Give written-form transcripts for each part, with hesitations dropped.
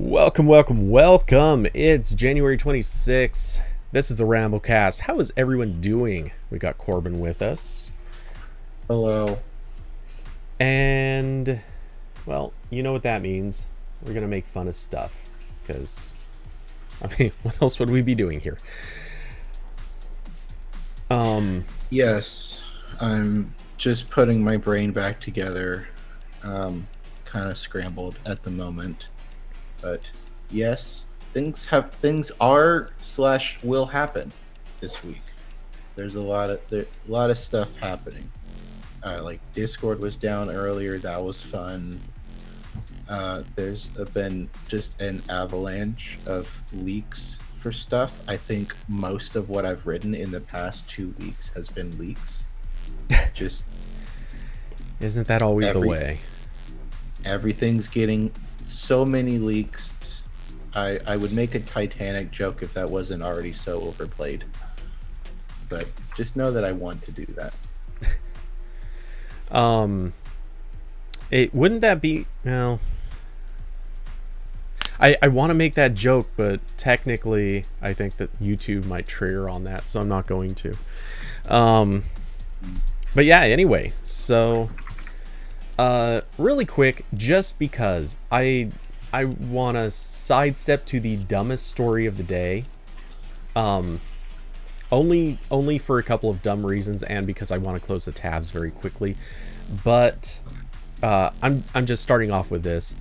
Welcome. It's January 26th. This is the RambleCast. How is everyone doing? We got Corbin with us. Hello. And, well, you know what that means. We're going to make fun of stuff. Because, what else would we be doing here? Yes, I'm just putting my brain back together. Kind of scrambled at the moment. But yes, things are/will happen this week. There's a lot of stuff happening. Like Discord was down earlier. That was fun. There's been just an avalanche of leaks for stuff. I think most of what I've written in the past 2 weeks has been leaks. Just Isn't that always the way? Everything's getting so many leaks. I would make a Titanic joke if that wasn't already so overplayed. But just know that I want to do that. Wouldn't that be, well, I want to make that joke, but technically I think that YouTube might trigger on that, so I'm not going to. But yeah, anyway, so really quick, just because I want to sidestep to the dumbest story of the day. Only for a couple of dumb reasons, and because I want to close the tabs very quickly. But I'm just starting off with this.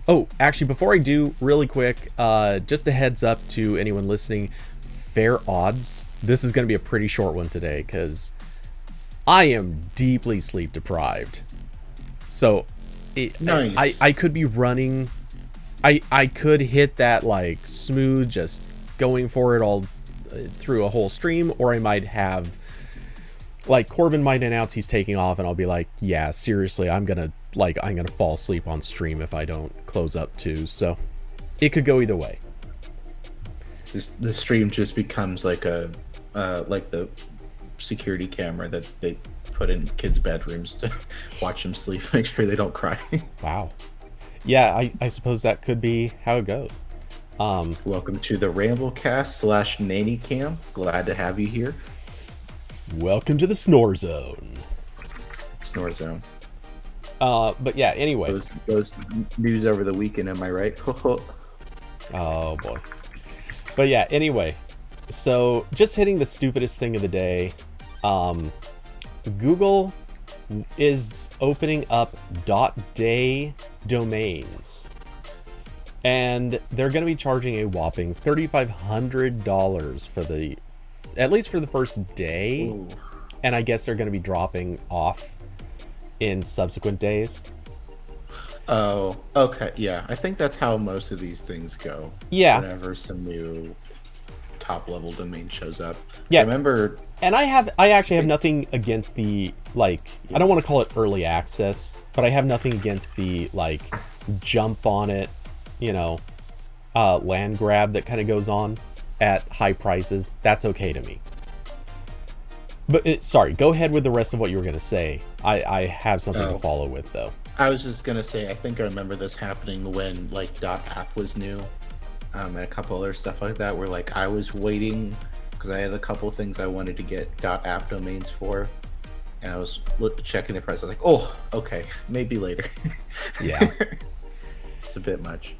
Oh, actually, before I do, really quick, just a heads up to anyone listening. Fair odds. This is going to be a pretty short one today because I am deeply sleep deprived. So Nice. I could be running. I could hit that like smooth, just going for it all through a whole stream, or I might have, like, Corbin might announce he's taking off, and I'll be like, yeah, seriously, I'm gonna fall asleep on stream if I don't close up too. So it could go either way. The stream just becomes like a like the security camera that they put in kids' bedrooms to watch them sleep, make sure they don't cry. Wow. Yeah, I suppose that could be how it goes. Welcome to the RambleCast / Nanny Cam. Glad to have you here. Welcome to the Snore Zone. Snore Zone. But yeah, anyway. Those news over the weekend, am I right? Oh boy. But yeah, anyway. So just hitting the stupidest thing of the day. Google is opening up .day domains. And they're going to be charging a whopping $3,500 for at least for the first day. Ooh. And I guess they're going to be dropping off in subsequent days. Oh, okay. Yeah, I think that's how most of these things go. Yeah. Whenever some new top level domain shows up. Yeah. Remember, and I actually have nothing against the, like, I don't want to call it early access, but I have nothing against the, like, jump on it, land grab that kind of goes on at high prices. That's okay to me. But sorry, go ahead with the rest of what you were going to say. I have something to follow with, though. I was just going to say, I think I remember this happening when, like, .app was new, and a couple other stuff like that, where, like, I was waiting, because I had a couple of things I wanted to get .app domains for, and I was checking the price. I was like, oh, okay, maybe later. Yeah. It's a bit much.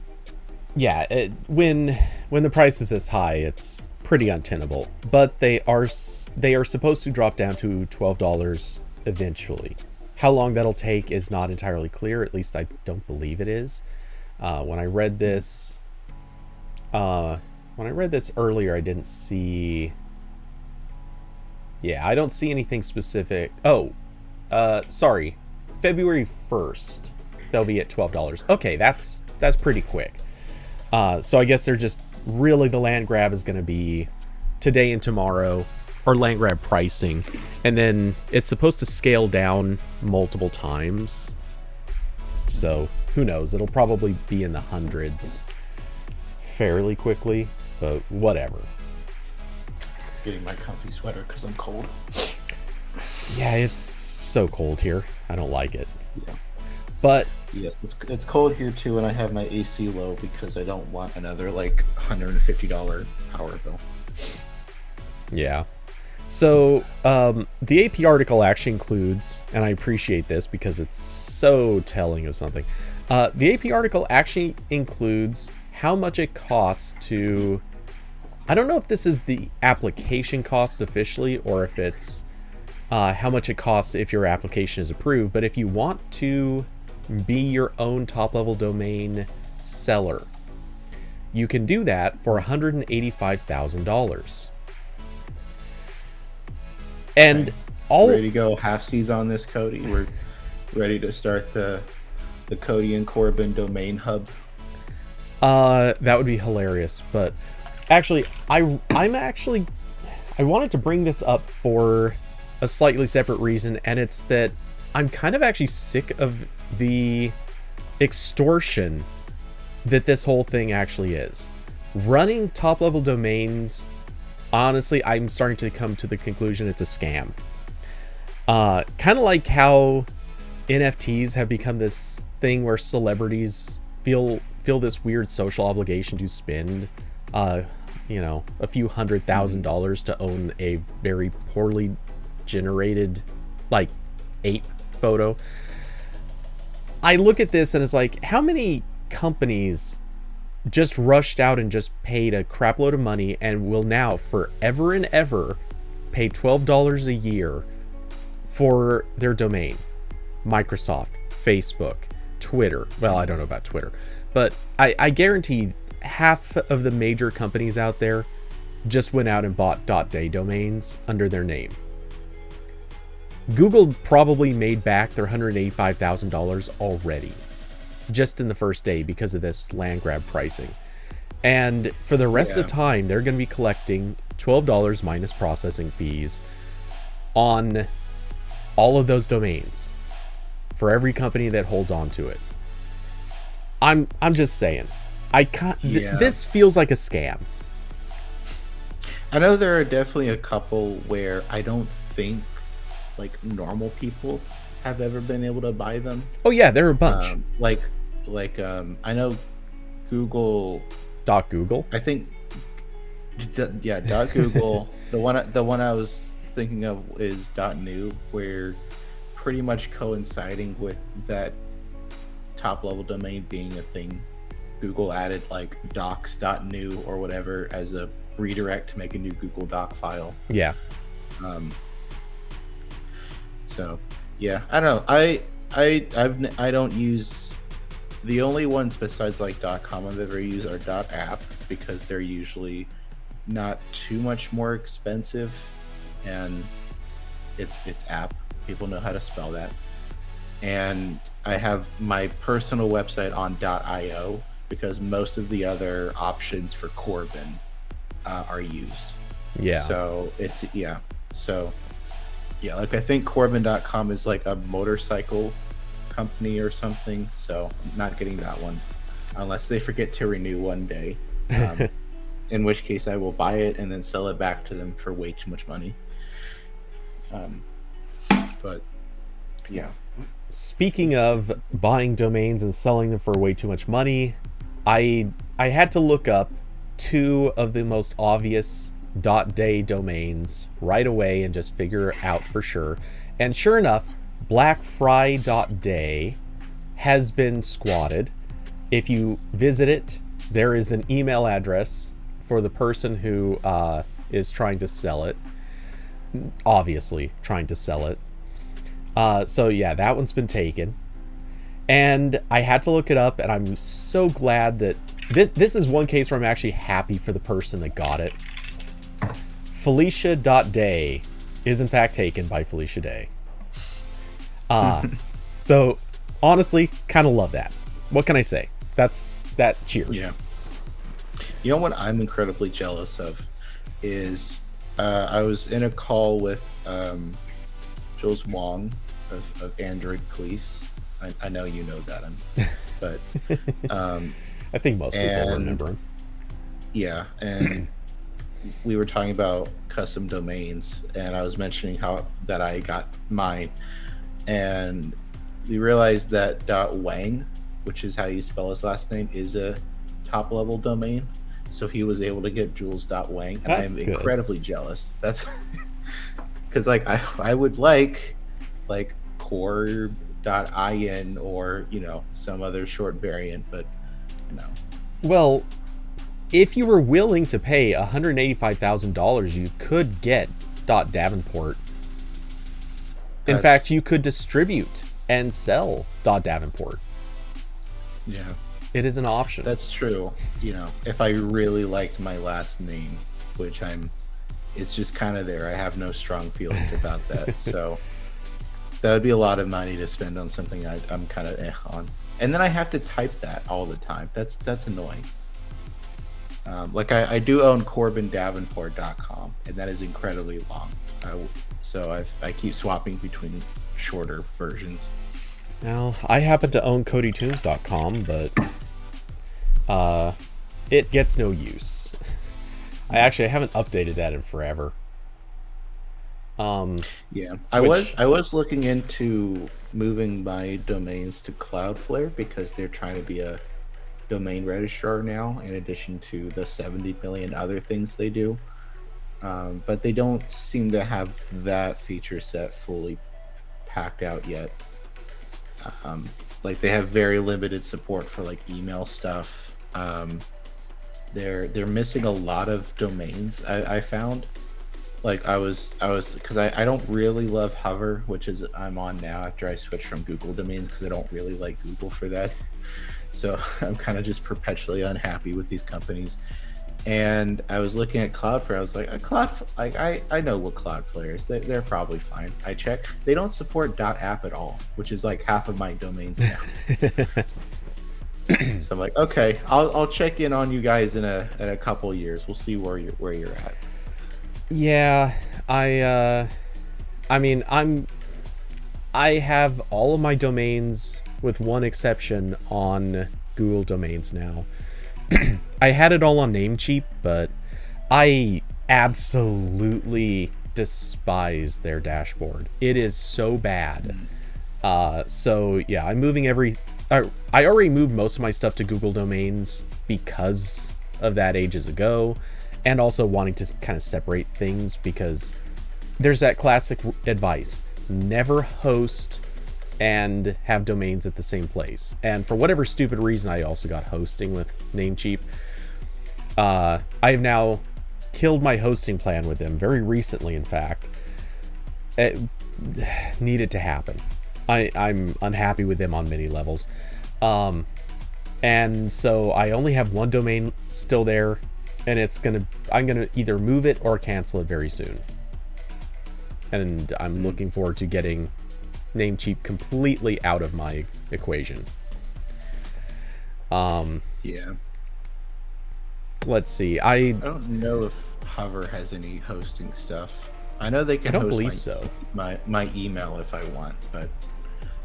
Yeah, when the price is this high, it's pretty untenable. But they are supposed to drop down to $12 eventually. How long that'll take is not entirely clear. At least I don't believe it is. When I read this earlier, I didn't see. Yeah, I don't see anything specific. Oh, sorry, February 1st, they'll be at $12. Okay, that's pretty quick. So I guess they're just really, the land grab is going to be today and tomorrow, or land grab pricing, and then it's supposed to scale down multiple times. So who knows? It'll probably be in the hundreds fairly quickly, but whatever. Getting my comfy sweater because I'm cold. Yeah, it's so cold here. I don't like it. Yeah. But Yes, it's cold here too, and I have my AC low because I don't want another like $150 power bill. yeah. So the AP article actually includes, and I appreciate this because it's so telling of something. The AP article actually includes how much it costs to. I don't know if this is the application cost officially, or if it's how much it costs if your application is approved. But if you want to be your own top-level domain seller, you can do that for $185,000. And all Ready to go half season on this, Cody? We're ready to start the Cody and Corbin domain hub. That would be hilarious. But actually, I wanted to bring this up for a slightly separate reason, and it's that I'm kind of actually sick of the extortion that this whole thing actually is. Running top-level domains, honestly, I'm starting to come to the conclusion it's a scam. Kind of like how NFTs have become this thing where celebrities feel this weird social obligation to spend, a few $100,000 to own a very poorly generated, like, ape photo. I look at this and it's like, how many companies just rushed out and just paid a crap load of money and will now forever and ever pay $12 a year for their domain? Microsoft, Facebook, Twitter. Well, I don't know about Twitter, but I guarantee half of the major companies out there just went out and bought .day domains under their name. Google probably made back their $185,000 already, just in the first day because of this land grab pricing. And for the rest of the time, they're going to be collecting $12 minus processing fees on all of those domains for every company that holds on to it. I'm just saying, I can't. This feels like a scam. I know there are definitely a couple where I don't think like normal people have ever been able to buy them. Oh yeah, there are a bunch. I know Google. Google. I think. Google. the one I was thinking of is .new, where pretty much coinciding with that top level domain being a thing, Google added like docs.new or whatever as a redirect to make a new Google Doc file. Yeah. So yeah, I don't know. I don't use, the only ones besides like .com I've ever used are .app, because they're usually not too much more expensive, and it's app. People know how to spell that. And I have my personal website on .io because most of the other options for Corbin are used. Yeah. So it's like I think Corbin.com is like a motorcycle company or something, so I'm not getting that one unless they forget to renew one day, in which case I will buy it and then sell it back to them for way too much money. But yeah. Speaking of buying domains and selling them for way too much money, I had to look up two of the most obvious .day domains right away and just figure out for sure. And sure enough, blackfry.day has been squatted. If you visit it, there is an email address for the person who is trying to sell it. Obviously trying to sell it. So yeah, that one's been taken. And I had to look it up, and I'm so glad that this is one case where I'm actually happy for the person that got it. Felicia.day is in fact taken by Felicia Day. So honestly, kind of love that. What can I say? That's that. Cheers. Yeah. You know what I'm incredibly jealous of is I was in a call with Jules Wong of Android Police. I know you know that, but I think most people remember him. Yeah, and we were talking about custom domains, and I was mentioning how that I got mine, and we realized that .wang, which is how you spell his last name, is a top level domain. So he was able to get Jules.wang, and That's I'm good. incredibly jealous. That's because like I would like Corb.in or some other short variant, but no. Well, if you were willing to pay $185,000, you could get .davenport. In fact, you could distribute and sell .davenport. Yeah. It is an option. That's true. If I really liked my last name, which it's just kind of there. I have no strong feelings about that. So that would be a lot of money to spend on something I'm kind of on. And then I have to type that all the time. That's annoying. Like I do own CorbinDavenport.com, and that is incredibly long. So I keep swapping between shorter versions. Now, I happen to own CodyTunes.com, but it gets no use. I haven't updated that in forever. Yeah, I was looking into moving my domains to Cloudflare because they're trying to be a domain registrar now, in addition to the 70 million other things they do. But they don't seem to have that feature set fully packed out yet. Like they have very limited support for like email stuff. They're missing a lot of domains. I found. Like I was because I don't really love Hover, which is I'm on now after I switched from Google domains because I don't really like Google for that. So I'm kind of just perpetually unhappy with these companies. And I was looking at Cloudflare. I was like, I know what Cloudflare is. They're probably fine. I checked. They don't support .app at all, which is like half of my domains now. So I'm like, okay, I'll check in on you guys in a couple years. We'll see where you're at. Yeah, I have all of my domains with one exception on Google Domains now. I had it all on Namecheap, but I absolutely despise their dashboard. It is so bad. So yeah, I'm moving I already moved most of my stuff to Google Domains because of that ages ago, and also wanting to kind of separate things because there's that classic advice: never host and have domains at the same place. And for whatever stupid reason, I also got hosting with Namecheap. I have now killed my hosting plan with them very recently. In fact, it needed to happen. I'm unhappy with them on many levels. And so I only have one domain still there, and I'm gonna either move it or cancel it very soon. And I'm looking forward to getting Namecheap completely out of my equation. Yeah. Let's see. I don't know if Hover has any hosting stuff. I know they can. I don't host believe so. My email if I want, but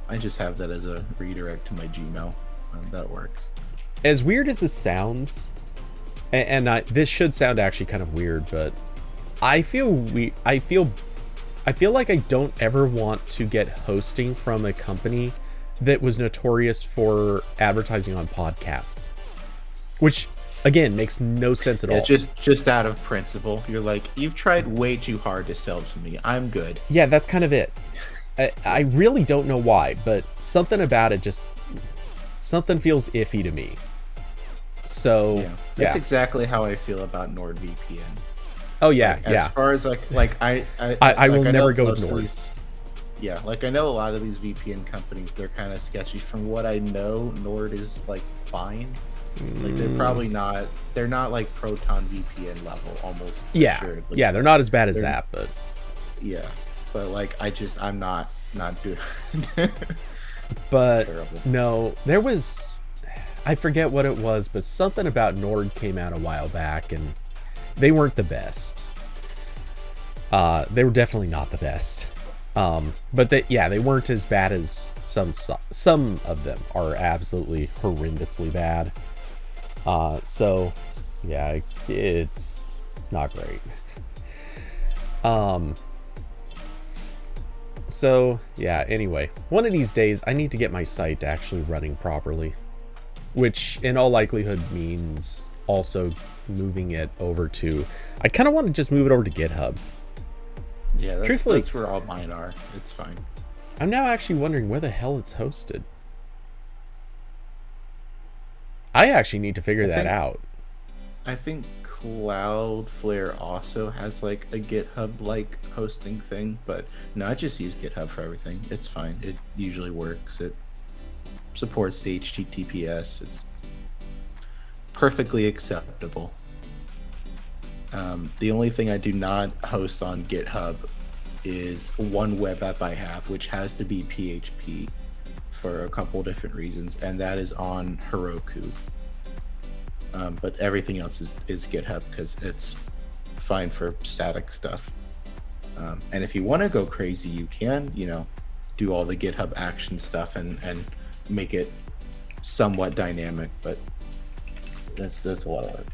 I just have that as a redirect to my Gmail. That works. As weird as this sounds, and this should sound actually kind of weird, but I feel like I don't ever want to get hosting from a company that was notorious for advertising on podcasts, which again makes no sense at all. Just out of principle, you're like, you've tried way too hard to sell to me. I'm good. Yeah, that's kind of it. I really don't know why, but something about it something feels iffy to me. So that's exactly how I feel about NordVPN. Oh yeah, like, as far as I will never go with Nord. Yeah, like I know a lot of these VPN companies, they're kind of sketchy. From what I know, Nord is like fine. Like they're not like Proton VPN level almost. Yeah, assuredly. Yeah, they're not as bad as that, but yeah, but like I'm not doing. But no, there was, I forget what it was, but something about Nord came out a while back, and they weren't the best. They were definitely not the best. But they weren't as bad as some of them are absolutely horrendously bad. So yeah, it's not great. So, yeah, anyway. One of these days, I need to get my site actually running properly. Which, in all likelihood, means also moving it over to... I kind of want to just move it over to GitHub. Yeah, Truthfully, that's where all mine are. It's fine. I'm now actually wondering where the hell it's hosted. I actually need to figure that out. I think Cloudflare also has like a GitHub-like hosting thing, but no, I just use GitHub for everything. It's fine. It usually works. It supports the HTTPS. It's perfectly acceptable. The only thing I do not host on GitHub is one web app I have, which has to be PHP for a couple different reasons, and that is on Heroku. But everything else is GitHub because it's fine for static stuff. And if you want to go crazy, you can, do all the GitHub action stuff and make it somewhat dynamic, but that's a lot of work.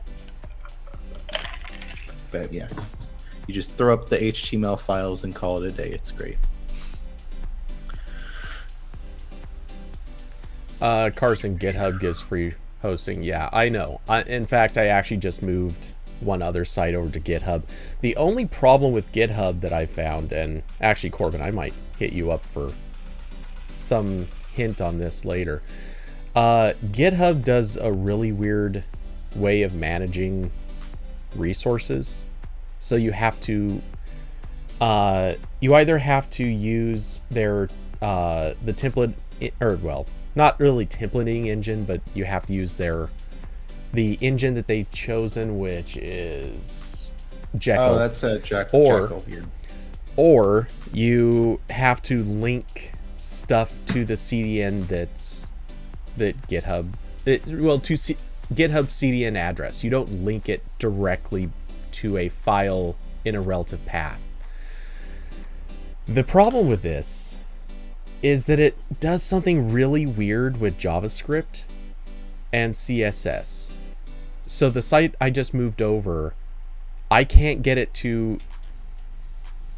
But yeah, you just throw up the HTML files and call it a day. It's great. Carson, GitHub gives free hosting. Yeah, I know. In fact, I actually just moved one other site over to GitHub. The only problem with GitHub that I found, and actually, Corbin, I might hit you up for some hint on this later. GitHub does a really weird way of managing resources. So you have to you either have to use their the template, or well, not really templating engine, but you have to use the engine that they've chosen, which is Jekyll. Oh, that's a Jekyll here. Or you have to link stuff to the CDN that GitHub to GitHub CDN address. You don't link it directly to a file in a relative path. The problem with this is that it does something really weird with JavaScript and CSS. So the site I just moved over, I can't get it to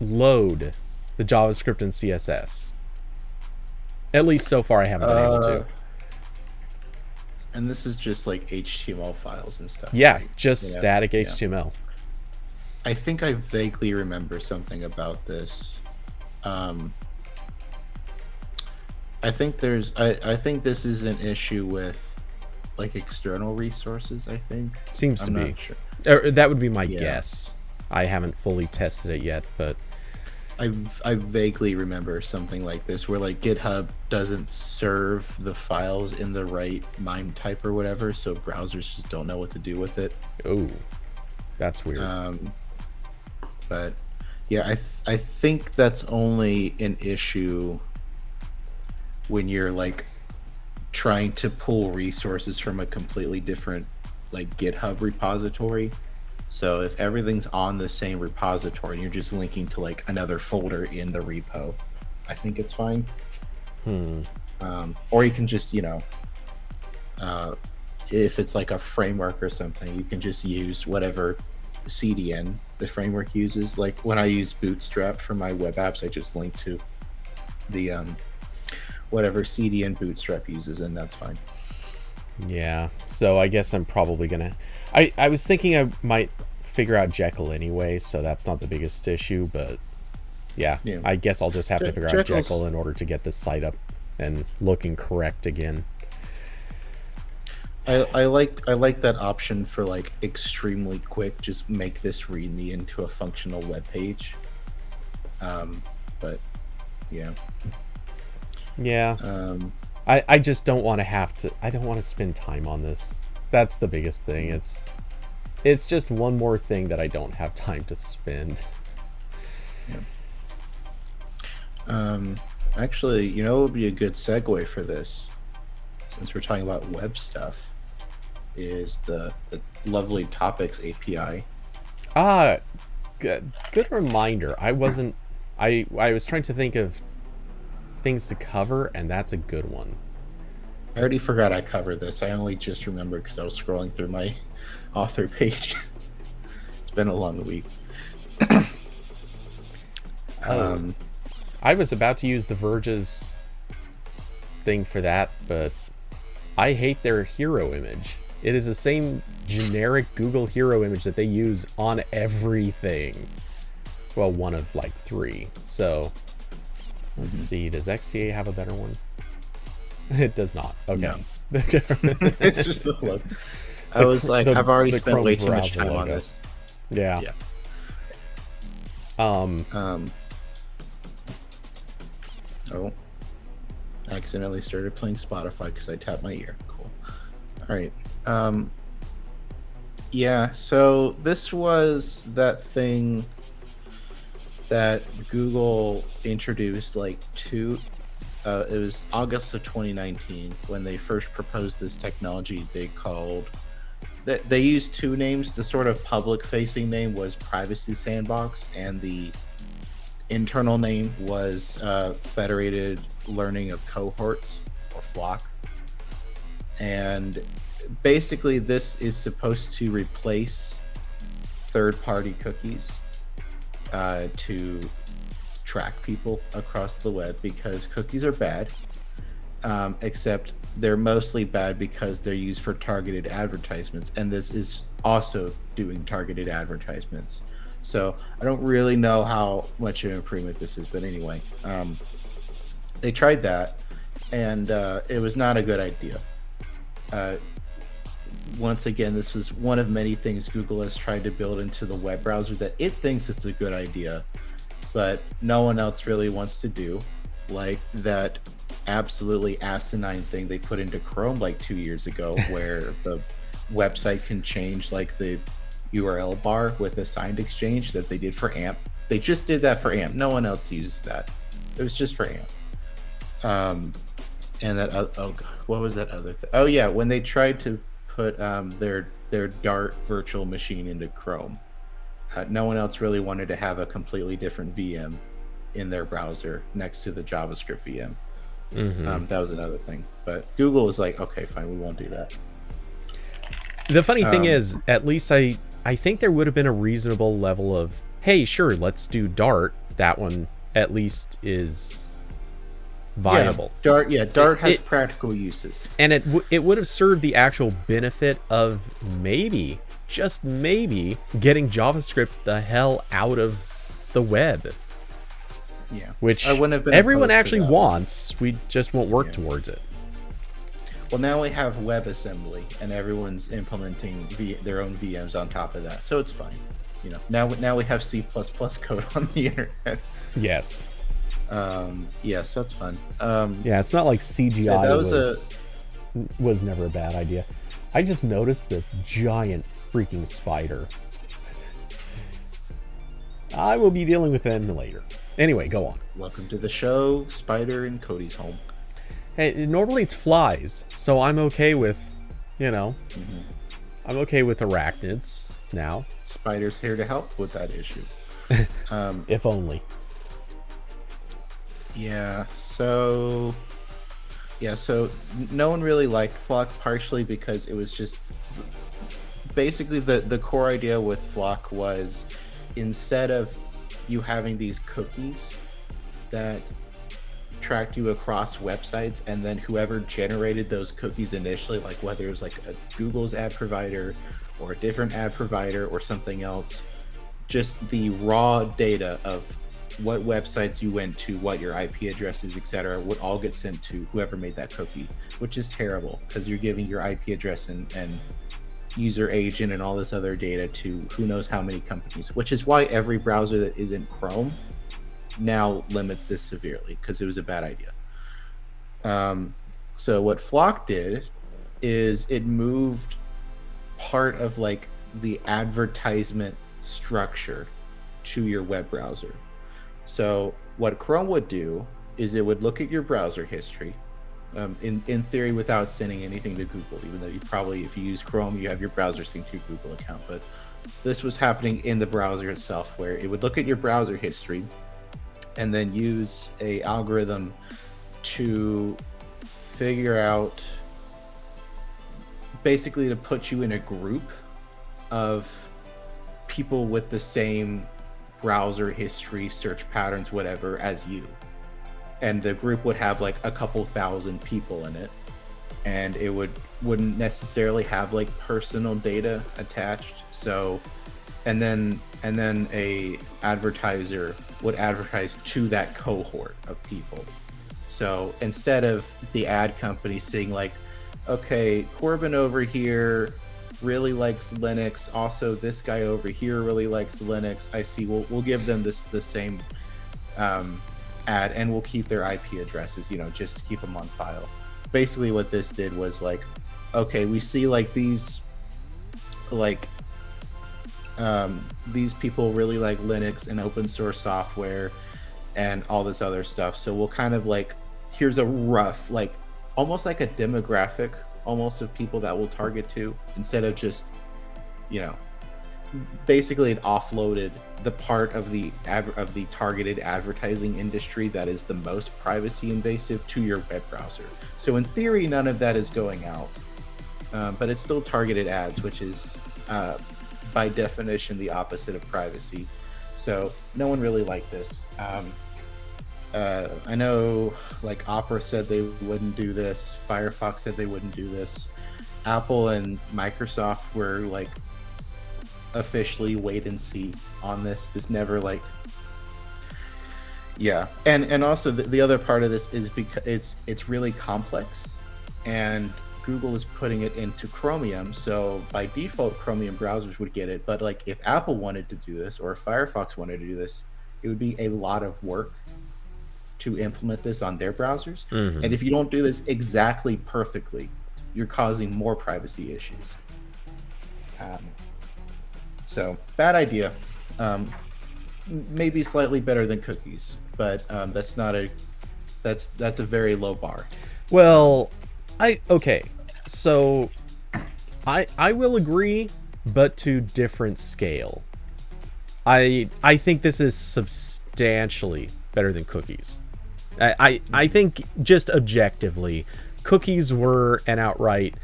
load the JavaScript and CSS. At least so far I haven't been able to. And this is just like HTML files and stuff. Yeah, right? just static HTML. I think I vaguely remember something about this. I think this is an issue with like external resources. I think Seems to I'm be. not sure. Or that would be my guess. I haven't fully tested it yet, but I vaguely remember something like this where like GitHub doesn't serve the files in the right MIME type or whatever, so browsers just don't know what to do with it. oh, that's weird. But yeah, I think that's only an issue when you're like trying to pull resources from a completely different like GitHub repository. So if everything's on the same repository and you're just linking to like another folder in the repo, I think it's fine. Or you can just, if it's like a framework or something, you can just use whatever CDN the framework uses. Like when I use Bootstrap for my web apps, I just link to the whatever CDN Bootstrap uses, and that's fine. Yeah, so I guess I'm probably gonna... I was thinking I might figure out Jekyll anyway, so that's not the biggest issue, but yeah. I guess I'll just have to figure out Jekyll in order to get this site up and looking correct again. I like that option for like extremely quick, just make this README into a functional web page. But yeah. Yeah. I just don't want to I don't want to spend time on this. That's the biggest thing. It's just one more thing that I don't have time to spend. Yeah. Actually, what would be a good segue for this, since we're talking about web stuff, is the lovely Topics API. Good reminder. I was trying to think of things to cover, and that's a good one. I already forgot I covered this. I only just remembered because I was scrolling through my author page. It's been a long week. I was about to use The Verge's thing for that, but I hate their hero image. It is the same generic Google hero image that they use on everything. Well, one of like 3. So let's see. Does XTA have a better one? It does not. Okay. No. It's just the look. I was like, I've already spent Chrome way too much browser time logo. on this. Yeah. Yeah. Oh. Accidentally started playing Spotify because I tapped my ear. Cool. All right. Yeah, so this was that thing that Google introduced like it was August of 2019 when they first proposed this technology. They used 2 names. The sort of public-facing name was Privacy Sandbox, and the internal name was Federated Learning of Cohorts, or FLoC. And basically, this is supposed to replace third-party cookies to track people across the web, because cookies are bad, except they're mostly bad because they're used for targeted advertisements, and this is also doing targeted advertisements. So I don't really know how much of an improvement this is, but anyway, they tried that, and it was not a good idea. Once again, this was one of many things Google has tried to build into the web browser that it thinks it's a good idea, but no one else really wants to do, like that absolutely asinine thing they put into Chrome like 2 years ago, where the website can change like the URL bar with a signed exchange that they did for AMP. They just did that for AMP. No one else used that. It was just for AMP. And that what was that other thing? Oh yeah, when they tried to put their Dart virtual machine into Chrome, no one else really wanted to have a completely different VM in their browser next to the JavaScript VM. That was another thing. But Google was like, okay, fine, we won't do that. The funny thing is, at least I think there would have been a reasonable level of, hey, sure, let's do Dart. That one at least is viable. Yeah, Dart has practical uses. And it would have served the actual benefit of maybe, just maybe, getting JavaScript the hell out of the web. Yeah. Which I wouldn't have been everyone opposed to actually that. wants. We just won't work towards it. Well, now we have WebAssembly, and everyone's implementing their own VMs on top of that, so it's fine. You know, now we have C++ code on the internet. Yes. Yes, that's fun. Yeah, it's not like CGI that was never a bad idea. I just noticed this giant freaking spider. I will be dealing with them later. Anyway, go on. Welcome to the show, Spider in Cody's home. Hey, normally it's flies, so I'm okay with, I'm okay with arachnids now. Spider's here to help with that issue. If only. So no one really liked FLoC, partially because it was just basically the core idea with FLoC was, instead of you having these cookies that tracked you across websites, and then whoever generated those cookies initially, like whether it was like a Google's ad provider or a different ad provider or something else, just the raw data of what websites you went to, what your IP address is, etc., would all get sent to whoever made that cookie, which is terrible because you're giving your IP address and user agent and all this other data to who knows how many companies, which is why every browser that isn't Chrome now limits this severely, because it was a bad idea. So what FLoC did is it moved part of like the advertisement structure to your web browser. So what Chrome would do is it would look at your browser history, in theory, without sending anything to Google, even though you probably, if you use Chrome, you have your browser synced to your Google account. But this was happening in the browser itself, where it would look at your browser history and then use a algorithm to figure out, basically to put you in a group of people with the same browser history, search patterns, whatever, as you. and the group would have like a couple thousand people in it, and it wouldn't necessarily have like personal data attached. So and then a advertiser would advertise to that cohort of people. So instead of the ad company saying like, okay, Corbin over here really likes Linux, also this guy over here really likes Linux, I see, we'll give them the same ad, and we'll keep their IP addresses, just to keep them on file. Basically what this did was like, okay, we see like these people really like Linux and open source software and all this other stuff, so we'll kind of like, here's a rough, like almost like a demographic almost of people that we'll target to, instead of just, basically it offloaded the part of the targeted advertising industry that is the most privacy invasive to your web browser. So in theory, none of that is going out, but it's still targeted ads, which is by definition the opposite of privacy. So no one really liked this. I know like Opera said they wouldn't do this, Firefox said they wouldn't do this, Apple and Microsoft were like officially wait and see on this. This never like, yeah. And also the other part of this is because it's really complex, and Google is putting it into Chromium, so by default Chromium browsers would get it, but like if Apple wanted to do this or if Firefox wanted to do this, it would be a lot of work to implement this on their browsers. Mm-hmm. And if you don't do this exactly perfectly, you're causing more privacy issues. So bad idea. Maybe slightly better than cookies, but that's a very low bar. Well, so I will agree, but to different scale. I think this is substantially better than cookies. I think just objectively, cookies were an outright,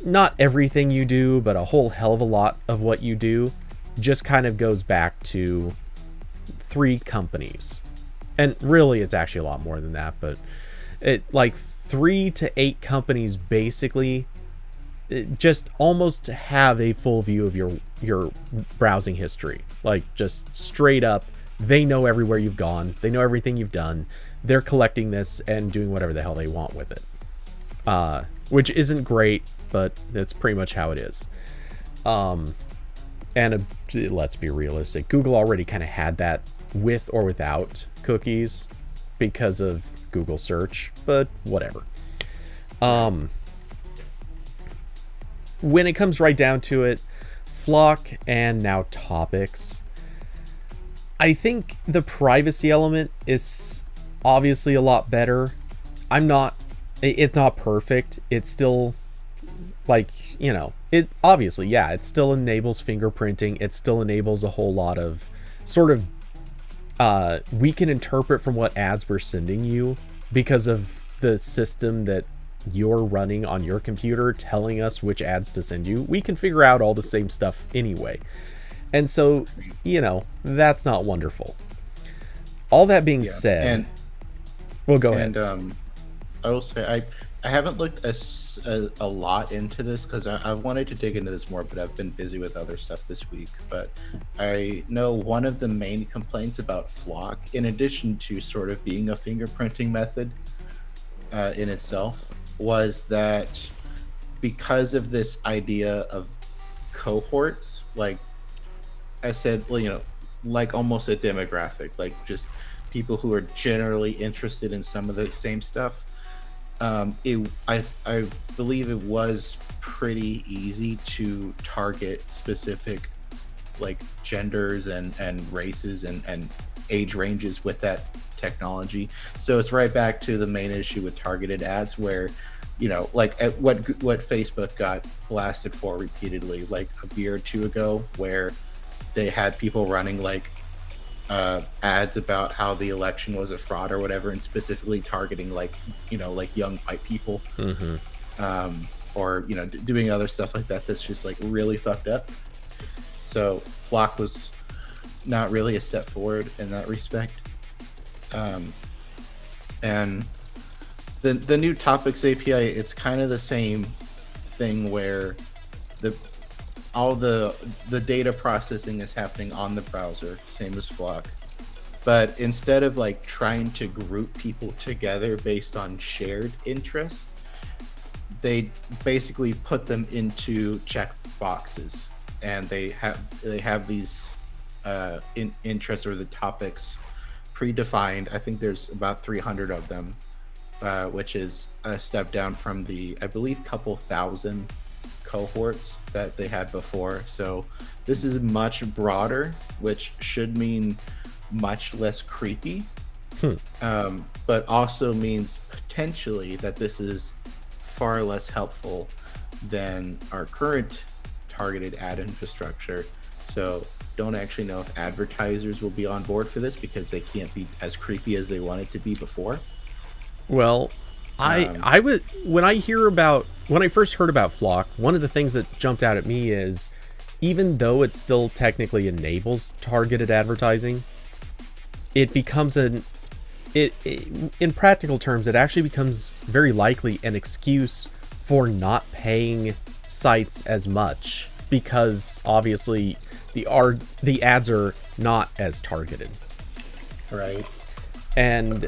not everything you do, but a whole hell of a lot of what you do just kind of goes back to 3 companies. And really it's actually a lot more than that, but it like 3 to 8 companies basically just almost have a full view of your browsing history. Like just straight up, they know everywhere you've gone, they know everything you've done, they're collecting this and doing whatever the hell they want with it, which isn't great, but that's pretty much how it is. And let's be realistic, Google already kind of had that with or without cookies because of Google search, but whatever. When it comes right down to it, Flock and now Topics, I think the privacy element is obviously a lot better. It's not perfect. It's still like, it obviously, yeah, it still enables fingerprinting. It still enables a whole lot of sort of, we can interpret from what ads we're sending you because of the system that you're running on your computer telling us which ads to send you. We can figure out all the same stuff anyway. And so, that's not wonderful. All that being said, well, go ahead. And I will say I haven't looked a lot into this because I've wanted to dig into this more, but I've been busy with other stuff this week. But I know one of the main complaints about Flock, in addition to sort of being a fingerprinting method in itself, was that because of this idea of cohorts, like I said, like almost a demographic, like just people who are generally interested in some of the same stuff. I believe it was pretty easy to target specific like genders and races and age ranges with that technology. So it's right back to the main issue with targeted ads where, like at what Facebook got blasted for repeatedly, like a year or 2 ago, where they had people running like ads about how the election was a fraud or whatever, and specifically targeting like young white people, or doing other stuff like that that's just like really fucked up. So Flock was not really a step forward in that respect. And the new topics API, it's kind of the same thing where the all the data processing is happening on the browser, same as Flock. But instead of like trying to group people together based on shared interests, they basically put them into check boxes, and they have these interests or the topics predefined. I think there's about 300 of them, which is a step down from the, I believe, couple thousand cohorts that they had before. So this is much broader, which should mean much less creepy, but also means potentially that this is far less helpful than our current targeted ad infrastructure. So don't actually know if advertisers will be on board for this because they can't be as creepy as they wanted to be before. Well, I would, when I first heard about Flock, one of the things that jumped out at me is, even though it still technically enables targeted advertising, it becomes in practical terms, it actually becomes very likely an excuse for not paying sites as much, because obviously the ads are not as targeted. Right. And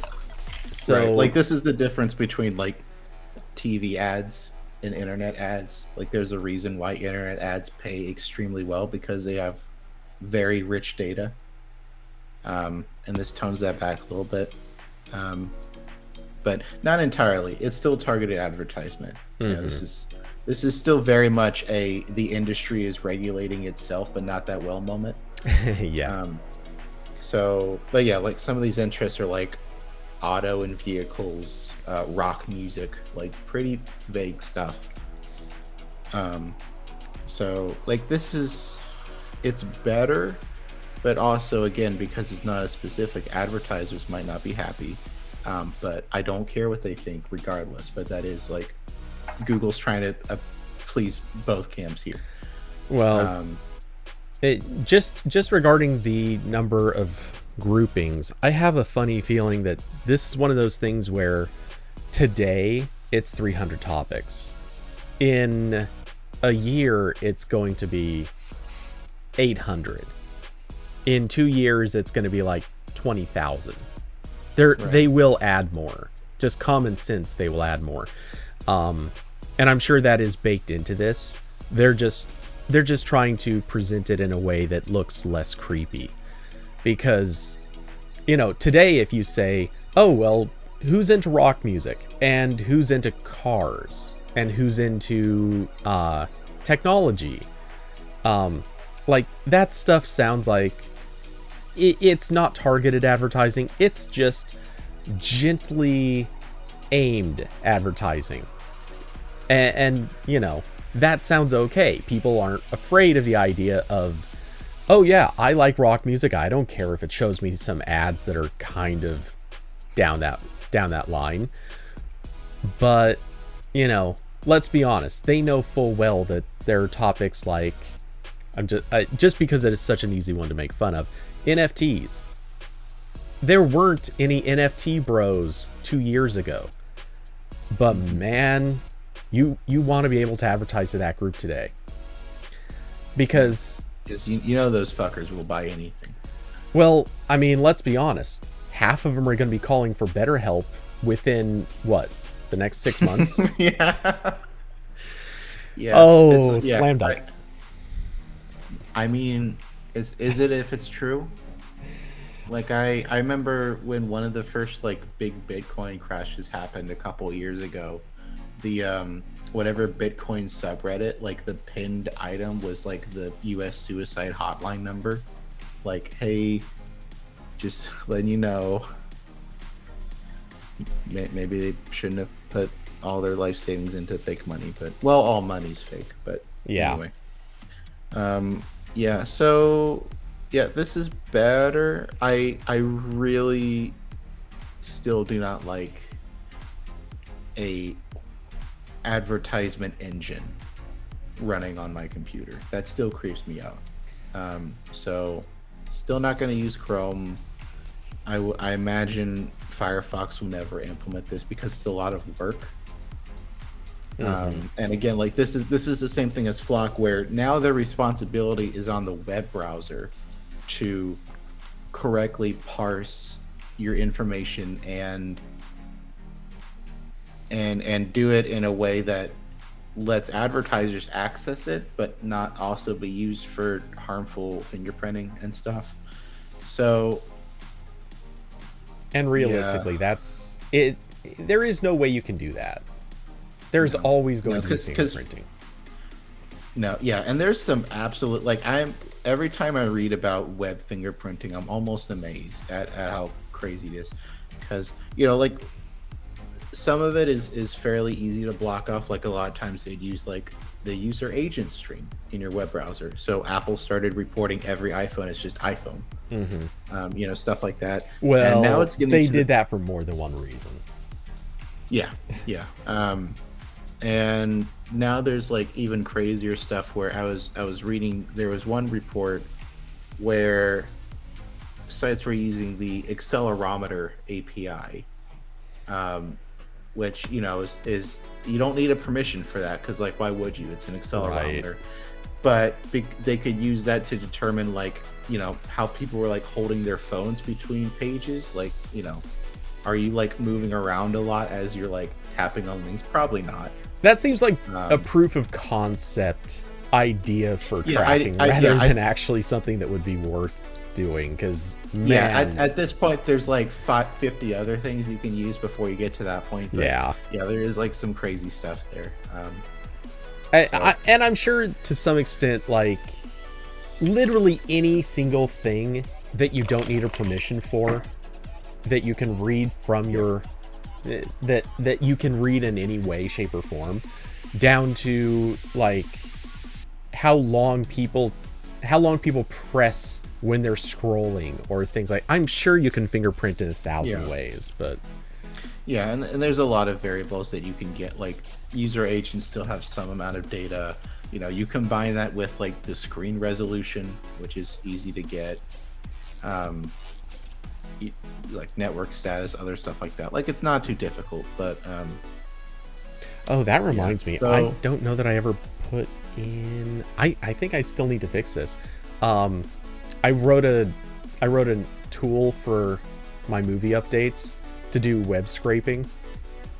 so like this is the difference between like TV ads and internet ads. Like there's a reason why internet ads pay extremely well, because they have very rich data. And this tones that back a little bit. But not entirely. It's still targeted advertisement. You know, this is still very much the industry is regulating itself, but not that well moment. Yeah. So, but yeah, like some of these interests are like auto and vehicles, rock music, like pretty vague stuff. So like it's better, but also again, because it's not as specific, advertisers might not be happy. But I don't care what they think regardless. But that is like Google's trying to please both camps here. Well, just regarding the number of groupings, I have a funny feeling that this is one of those things where today it's 300 topics. In a year, it's going to be 800. In 2 years, it's going to be like 20,000. They will add more. Just common sense, they will add more. And I'm sure that is baked into this. They're just trying to present it in a way that looks less creepy. Because, you know, today if you say, oh, well, who's into rock music? And who's into cars? And who's into technology? Like, that stuff sounds like it's not targeted advertising. It's just gently aimed advertising. And you know, that sounds okay. People aren't afraid of the idea of, oh yeah, I like rock music. I don't care if it shows me some ads that are kind of down that line. But, you know, let's be honest. They know full well that there are topics like, just because it is such an easy one to make fun of, NFTs. There weren't any NFT bros 2 years ago. But man, you want to be able to advertise to that group today. Because you know those fuckers will buy anything. Well, I mean, let's be honest. Half of them are going to be calling for better help within, what, the next 6 months? Yeah. Yeah. Oh, slam dunk. I mean, is it if it's true? Like I remember when one of the first like big Bitcoin crashes happened a couple years ago. The whatever Bitcoin subreddit, like the pinned item was like the US suicide hotline number. Like, hey, just letting you know, maybe they shouldn't have put all their life savings into fake money, but well, all money's fake, but yeah. Anyway. Yeah, so yeah, this is better. I really still do not like a advertisement engine running on my computer. That still creeps me out. So still not going to use Chrome. I imagine Firefox will never implement this because it's a lot of work. And again, like this is the same thing as Flock, where now the responsibility is on the web browser to correctly parse your information and do it in a way that lets advertisers access it, but not also be used for harmful fingerprinting and stuff. So, and realistically, that's it. There is no way you can do that. There's always going to be fingerprinting. No, yeah, and there's some absolute, like, every time I read about web fingerprinting, I'm almost amazed at how crazy it is, because like some of it is fairly easy to block off. Like a lot of times they'd use like the user agent stream in your web browser. So Apple started reporting every iPhone is just iPhone, stuff like that. Well, and now it's getting they did that for more than one reason. Yeah. And now there's like even crazier stuff where I was reading, there was one report where sites were using the accelerometer API, which is you don't need a permission for that, because like why would you? It's an accelerometer. Right. But they could use that to determine like how people were like holding their phones between pages. Like are you like moving around a lot as you're like tapping on links? Probably not. That seems like a proof of concept idea for tracking rather than actually something that would be worth doing, because at this point there's like 50 other things you can use before you get to that point. But there is like some crazy stuff there. And I'm sure to some extent, like literally any single thing that you don't need a permission for, that you can read from your that you can read in any way, shape, or form, down to like how long people press when they're scrolling or things like. I'm sure you can fingerprint in 1,000 ways, but and there's a lot of variables that you can get. Like user agents still have some amount of data. You combine that with like the screen resolution, which is easy to get. Like network status, other stuff like that. Like it's not too difficult, but that reminds me. So, I don't know that I ever put in. I think I still need to fix this. I wrote a tool for my movie updates to do web scraping.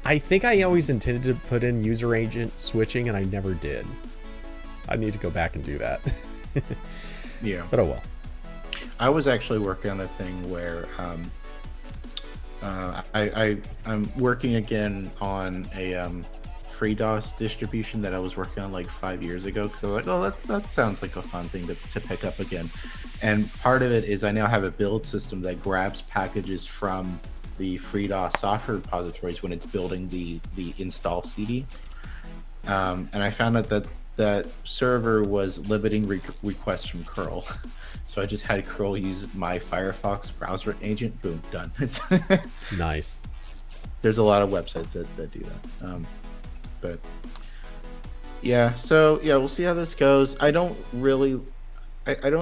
I think I always intended to put in user agent switching, and I never did. I need to go back and do that. But oh well. I was actually working on a thing where I'm working again on a free DOS distribution that I was working on like 5 years ago, because I was like, that sounds like a fun thing to pick up again. And part of it is I now have a build system that grabs packages from the free DOS software repositories when it's building the install CD. And I found out that server was limiting requests from curl. So I just had curl use my Firefox browser agent. Boom, done. It's nice. There's a lot of websites that do that. But so we'll see how this goes. I don't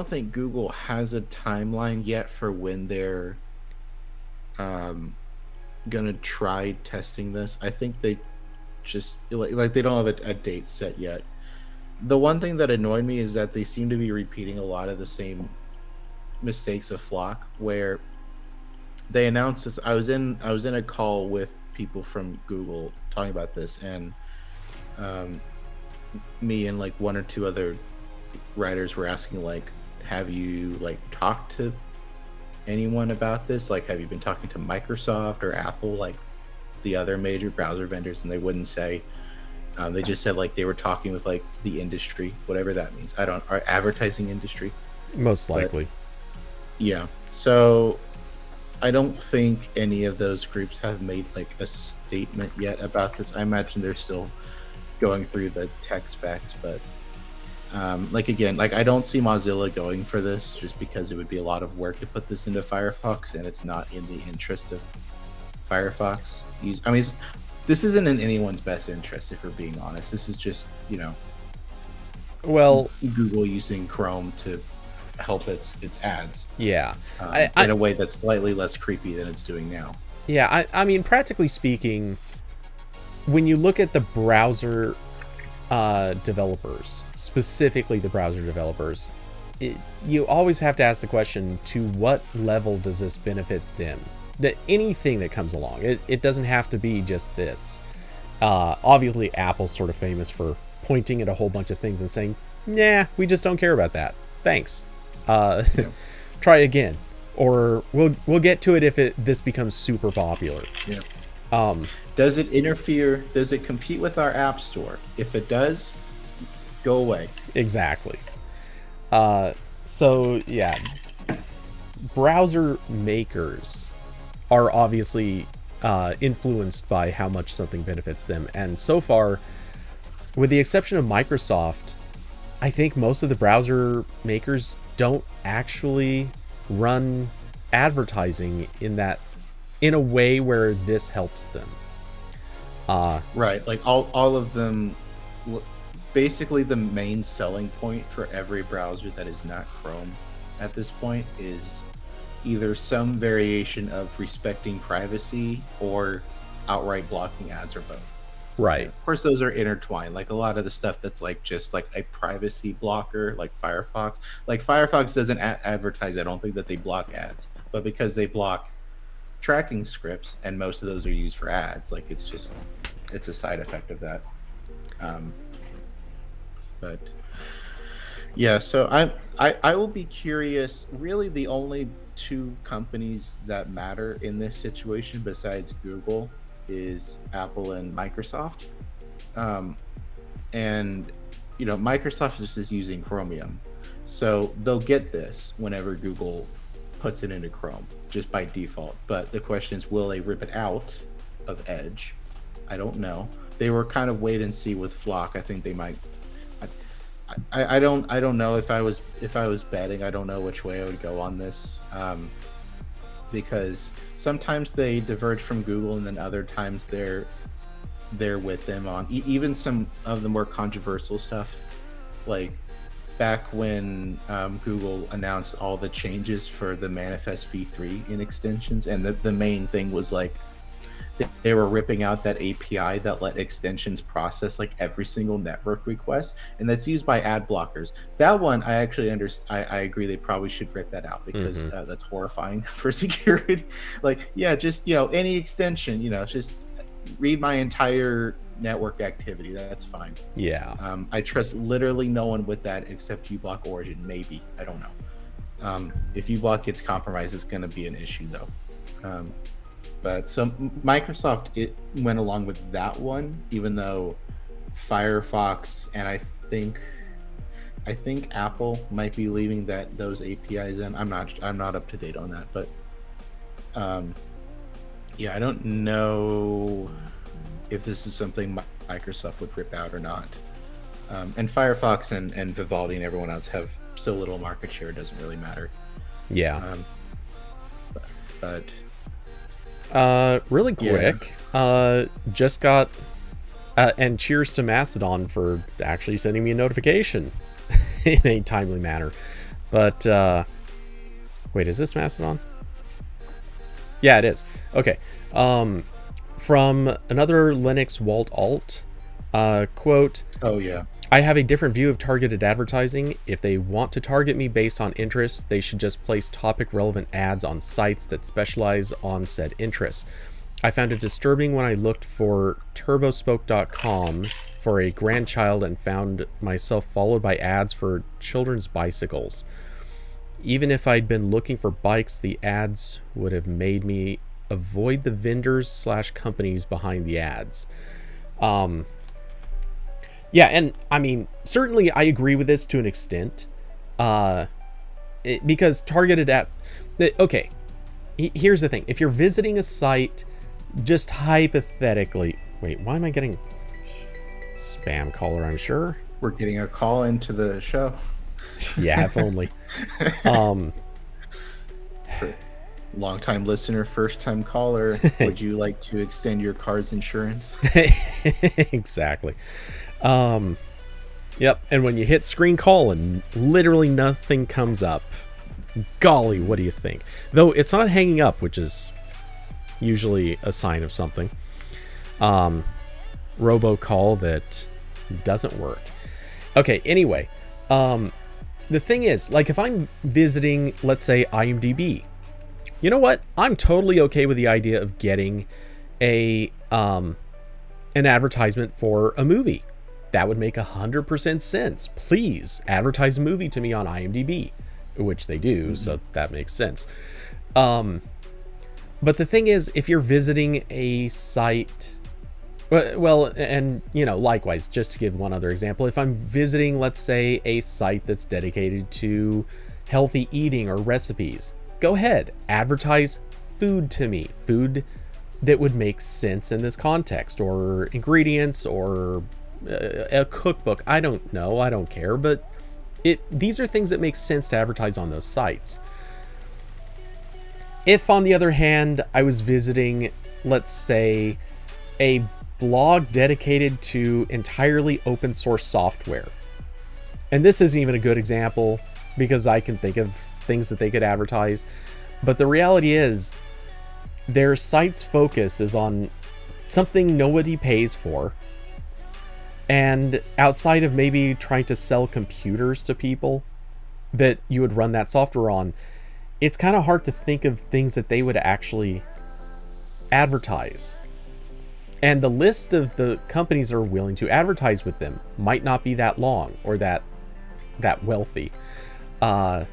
think Google has a timeline yet for when they're gonna try testing this. I think they just like they don't have a date set yet. The one thing that annoyed me is that they seem to be repeating a lot of the same mistakes of Flock, where they announced this. I was in a call with people from Google talking about this, and me and like one or two other writers were asking like, have you like talked to anyone about this? Like, have you been talking to Microsoft or Apple, like the other major browser vendors? And they wouldn't say. They just said like they were talking with like the industry, whatever that means. Our advertising industry, most likely. But, so I don't think any of those groups have made like a statement yet about this. I imagine they're still going through the tech specs, but I don't see Mozilla going for this, just because it would be a lot of work to put this into Firefox, and it's not in the interest of Firefox. This isn't in anyone's best interest, if we're being honest. This is just, Google using Chrome to help its ads. Yeah. In a way that's slightly less creepy than it's doing now. Yeah, I mean, practically speaking, when you look at the browser developers, specifically the browser developers, you always have to ask the question, to what level does this benefit them? Anything that comes along, it doesn't have to be just this. Obviously, Apple's sort of famous for pointing at a whole bunch of things and saying, nah, we just don't care about that. Thanks. Try again. Or we'll get to it if this becomes super popular. Yeah. Does it interfere? Does it compete with our app store? If it does, go away. Exactly. So yeah, browser makers are obviously influenced by how much something benefits them, and so far, with the exception of Microsoft, I think most of the browser makers don't actually run advertising in a way where this helps them. Right, like all of them. Basically, the main selling point for every browser that is not Chrome at this point is either some variation of respecting privacy or outright blocking ads, or both. Right. And of course, those are intertwined. Like a lot of the stuff that's like just like a privacy blocker, like Firefox. Like Firefox doesn't advertise. I don't think that they block ads, but because they block tracking scripts, and most of those are used for ads, like it's a side effect of that. But yeah, so I will be curious. Really, the only two companies that matter in this situation besides Google is Apple and Microsoft. And Microsoft is just using Chromium, so they'll get this whenever Google puts it into Chrome just by default. But the question is, will they rip it out of Edge? I don't know. They were kind of wait and see with Flock. I think they might. I don't know if I was betting. I don't know which way I would go on this, because sometimes they diverge from Google, and then other times they're with them on even some of the more controversial stuff, like back when Google announced all the changes for the Manifest v3 in extensions, and the main thing was like they were ripping out that API that let extensions process like every single network request, and that's used by ad blockers. That one, I actually understand. I agree they probably should rip that out, because that's horrifying for security. Like, yeah, just any extension, just read my entire network activity. That's fine. Yeah. I trust literally no one with that except uBlock Origin. Maybe, I don't know. If uBlock gets compromised, it's going to be an issue though. But so Microsoft, it went along with that one, even though Firefox and I think Apple might be leaving those APIs in. I'm not up to date on that, but yeah, I don't know if this is something Microsoft would rip out or not. And Firefox and Vivaldi and everyone else have so little market share, it doesn't really matter. Yeah. But really quick, just got and cheers to Mastodon for actually sending me a notification in a timely manner. But wait, is this Mastodon? Yeah, it is. Okay. From another Linux Walt Alt, quote, oh yeah, I have a different view of targeted advertising. If they want to target me based on interests, they should just place topic-relevant ads on sites that specialize on said interests. I found it disturbing when I looked for turbospoke.com for a grandchild and found myself followed by ads for children's bicycles. Even if I'd been looking for bikes, the ads would have made me avoid the vendors/companies behind the ads. Yeah, and I mean, certainly I agree with this to an extent, because targeted at... Okay, here's the thing. If you're visiting a site, just hypothetically... Wait, why am I getting spam caller, I'm sure? We're getting a call into the show. Yeah, if only. Long-time listener, first-time caller, would you like to extend your car's insurance? Exactly. Yep, and when you hit screen call and literally nothing comes up, golly, what do you think? Though it's not hanging up, which is usually a sign of something. Robocall that doesn't work. Okay, anyway, the thing is, like, if I'm visiting, let's say, IMDb, you know what? I'm totally okay with the idea of getting an advertisement for a movie. That would make 100% sense. Please advertise a movie to me on IMDb, which they do, so that makes sense. But the thing is, if you're visiting a site, well, and, you know, likewise, just to give one other example, if I'm visiting, let's say, a site that's dedicated to healthy eating or recipes, go ahead, advertise food to me, food that would make sense in this context, or ingredients, or a cookbook. I don't know, I don't care, but these are things that make sense to advertise on those sites. If, on the other hand, I was visiting, let's say, a blog dedicated to entirely open source software, and this isn't even a good example because I can think of things that they could advertise, but the reality is their site's focus is on something nobody pays for, and outside of maybe trying to sell computers to people that you would run that software on, it's kind of hard to think of things that they would actually advertise. And the list of the companies that are willing to advertise with them might not be that long or that wealthy. And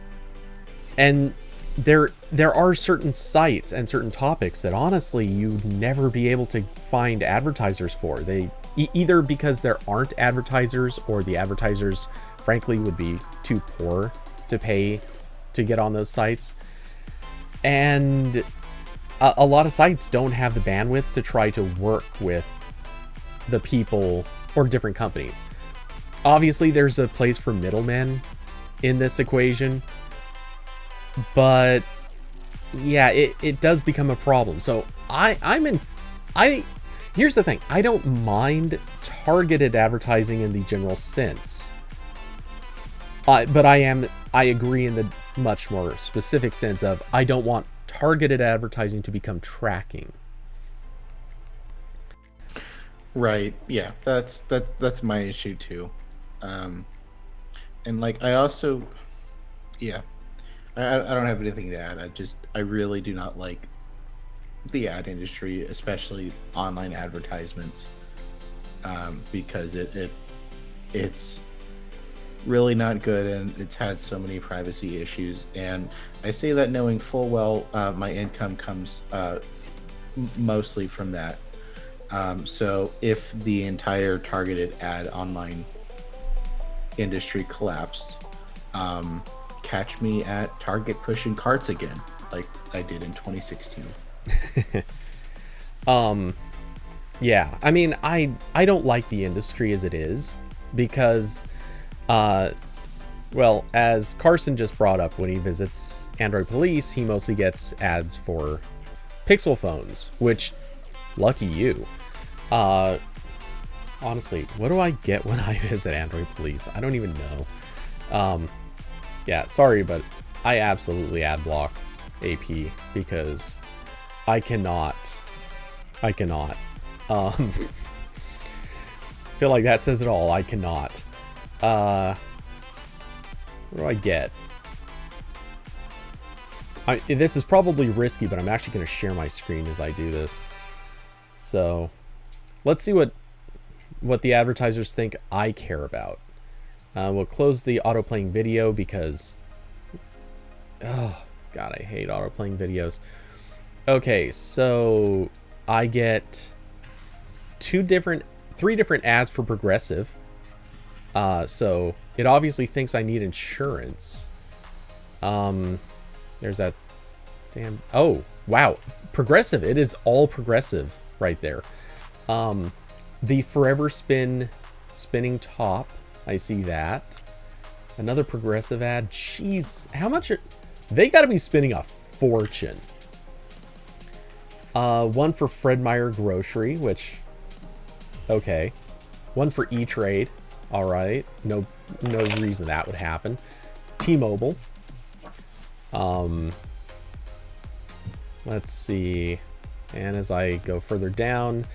there are certain sites and certain topics that honestly you'd never be able to find advertisers for. They either because there aren't advertisers, or the advertisers frankly would be too poor to pay to get on those sites. And a lot of sites don't have the bandwidth to try to work with the people or different companies. Obviously, there's a place for middlemen in this equation, but yeah, it does become a problem. So here's the thing. I don't mind targeted advertising in the general sense, but I agree in the much more specific sense of I don't want targeted advertising to become tracking. Right. Yeah. That's my issue too. And like I also, yeah, I don't have anything to add. I really do not like the ad industry, especially online advertisements, because it's really not good, and it's had so many privacy issues. And I say that knowing full well my income comes mostly from that. So if the entire targeted ad online industry collapsed, catch me at Target pushing carts again, like I did in 2016. Yeah, I mean, I don't like the industry as it is because, well, as Carson just brought up when he visits Android Police, he mostly gets ads for Pixel phones, which, lucky you. Honestly, what do I get when I visit Android Police? I don't even know. Yeah, sorry, but I absolutely ad block AP because I cannot. Feel like that says it all. I cannot. What do I get? This is probably risky, but I'm actually going to share my screen as I do this. So let's see what the advertisers think I care about. We'll close the auto-playing video because, oh god, I hate auto-playing videos. Okay, so I get three different ads for Progressive. So it obviously thinks I need insurance. There's that damn, oh wow, Progressive. It is all Progressive right there. The Forever spinning top, I see that. Another Progressive ad. Jeez, how much they gotta be spending a fortune. One for Fred Meyer Grocery, which, okay. One for E-Trade. All right. No reason that would happen. T-Mobile. Let's see. And as I go further down,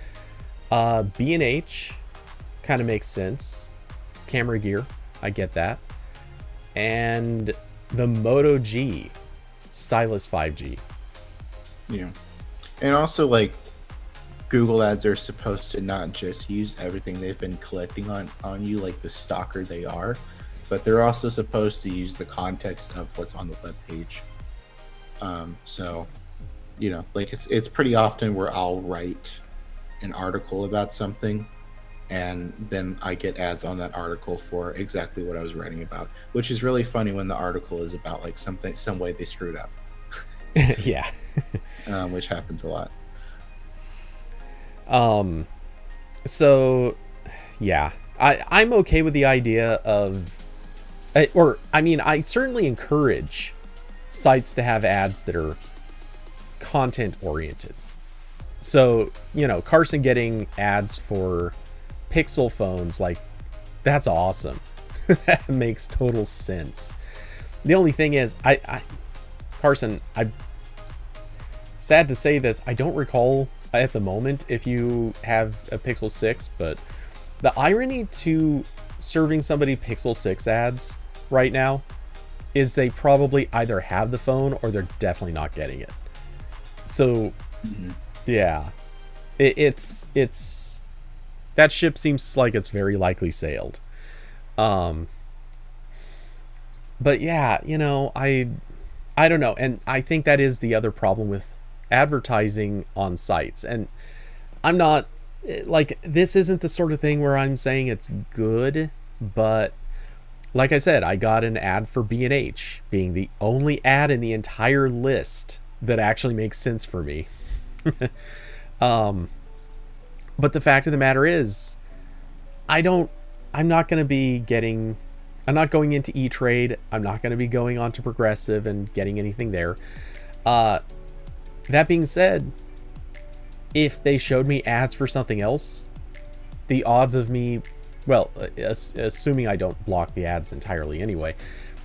B&H kind of makes sense. Camera gear, I get that. And the Moto G, Stylus 5G. Yeah. And also, like, Google ads are supposed to not just use everything they've been collecting on you, like the stalker they are, but they're also supposed to use the context of what's on the web page. So, you know, like it's pretty often where I'll write an article about something, and then I get ads on that article for exactly what I was writing about, which is really funny when the article is about like some way they screwed up. Yeah. Which happens a lot. So yeah, I'm okay with the idea of, I certainly encourage sites to have ads that are content oriented. So, you know, Carson getting ads for Pixel phones, like, that's awesome. That makes total sense. The only thing is, Carson, I'm sad to say this, I don't recall at the moment if you have a Pixel 6, but the irony to serving somebody Pixel 6 ads right now is they probably either have the phone or they're definitely not getting it. So, yeah, it's that ship seems like it's very likely sailed. But yeah, you know, I don't know, and I think that is the other problem with advertising on sites. And I'm not like, this isn't the sort of thing where I'm saying it's good, but like I said, I got an ad for B&H being the only ad in the entire list that actually makes sense for me. But the fact of the matter is, I'm not going into E-Trade. I'm not going to be going on to Progressive and getting anything there. That being said, if they showed me ads for something else, the odds of me, well, assuming I don't block the ads entirely anyway,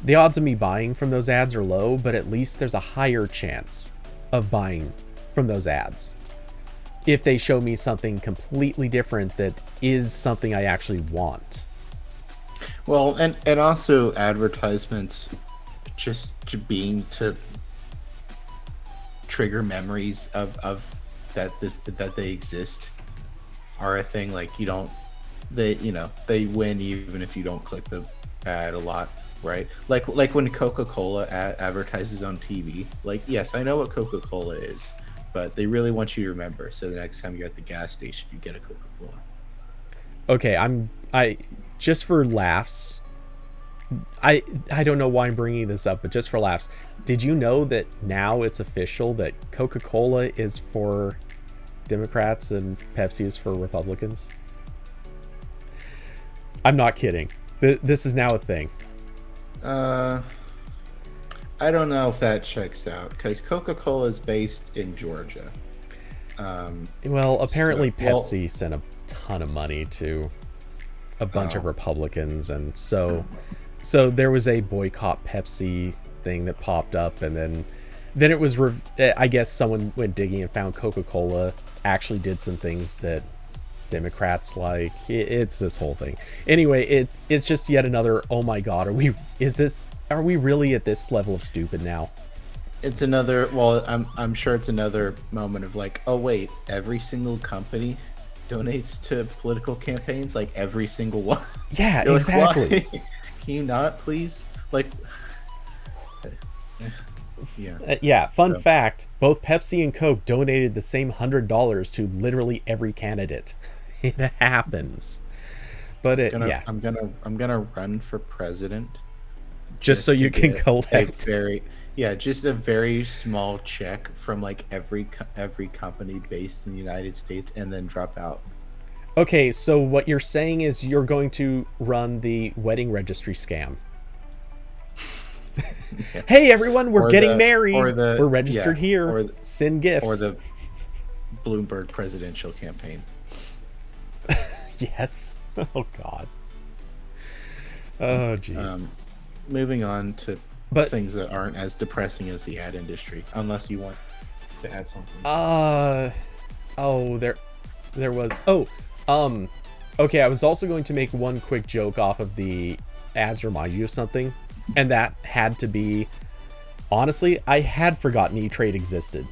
the odds of me buying from those ads are low, but at least there's a higher chance of buying from those ads if they show me something completely different that is something I actually want. Well, and also advertisements just to trigger memories of that they exist are a thing. Like, they win even if you don't click the ad a lot, right? Like when Coca-Cola advertises on TV. Like, yes, I know what Coca-Cola is, but they really want you to remember, so the next time you're at the gas station, you get a Coca-Cola. Okay, I just for laughs, I don't know why I'm bringing this up, but just for laughs, did you know that now it's official that Coca-Cola is for Democrats and Pepsi is for Republicans? I'm not kidding. This is now a thing. I don't know if that checks out, because Coca-Cola is based in Georgia. Well, apparently Pepsi sent a ton of money to a bunch of Republicans, and so there was a boycott Pepsi thing that popped up, and then it was I guess someone went digging and found Coca-Cola actually did some things that Democrats like. It's this whole thing. Anyway, it's just yet another, oh my god, are we really at this level of stupid now? It's another, well, I'm sure it's another moment of like, oh wait, every single company donates to political campaigns, like every single one. Yeah, exactly. Like, can you not, please? Like, yeah. Yeah. Fun fact: both Pepsi and Coke donated the same $100 to literally every candidate. It happens, but I'm gonna run for president, just so you can collect just a very small check from like every company based in the United States, and then drop out. Okay, so what you're saying is you're going to run the wedding registry scam. Yeah. Hey everyone, we're getting married. We're registered here. Send gifts. Or the Bloomberg presidential campaign. Yes. Oh God. Oh, jeez. Moving on to But things that aren't as depressing as the ad industry, unless you want to add something. oh, there was. Okay. I was also going to make one quick joke off of the ads remind you of something, and that had to be, honestly, I had forgotten E-Trade existed.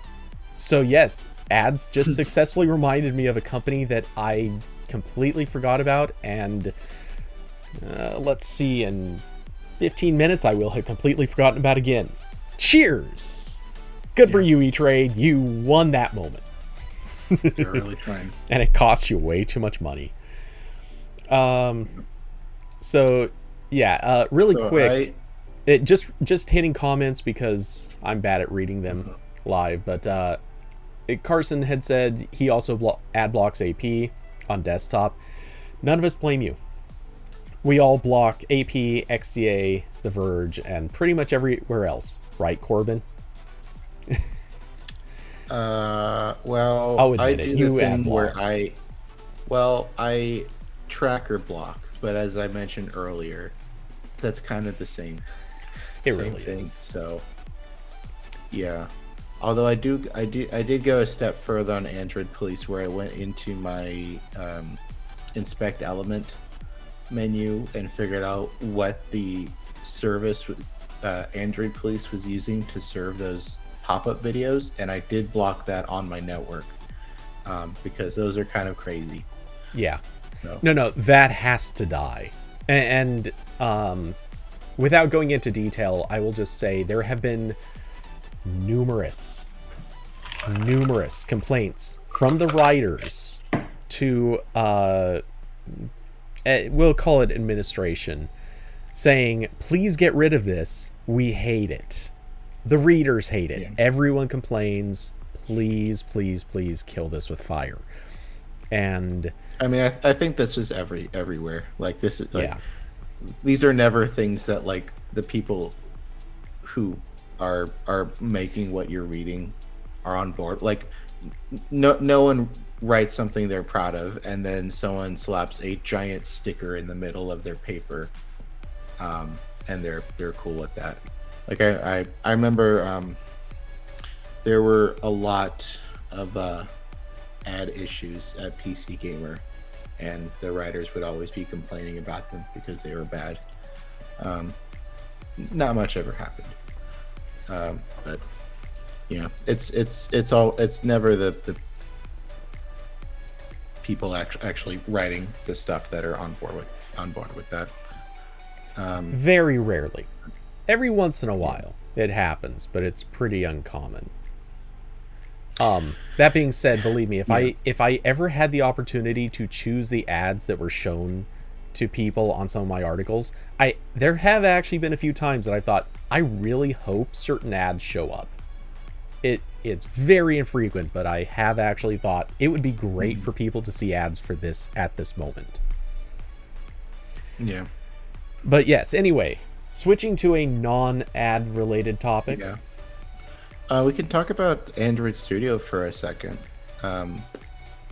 So yes, ads just successfully reminded me of a company that I completely forgot about, and let's see, in 15 minutes I will have completely forgotten about again. Cheers! Good for you, E-Trade. You won that moment. They're really trying. And it cost you way too much money. So yeah, really quick, it just hitting comments because I'm bad at reading them live, but Carson had said he also ad blocks AP on desktop. None of us blame you. We all block AP, XDA, The Verge, and pretty much everywhere else, right, Corbin? Well, I'll admit I it, do you the ad thing block. where I tracker block, but as I mentioned earlier, that's kind of the same. It same really thing. is. So, yeah. Although I did go a step further on Android Police, where I went into my inspect element menu and figured out what the service Android Police was using to serve those pop-up videos, and I did block that on my network because those are kind of crazy. Yeah. So. No, that has to die. And without going into detail, I will just say there have been numerous complaints from the writers to we'll call it administration, saying, please get rid of this. We hate it. The readers hate it. Yeah. Everyone complains. Please kill this with fire. And I mean, I think this is everywhere. Like, this is like, these are never things that like the people who are making what you're reading are on board. Like, no one writes something they're proud of, and then someone slaps a giant sticker in the middle of their paper, and they're cool with that. Like, I remember there were a lot of ad issues at PC Gamer, and the writers would always be complaining about them because they were bad. Not much ever happened, but yeah, it's never the people actually writing the stuff that are on board with that. Very rarely. Every once in a while it happens, but it's pretty uncommon. That being said, believe me, if I ever had the opportunity to choose the ads that were shown to people on some of my articles, there have actually been a few times that I thought, I really hope certain ads show up. It's very infrequent, but I have actually thought it would be great for people to see ads for this at this moment. Yeah. But yes, anyway, switching to a non-ad related topic. Yeah. We can talk about Android Studio for a second. I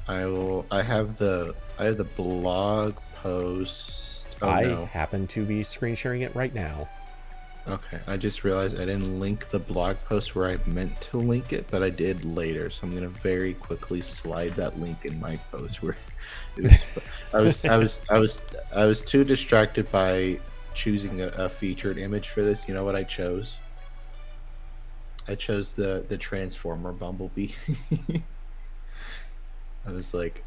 have the blog post. I happen to be screen sharing it right now. Okay, I just realized I didn't link the blog post where I meant to link it, but I did later. So I'm gonna very quickly slide that link in my post. Where I was too distracted by choosing a featured image for this. You know what I chose? I chose the Transformer Bumblebee. I was like,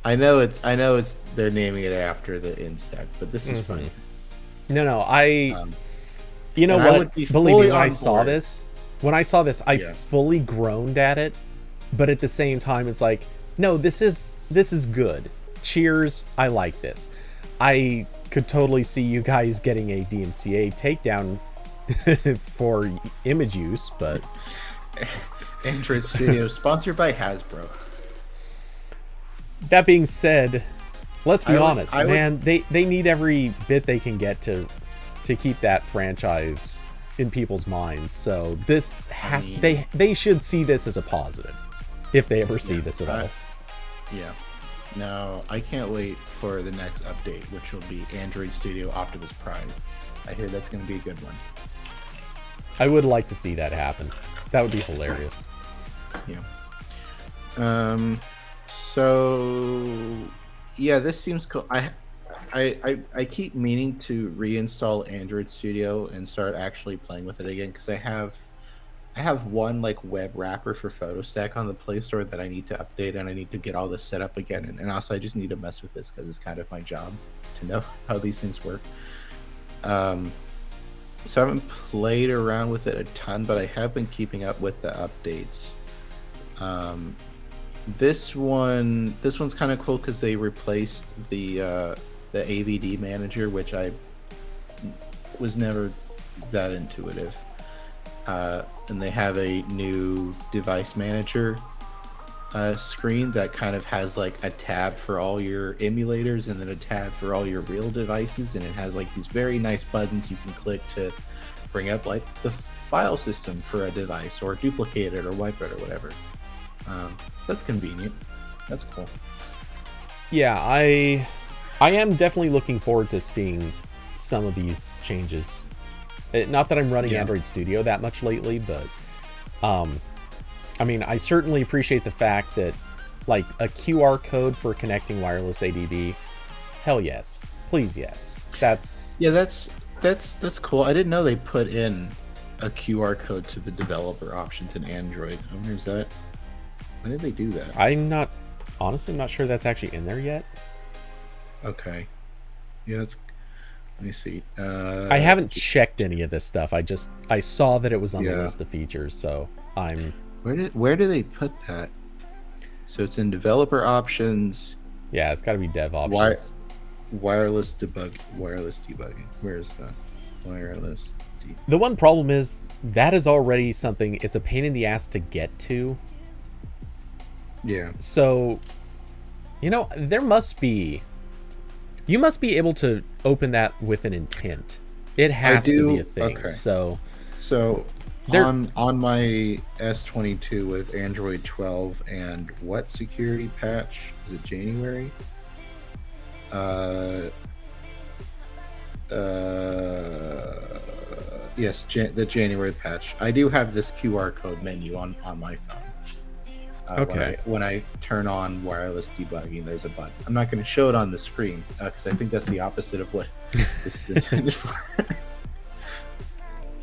I know it's they're naming it after the insect, but this is fine. No, you know what? Believe me, when I saw this, I fully groaned at it, but at the same time, it's like, no, this is good. Cheers, I like this. I could totally see you guys getting a DMCA takedown for image use, but Android Studio sponsored by Hasbro. That being said, let's be honest, man. They need every bit they can get to keep that franchise in people's minds. So they should see this as a positive, if they ever see this at all. Yeah. Now, I can't wait for the next update, which will be Android Studio Optimus Prime. I hear that's going to be a good one. I would like to see that happen. That would be hilarious. Yeah. So yeah, this seems cool. I keep meaning to reinstall Android Studio and start actually playing with it again because I have one like web wrapper for PhotoStack on the Play Store that I need to update, and I need to get all this set up again. And also I just need to mess with this because it's kind of my job to know how these things work. So I haven't played around with it a ton, but I have been keeping up with the updates. This one's kind of cool because they replaced the AVD manager, which I was never that intuitive. And they have a new device manager screen that kind of has like a tab for all your emulators and then a tab for all your real devices, and it has like these very nice buttons you can click to bring up like the file system for a device or duplicate it or wipe it or whatever. So that's convenient. That's cool. Yeah, I am definitely looking forward to seeing some of these changes. Not that I'm running Android Studio that much lately, but I mean, I certainly appreciate the fact that like a QR code for connecting wireless ADB, hell yes, please yes. That's cool. I didn't know they put in a QR code to the developer options in Android. I wonder is that when did they do that? I'm honestly not sure that's actually in there yet. Okay. Yeah, that's. Let me see. I haven't checked any of this stuff. I saw that it was on the list of features, so I'm. Where do they put that? So it's in developer options. Yeah, it's got to be dev options. Wireless debugging. Where's the wireless? The one problem is that is already something. It's a pain in the ass to get to. Yeah. So, there must be. You must be able to open that with an intent. It has to be a thing. Okay. So on my S22 with Android 12 and what security patch? Is it January? Yes, the January patch. I do have this QR code menu on my phone. Okay. When I turn on wireless debugging, there's a button. I'm not going to show it on the screen because I think that's the opposite of what this is intended for.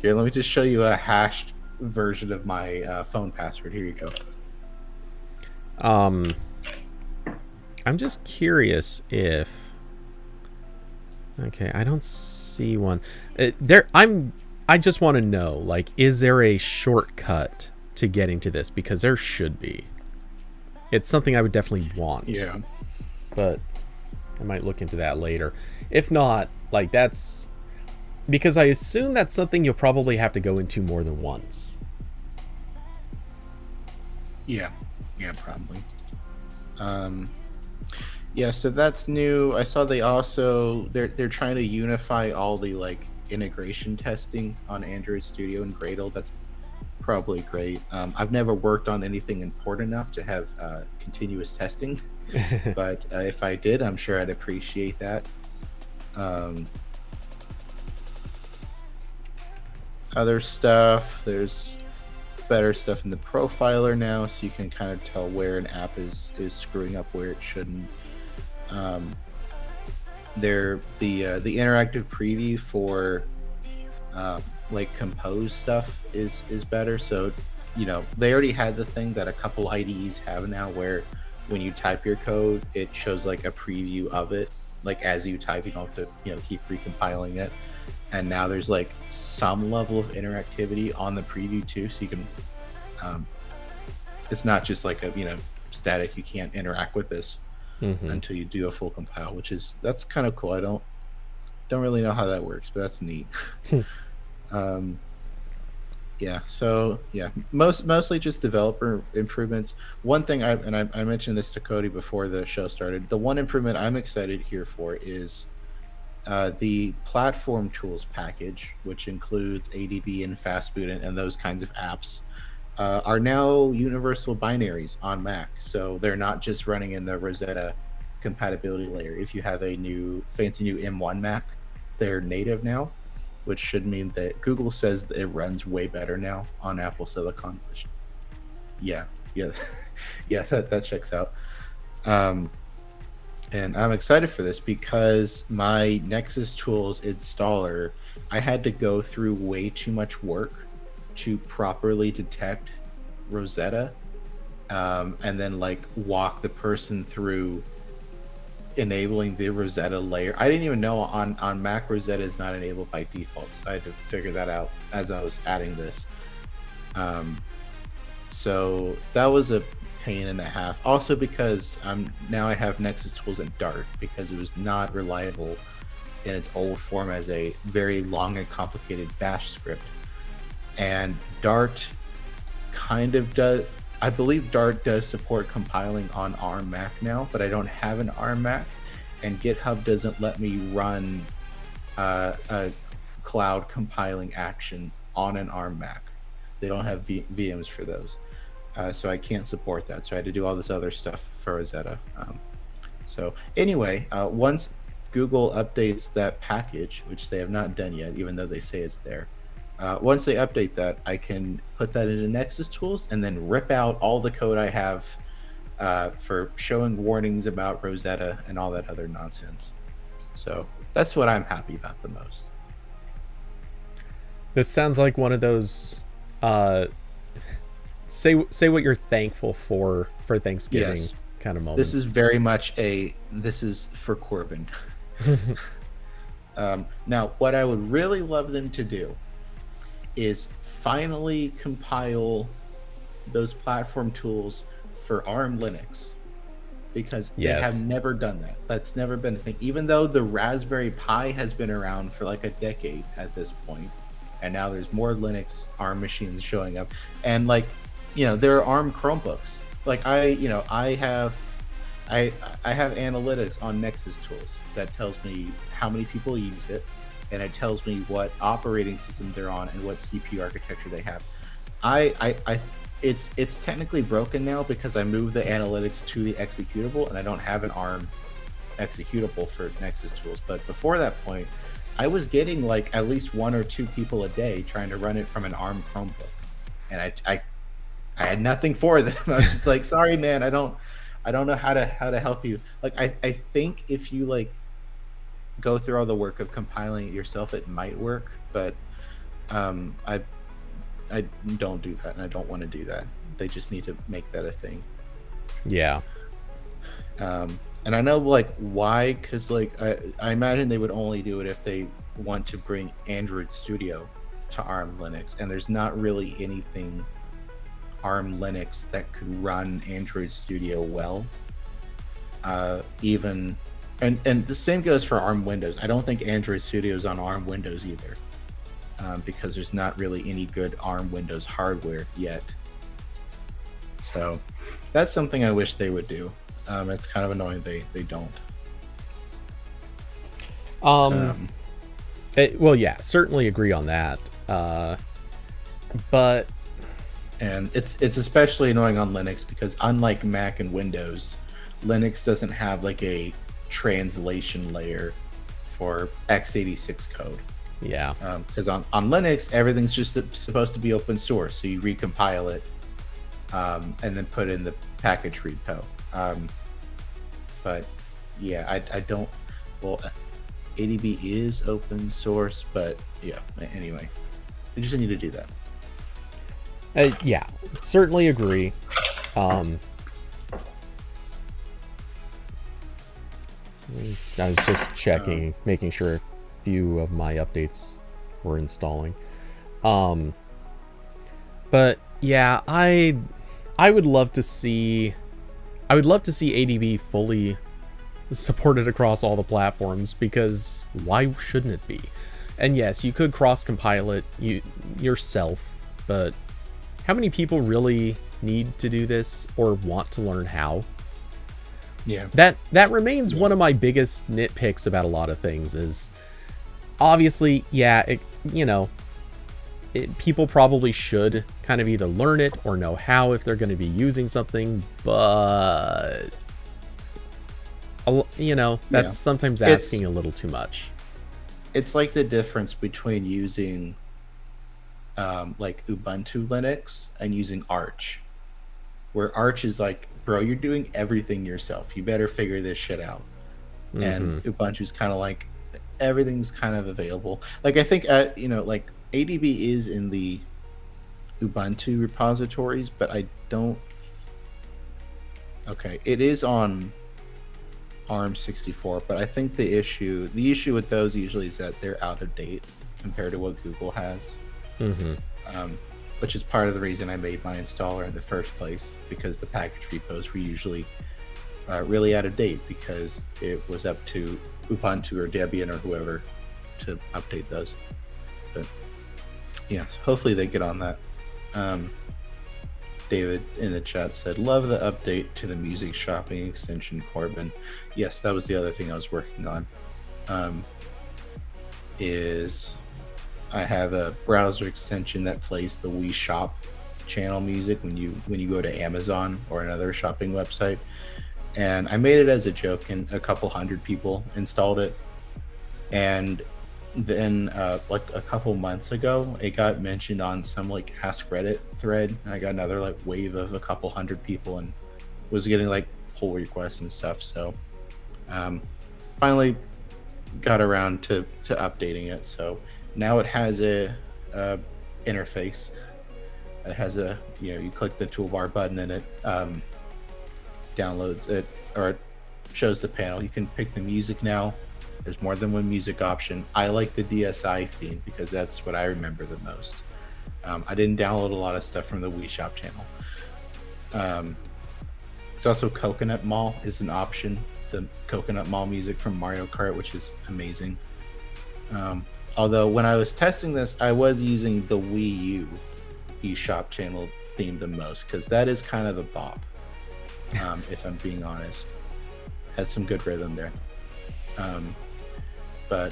Here, let me just show you a hashed version of my phone password. Here you go. I'm just curious if. Okay, I don't see one. I just want to know, like, is there a shortcut to getting to this? Because there should be. It's something I would definitely want. Yeah. But I might look into that later. If not, like, that's because I assume that's something you'll probably have to go into more than once. Yeah, probably. Yeah, so that's new. I saw they also they're trying to unify all the like integration testing on Android Studio and Gradle. That's probably great. I've never worked on anything important enough to have continuous testing, but if I did, I'm sure I'd appreciate that. Other stuff, there's better stuff in the profiler now, so you can kind of tell where an app is screwing up where it shouldn't. The interactive preview for like compose stuff is better. So they already had the thing that a couple IDEs have now where when you type your code it shows like a preview of it, like as you type. You don't have to keep recompiling it, and now there's like some level of interactivity on the preview too, so you can it's not just like a static. You can't interact with this until you do a full compile, that's kind of cool. I don't really know how that works, but that's neat. Mostly just developer improvements. One thing I mentioned this to Cody before the show started. The one improvement I'm excited here for is the platform tools package, which includes ADB and Fastboot and those kinds of apps, are now universal binaries on Mac. So they're not just running in the Rosetta compatibility layer. If you have a fancy new M1 Mac, they're native now, which should mean that Google says that it runs way better now on Apple Silicon. Which, yeah, yeah, that checks out. And I'm excited for this because my Nexus Tools installer, I had to go through way too much work to properly detect Rosetta, and then like walk the person through enabling the Rosetta layer. I didn't even know on Mac Rosetta is not enabled by default, so I had to figure that out as I was adding this. So that was a pain and a half. Also because now I have Nexus Tools at Dart because it was not reliable in its old form as a very long and complicated bash script. And Dart kind of does, I believe Dart does support compiling on ARM Mac now, but I don't have an ARM Mac, and GitHub doesn't let me run a cloud compiling action on an ARM Mac. They don't have VMs for those. So I can't support that. So I had to do all this other stuff for Rosetta. So anyway, once Google updates that package, which they have not done yet, even though they say it's there, once they update that, I can put that into Nexus Tools and then rip out all the code I have for showing warnings about Rosetta and all that other nonsense. So that's what I'm happy about the most. This sounds like one of those say what you're thankful for Thanksgiving kind of moments. This is very much this is for Corbin. Now, what I would really love them to do is finally compile those platform tools for ARM Linux, because they have never done that. That's never been a thing. Even though the Raspberry Pi has been around for like a decade at this point, and now there's more Linux ARM machines showing up, and like, there are ARM Chromebooks. Like I have analytics on Nexus Tools that tells me how many people use it, and it tells me what operating system they're on and what CPU architecture they have. It's technically broken now because I moved the analytics to the executable, and I don't have an ARM executable for Nexus Tools. But before that point, I was getting like at least 1 or 2 people a day trying to run it from an ARM Chromebook, and I had nothing for them. I was just like, sorry, man, I don't know how to help you. Like I think if you like go through all the work of compiling it yourself, it might work, but I don't do that, and I don't want to do that. They just need to make that a thing. Yeah. And I know like why, because like I imagine they would only do it if they want to bring Android Studio to ARM Linux, and there's not really anything ARM Linux that could run Android Studio well. Even and the same goes for ARM Windows. I don't think Android Studio is on ARM Windows either, because there's not really any good ARM Windows hardware yet. So that's something I wish they would do. It's kind of annoying they don't. Well, yeah, certainly agree on that. But and it's especially annoying on Linux because unlike Mac and Windows, Linux doesn't have like a translation layer for x86 code. Yeah. Because on Linux, everything's just supposed to be open source, so you recompile it, and then put it in the package repo. But yeah, I don't. Well, ADB is open source, but yeah. Anyway, they just need to do that. Yeah, certainly agree. I was just checking, making sure a few of my updates were installing. But yeah, I would love to see ADB fully supported across all the platforms, because why shouldn't it be? And yes, you could cross compile it yourself, but how many people really need to do this or want to learn how? Yeah. That remains one of my biggest nitpicks about a lot of things. Is obviously, yeah, people probably should kind of either learn it or know how if they're going to be using something, but You know, that's sometimes asking a little too much. It's like the difference between using like Ubuntu Linux and using Arch, where Arch is like, bro, you're doing everything yourself. You better figure this shit out. And Ubuntu's kind of like, everything's kind of available. Like I think, you know, like ADB is in the Ubuntu repositories, but I don't. Okay, it is on ARM64, but I think the issue with those usually is that they're out of date compared to what Google has. Which is part of the reason I made my installer in the first place, because the package repos were usually really out of date because it was up to Ubuntu or Debian or whoever to update those. But yes, hopefully they get on that. David in the chat said, love the update to the music shopping extension, Corbin. Yes, that was the other thing I was working on. Is I have a browser extension that plays the Wii Shop channel music when you go to Amazon or another shopping website. And I made it as a joke, and a couple hundred people installed it. And then like a couple months ago, it got mentioned on some like Ask Reddit thread. And I got another like wave of a couple hundred people and was getting like pull requests and stuff. So finally got around to updating it. So now it has a interface. It has a, you know, you click the toolbar button and it downloads it, or it shows the panel. You can pick the music now. There's more than one music option. I like the DSI theme because that's what I remember the most. I didn't download a lot of stuff from the Wii Shop channel. It's also Coconut Mall is an option. The Coconut Mall music from Mario Kart, which is amazing. Although when I was testing this, I was using the Wii U eShop channel theme the most, because that is kind of the bop. If I'm being honest, has some good rhythm there. But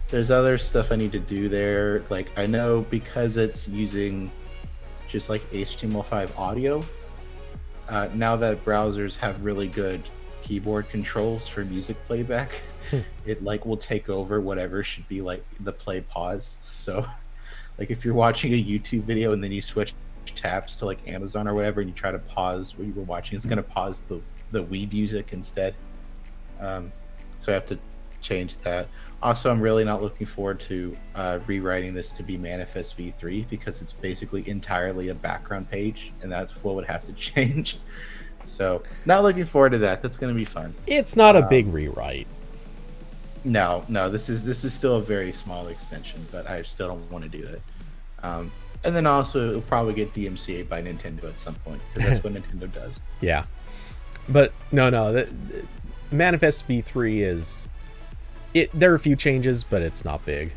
there's other stuff I need to do there. Like I know because it's using just like HTML5 audio, now that browsers have really good keyboard controls for music playback, it like will take over whatever should be like the play pause. So like if you're watching a YouTube video and then you switch tabs to like Amazon or whatever and you try to pause what you were watching, it's going to pause the Wii music instead. So I have to change that. Also, I'm really not looking forward to rewriting this to be Manifest v3 because it's basically entirely a background page, and that's what would have to change. So not looking forward to that. That's going to be fun. It's not a big rewrite. No, this is still a very small extension, but I still don't want to do it. And then also it'll probably get DMCA by Nintendo at some point because that's what Nintendo does. Yeah, but no, the Manifest v3 is it. There are a few changes, but it's not big.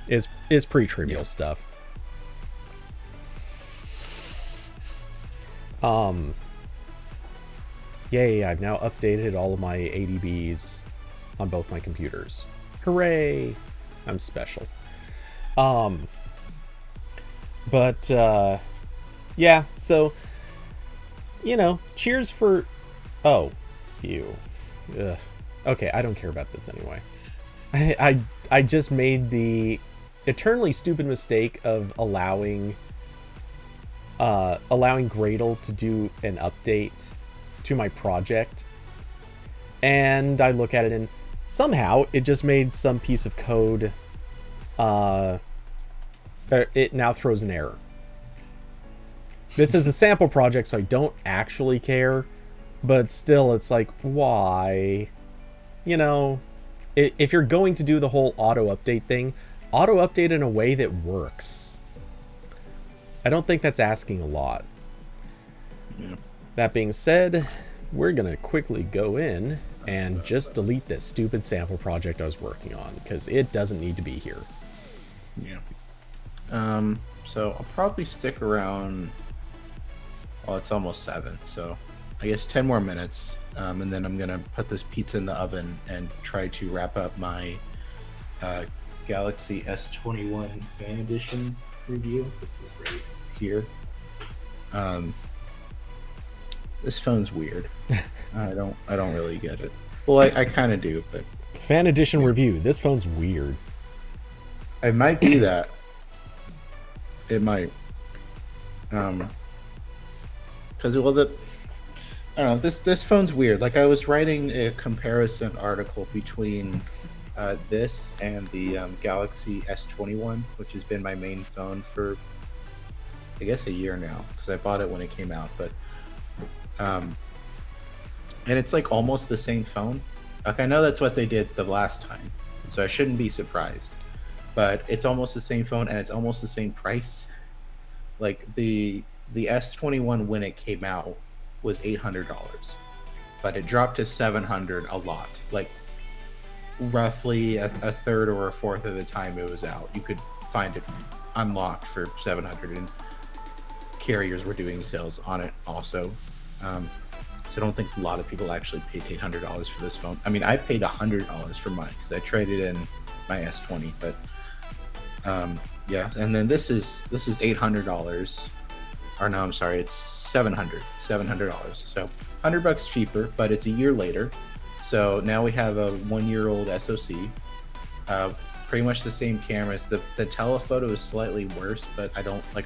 It's pretty trivial stuff. Yay! I've now updated all of my ADBs on both my computers. Hooray! I'm special. But yeah, so you know, cheers for you. Ugh. Okay, I don't care about this anyway. I just made the eternally stupid mistake of allowing Gradle to do an update to my project, and I look at it and somehow it just made some piece of code it now throws an error. This is a sample project, so I don't actually care, but still it's like, why? You know, if you're going to do the whole auto update thing, auto update in a way that works. I don't think that's asking a lot. Yeah. That being said, we're gonna quickly go in and just delete this stupid sample project I was working on because it doesn't need to be here. Yeah. So I'll probably stick around. Well, it's almost 7, so I guess 10 more minutes, and then I'm gonna put this pizza in the oven and try to wrap up my Galaxy S21 Fan Edition review, which is right here. This phone's weird. I don't really get it. Well, I kind of do, but Fan edition review. This phone's weird. it might be that. It might. Because I don't know. This phone's weird. Like I was writing a comparison article between this and the Galaxy S21, which has been my main phone for I guess a year now because I bought it when it came out. But and it's like almost the same phone. Like I know that's what they did the last time, so I shouldn't be surprised. But it's almost the same phone and it's almost the same price. Like the S21 when it came out was $800, but it dropped to $700 a lot. Like roughly a third or a fourth of the time it was out, you could find it unlocked for $700, and carriers were doing sales on it also. So I don't think a lot of people actually paid $800 for this phone. I mean, I paid $100 for mine because I traded in my S20, but yeah. And then this is $800, or no, I'm sorry, it's $700. So $100 cheaper, but it's a year later. So now we have a 1-year-old SoC. Pretty much the same cameras. The telephoto is slightly worse, but I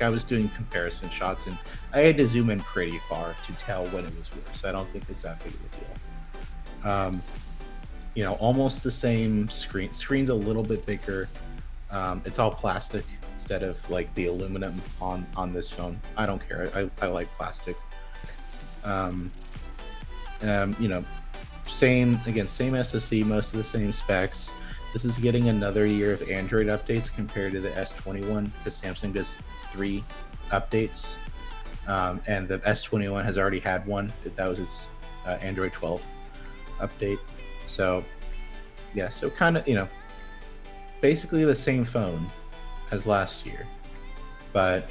was doing comparison shots and I had to zoom in pretty far to tell when it was worse. I don't think it's that big of a deal. Almost the same screen. Screen's a little bit bigger. It's all plastic instead of like the aluminum on this phone. I don't care. I like plastic. Same SoC, most of the same specs. This is getting another year of Android updates compared to the S21 because Samsung does 3 updates, and the S21 has already had one. That was its Android 12 update. So yeah, so kind of basically the same phone as last year, but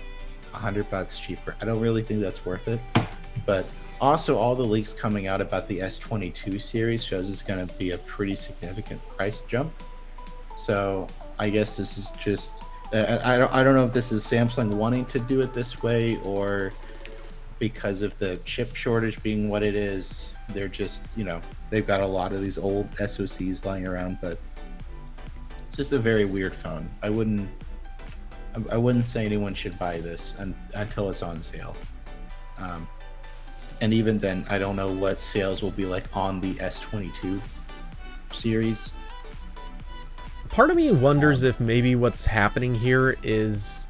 $100 cheaper. I don't really think that's worth it, but also all the leaks coming out about the S22 series shows it's going to be a pretty significant price jump. So I guess this is just I don't know if this is Samsung wanting to do it this way or because of the chip shortage being what it is. They're just they've got a lot of these old SoCs lying around, but it's just a very weird phone. I wouldn't say anyone should buy this until it's on sale. And even then, I don't know what sales will be like on the S22 series. Part of me wonders if maybe what's happening here is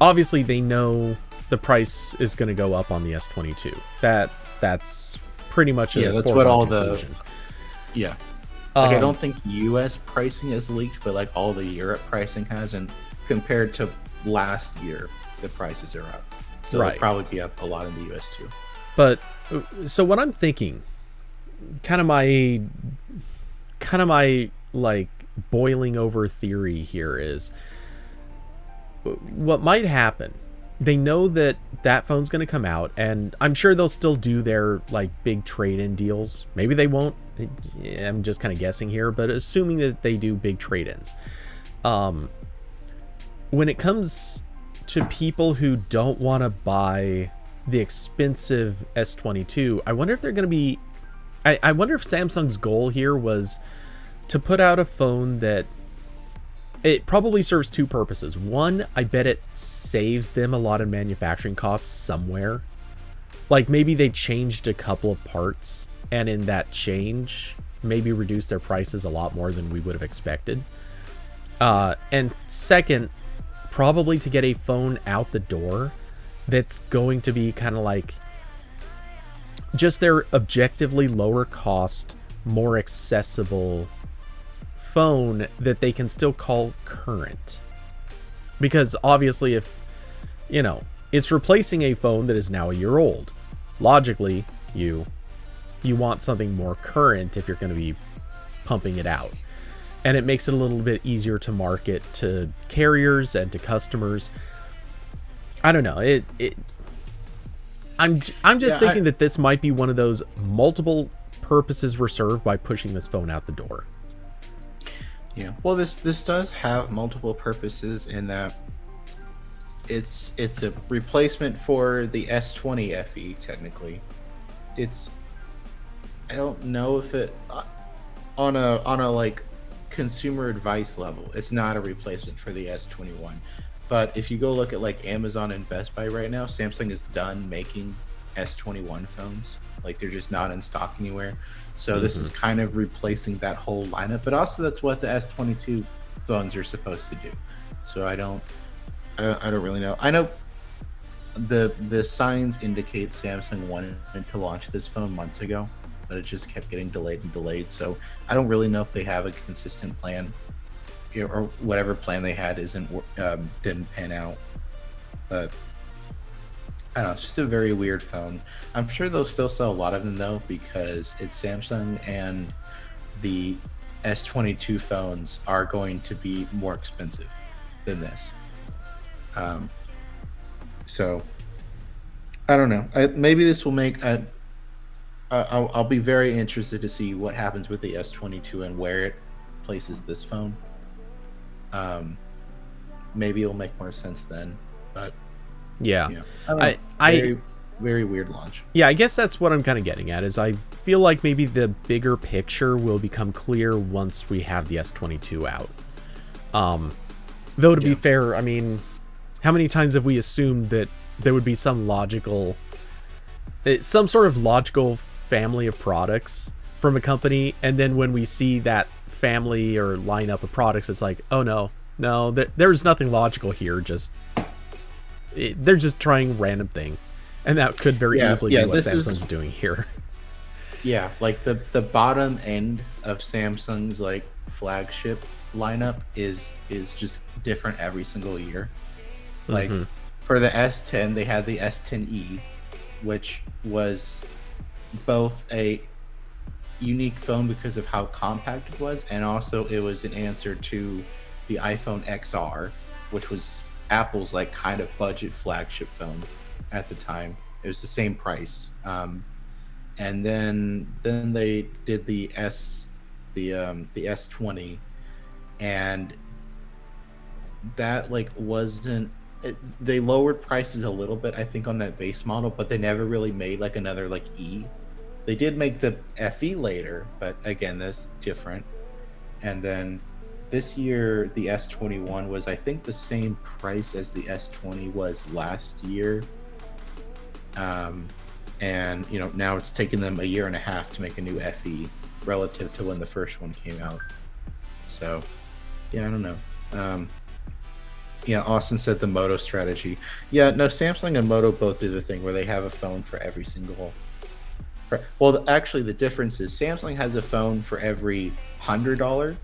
obviously they know the price is going to go up on the S22. That's pretty much that's what all conclusion. I don't think US pricing is leaked, but like all the Europe pricing has, and compared to last year, the prices are up. So they'll probably be up a lot in the US too. But so what I'm thinking, kind of my like boiling over theory here is what might happen. They know that phone's going to come out, and I'm sure they'll still do their like big trade-in deals. Maybe they won't. I'm just kind of guessing here, but assuming that they do big trade-ins. When it comes to people who don't want to buy the expensive S22, I wonder if they're going to be I wonder if Samsung's goal here was to put out a phone that it probably serves 2 purposes. One, I bet it saves them a lot of manufacturing costs somewhere. Like maybe they changed a couple of parts, and in that change, maybe reduce their prices a lot more than we would have expected. And second, probably to get a phone out the door that's going to be kind of like just their objectively lower cost, more accessible phone that they can still call current. Because obviously if it's replacing a phone that is now a year old, logically you want something more current if you're going to be pumping it out, and it makes it a little bit easier to market to carriers and to customers. I don't know, I'm just thinking that this might be one of those multiple purposes were served by pushing this phone out the door. Yeah, well, this does have multiple purposes in that it's a replacement for the S20 FE technically, it's I don't know if it on a like consumer advice level, it's not a replacement for the S21. But if you go look at like Amazon and Best Buy right now, Samsung is done making S21 phones. Like they're just not in stock anywhere. So this is kind of replacing that whole lineup. But also that's what the S22 phones are supposed to do. So I don't really know. I know the signs indicate Samsung wanted to launch this phone months ago, but it just kept getting delayed and delayed. So I don't really know if they have a consistent plan, or whatever plan they had didn't pan out. But I don't know. It's just a very weird phone. I'm sure they'll still sell a lot of them though, because it's Samsung, and the S22 phones are going to be more expensive than this. So I don't know. Maybe this will make. I'll be very interested to see what happens with the S22 and where it places this phone. Maybe it'll make more sense then. But yeah, very, very weird launch. Yeah, I guess that's what I'm kind of getting at. Is I feel like maybe the bigger picture will become clear once we have the S22 out. Though to be fair, I mean, how many times have we assumed that there would be some sort of logical family of products from a company, and then when we see that family or lineup of products, it's like, oh no, there's nothing logical here. They're just trying random thing, and that could very easily be what Samsung's doing here. Yeah, like the bottom end of Samsung's like flagship lineup is just different every single year. Like for the S10, they had the S10e, which was both a unique phone because of how compact it was, and also it was an answer to the iPhone XR, which was Apple's like kind of budget flagship phone at the time. It was the same price. And then they did the S20, and that like wasn't. They lowered prices a little bit, I think, on that base model, but they never really made like another like E. They did make the FE later, but again, that's different. And then this year, the S21 was, I think, the same price as the S20 was last year. And now it's taken them a year and a half to make a new FE relative to when the first one came out. So, yeah, I don't know. Austin said the Moto strategy. Yeah, no, Samsung and Moto both do the thing where they have a phone for every single. Well, actually, the difference is Samsung has a phone for every $100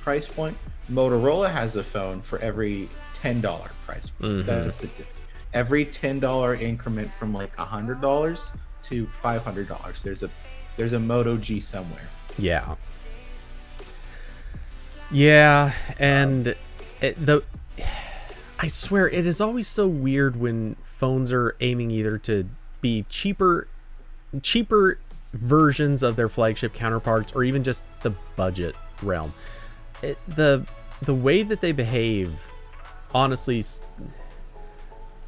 price point. Motorola has a phone for every $10 price point. That's the difference. Every $10 increment from like $100 to $500. There's a Moto G somewhere. Yeah. Yeah, and I swear it is always so weird when phones are aiming either to be cheaper versions of their flagship counterparts, or even just the budget realm. The way that they behave, honestly,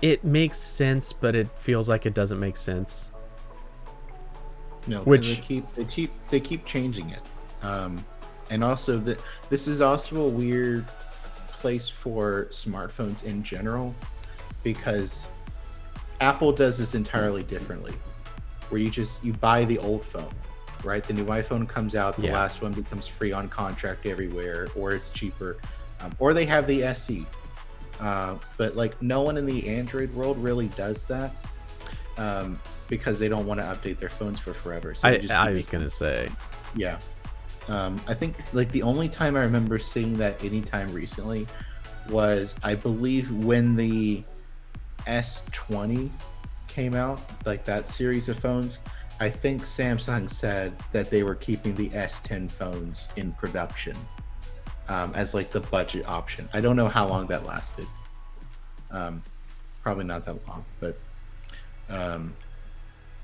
it makes sense, but it feels like it doesn't make sense. No, which they keep changing it, and also this is also a weird place for smartphones in general, because Apple does this entirely differently, where you buy the old phone, right? The new iPhone comes out, the last one becomes free on contract everywhere, or it's cheaper, or they have the SE. But like no one in the Android world really does that, because they don't want to update their phones for forever. So I was gonna say, yeah. I think like the only time I remember seeing that anytime recently was, I believe, when the S20 came out, like that series of phones. I think Samsung said that they were keeping the S10 phones in production, as like the budget option. I don't know how long that lasted. Probably not that long, but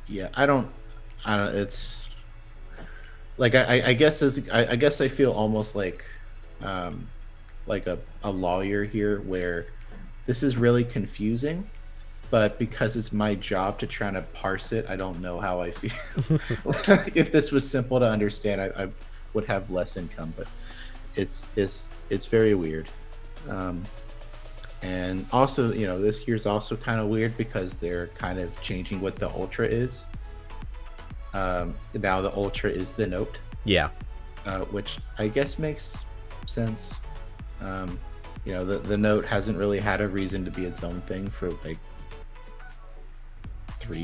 yeah, I don't. It's like I guess I feel almost like a lawyer here, where this is really confusing, but because it's my job to try to parse it, I don't know how I feel. If this was simple to understand, I would have less income, but it's very weird. Um, and also, this year's also kind of weird because they're kind of changing what the Ultra is. Now the Ultra is the Note, Yeah. which I guess makes sense. The Note hasn't really had a reason to be its own thing for like 4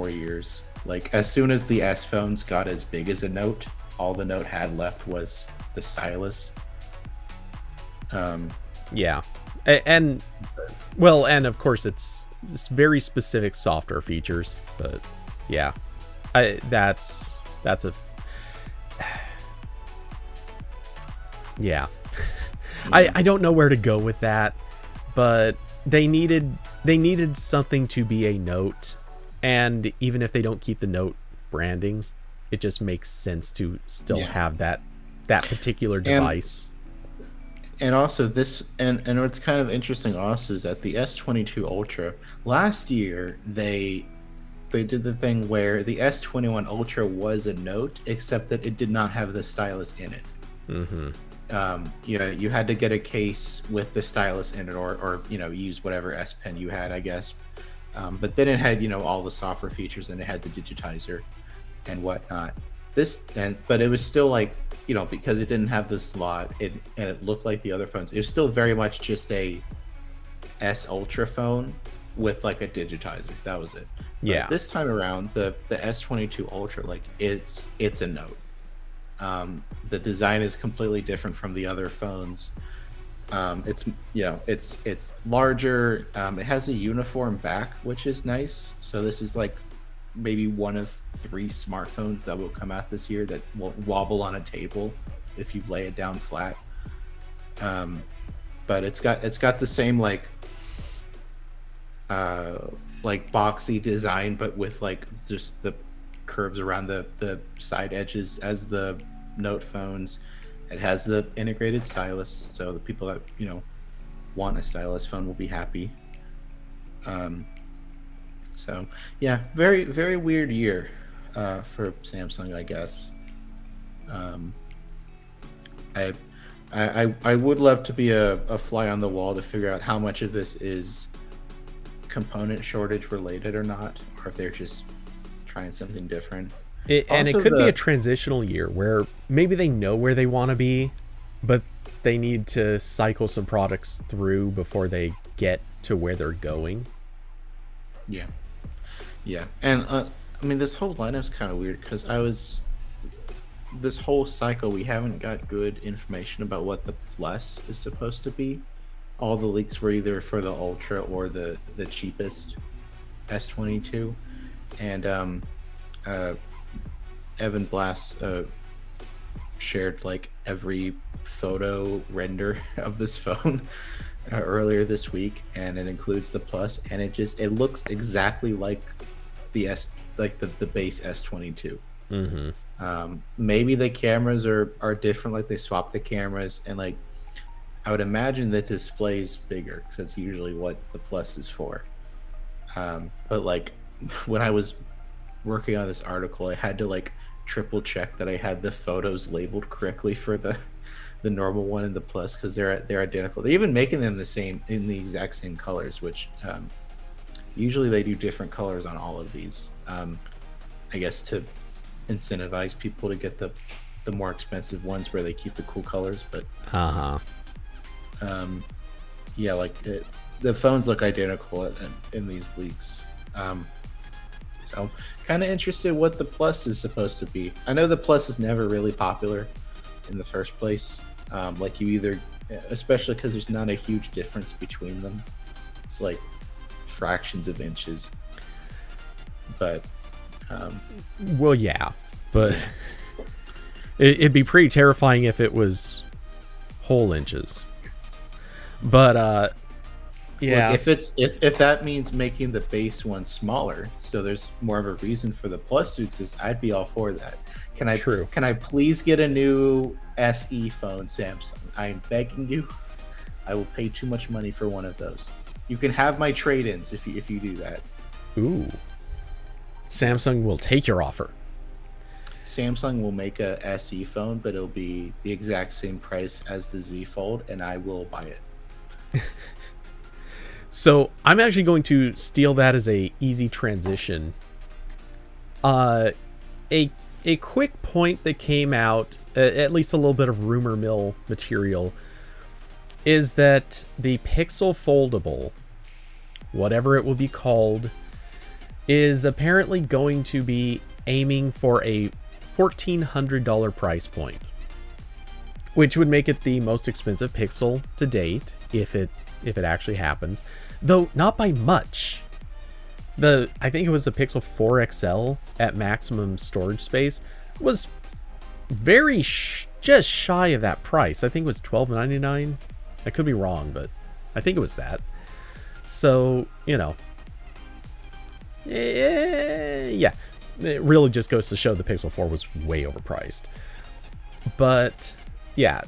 years. Like as soon as the S phones got as big as a Note, all the Note had left was the stylus. Yeah. And well, and of course it's very specific software features, but yeah. That's a yeah. I don't know where to go with that, but they needed something to be a Note, and even if they don't keep the Note branding, it just makes sense to still have that particular device. And also this, and what's kind of interesting also is that the S22 Ultra last year they did the thing where the S21 Ultra was a Note, except that it did not have the stylus in it. Mm-hmm. You had to get a case with the stylus in it, or use whatever S Pen you had, I guess. But then it had all the software features, and it had the digitizer and whatnot. But it was still like because it didn't have the slot, and it looked like the other phones. It was still very much just a S Ultra phone with like a digitizer. That was it. Yeah. But this time around, the S22 Ultra, like it's a Note. The design is completely different from the other phones. It's larger. It has a uniform back, which is nice. So this is like maybe one of 3 smartphones that will come out this year that won't wobble on a table if you lay it down flat. But it's got the same like boxy design, but with like just the curves around the side edges as the Note phones. It has the integrated stylus, so the people that want a stylus phone will be happy. So yeah, very very weird year for Samsung, I guess. I would love to be a fly on the wall to figure out how much of this is component shortage related or not, or if they're just trying something different. And it could be a transitional year where maybe they know where they want to be, but they need to cycle some products through before they get to where they're going. Yeah. And I mean, this whole lineup's kind of weird because this whole cycle, we haven't got good information about what the Plus is supposed to be. All the leaks were either for the Ultra or the cheapest S22. And Evan Blass shared like every photo render of this phone earlier this week, and it includes the Plus, and it looks exactly like the base S22. Mm-hmm. Maybe the cameras are different, like they swapped the cameras, and like I would imagine the display's bigger because that's usually what the Plus is for. But like when I was working on this article, I had to like triple check that I had the photos labeled correctly for the normal one and the Plus, because they're identical. They're even making them in the exact same colors, which usually they do different colors on all of these. I guess to incentivize people to get the more expensive ones where they keep the cool colors. But yeah, like the phones look identical in these leaks. So kind of interested what the Plus is supposed to be. I know the Plus is never really popular in the first place. Like you either, especially because there's not a huge difference between them. It's like fractions of inches. But well, yeah, but it'd be pretty terrifying if it was whole inches. But yeah, look, if that means making the base one smaller, so there's more of a reason for the Plus to exist, I'd be all for that. Can I please get a new SE phone, Samsung? I'm begging you. I will pay too much money for one of those. You can have my trade-ins if you do that. Ooh. Samsung will take your offer. Samsung will make a SE phone, but it'll be the exact same price as the Z Fold, and I will buy it. So I'm actually going to steal that as a easy transition. A quick point that came out, at least a little bit of rumor mill material, is that the Pixel Foldable, whatever it will be called, is apparently going to be aiming for a $1,400 price point, which would make it the most expensive Pixel to date if it actually happens, though not by much. I think it was the Pixel 4 XL at maximum storage space was very just shy of that price. I think it was $12.99. I could be wrong, but I think it was that. So, yeah, it really just goes to show the Pixel 4 was way overpriced. But yeah,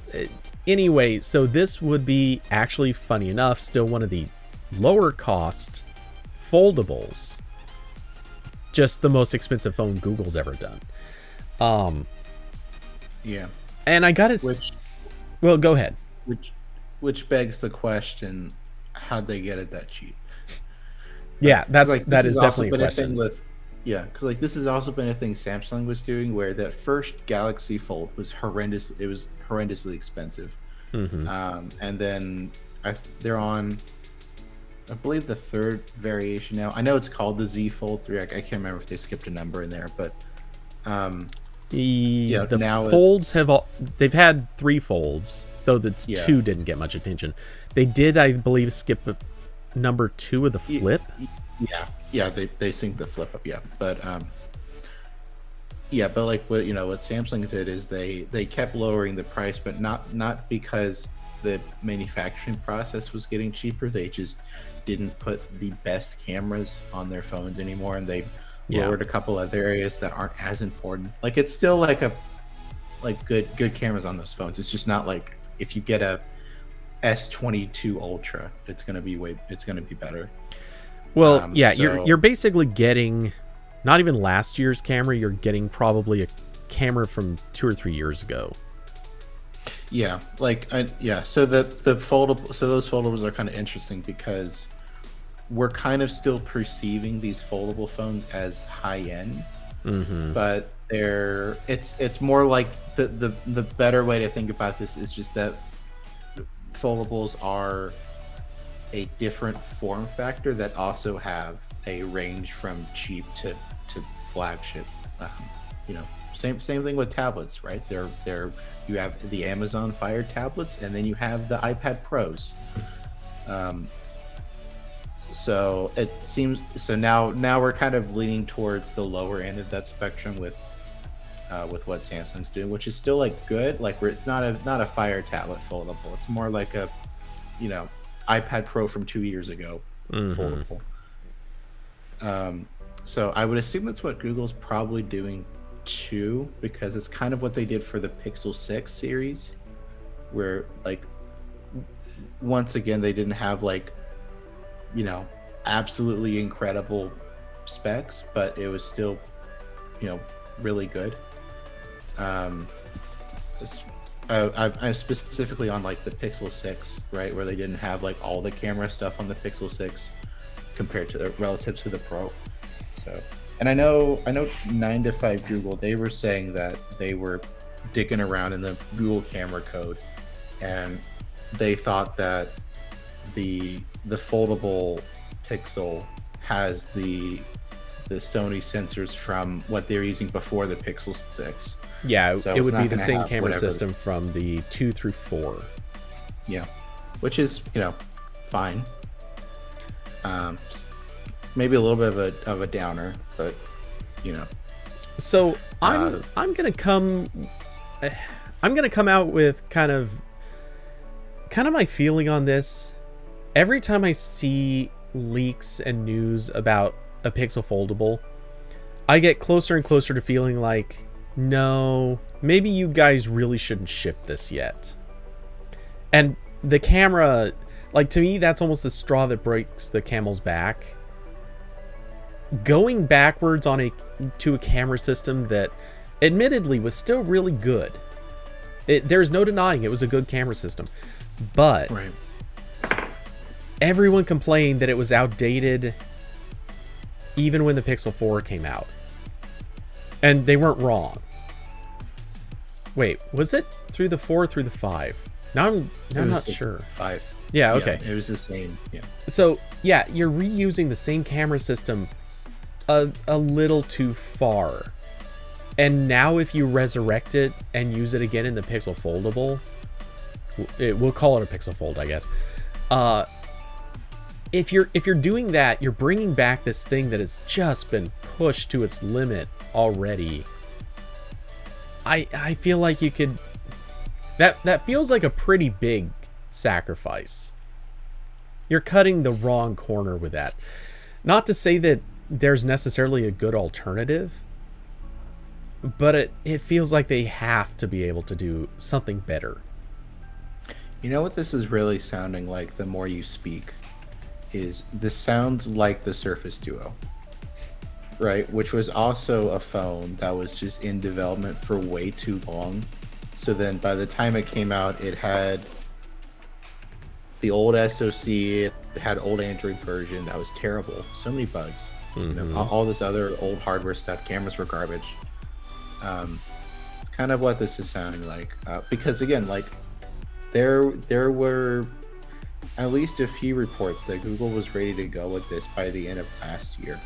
anyway, so this would be actually, funny enough, still one of the lower cost foldables, just the most expensive phone Google's ever done. Yeah, and I got it. Well, go ahead. Which begs the question: how'd they get it that cheap? Yeah, that is definitely a question. Because this has also been a thing Samsung was doing, where that first Galaxy Fold was horrendous. It was horrendously expensive, and then they're on, I believe, the third variation now. I know it's called the Z Fold 3. I can't remember if they skipped a number in there, but the now folds they've had 3 folds, though the 2 didn't get much attention. They did, I believe, skip number 2 of the Flip. Yeah, they synced the Flip up, but like what Samsung did is they kept lowering the price, but not because the manufacturing process was getting cheaper. They just didn't put the best cameras on their phones anymore, and they lowered a couple other areas that aren't as important. Like, it's still like good cameras on those phones. It's just not like if you get a S22 Ultra, it's gonna be better. Well, you're basically getting not even last year's camera. You're getting probably a camera from 2 or 3 years ago. Yeah, So the foldable, so those foldables are kind of interesting because we're kind of still perceiving these foldable phones as high end, but it's more like the better way to think about this is just that foldables are a different form factor that also have a range from cheap to flagship. Same thing with tablets, right? You have the Amazon Fire tablets, and then you have the iPad Pros. So it seems now we're kind of leaning towards the lower end of that spectrum with what Samsung's doing, which is still good. Where it's not a Fire tablet foldable. It's more like a iPad Pro from 2 years ago foldable. So I would assume that's what Google's probably doing too, because it's kind of what they did for the Pixel 6 series, where once again they didn't have absolutely incredible specs, but it was still really good. I'm specifically on the Pixel 6, right, where they didn't have all the camera stuff on the Pixel 6 compared to relative to the Pro. So, and I know 9to5 Google, they were saying that they were digging around in the Google camera code, and they thought that the foldable Pixel has the Sony sensors from what they're using before the Pixel 6. Yeah, so it would be the same camera system from the 2 through 4. Yeah, which is fine. Maybe a little bit of a downer, but So I'm gonna come out with kind of my feeling on this. Every time I see leaks and news about a Pixel Foldable, I get closer and closer to feeling like, no, maybe you guys really shouldn't ship this yet. And the camera, Like, to me, that's almost the straw that breaks the camel's back. Going backwards to a camera system that admittedly was still really good. There's no denying it was a good camera system. But Right. everyone complained that it was outdated even when the Pixel 4 came out. And they weren't wrong. Wait, was it through the 4 or through the 5? Now I'm not sure. 5. Yeah, okay. Yeah, it was the same. Yeah. So, yeah, you're reusing the same camera system a little too far. And now if you resurrect it and use it again in the Pixel Foldable, we'll call it a Pixel Fold, I guess. If you're doing that, you're bringing back this thing that has just been pushed to its limit already. I feel like you could... That feels like a pretty big sacrifice. You're cutting the wrong corner with that. Not to say that there's necessarily a good alternative, but it feels like they have to be able to do something better. You know what this is really sounding like the more you speak? This sounds like the Surface Duo. Right? Which was also a phone that was just in development for way too long. So then by the time it came out, it had the old SoC, it had old Android version that was terrible. So many bugs. You know, all this other old hardware stuff, cameras were garbage. It's kind of what this is sounding like. Because again, like there were at least a few reports that Google was ready to go with this by the end of last year.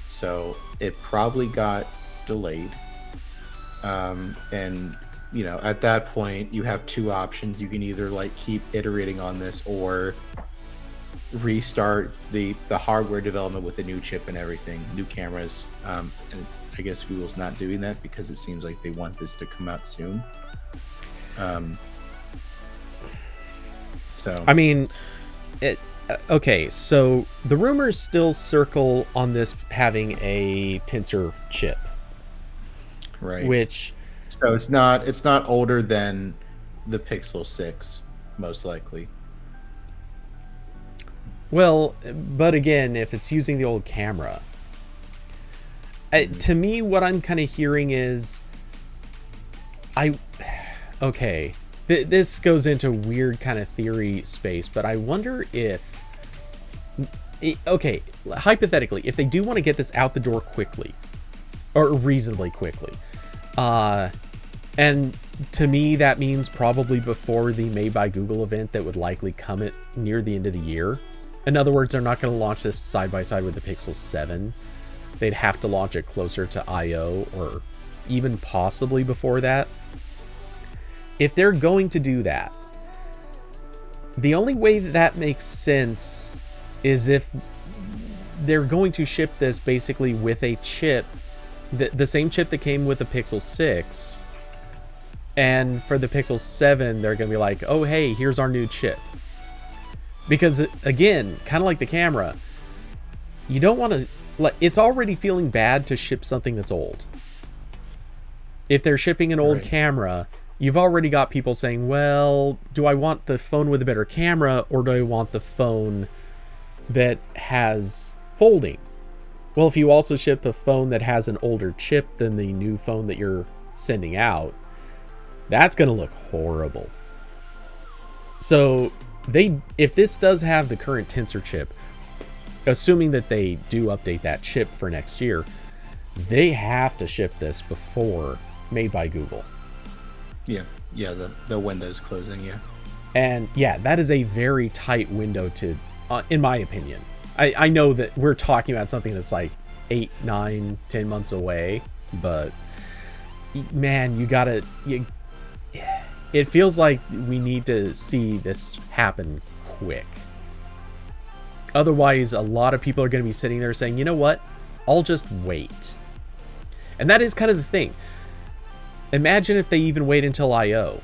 So it probably got delayed. And you know, at that point you have two options. You can either like keep iterating on this or restart the hardware development with a new chip and everything, new cameras. And I guess Google's not doing that because it seems like they want this to come out soon. So I mean, okay, so the rumors still circle on this having a Tensor chip, right, which so it's not older than the Pixel 6, most likely. Well, but again, if it's using the old camera, to me, what I'm kind of hearing is, this goes into weird kind of theory space, but I wonder if, okay, hypothetically, if they do want to get this out the door quickly, or reasonably quickly, and to me, that means probably before the Made by Google event that would likely come at near the end of the year. In other words, they're not going to launch this side by side with the Pixel 7. They'd have to launch it closer to I/O or even possibly before that. If they're going to do that, the only way that makes sense is if they're going to ship this basically with a chip, the same chip that came with the Pixel 6. And for the Pixel 7, they're going to be like, oh, hey, here's our new chip. Because, again, kind of like the camera, you don't want to... It's already feeling bad to ship something that's old. If they're shipping an old camera, you've already got people saying, well, do I want the phone with a better camera, or do I want the phone that has folding? Well, if you also ship a phone that has an older chip than the new phone that you're sending out, that's going to look horrible. So... if this does have the current Tensor chip, assuming that they do update that chip for next year, they have to ship this before Made by Google. Yeah, the window's closing, yeah. And yeah, that is a very tight window to, in my opinion. I know that we're talking about something that's like 8, 9, 10 months away, but man, it feels like we need to see this happen quick. Otherwise, a lot of people are going to be sitting there saying, you know what? I'll just wait. And that is kind of the thing. Imagine if they even wait until I/O.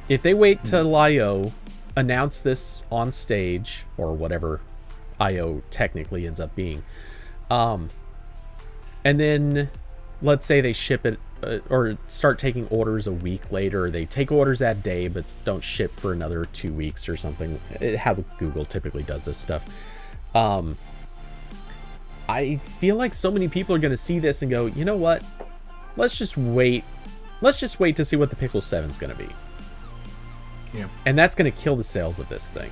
If they wait till I/O, announce this on stage, or whatever I/O technically ends up being, and then let's say they ship it or start taking orders a week later. Or they take orders that day, but don't ship for another 2 weeks or something. How Google typically does this stuff. I feel like so many people are going to see this and go, you know what? Let's just wait. Let's just wait to see what the Pixel 7 is going to be. Yeah. And that's going to kill the sales of this thing.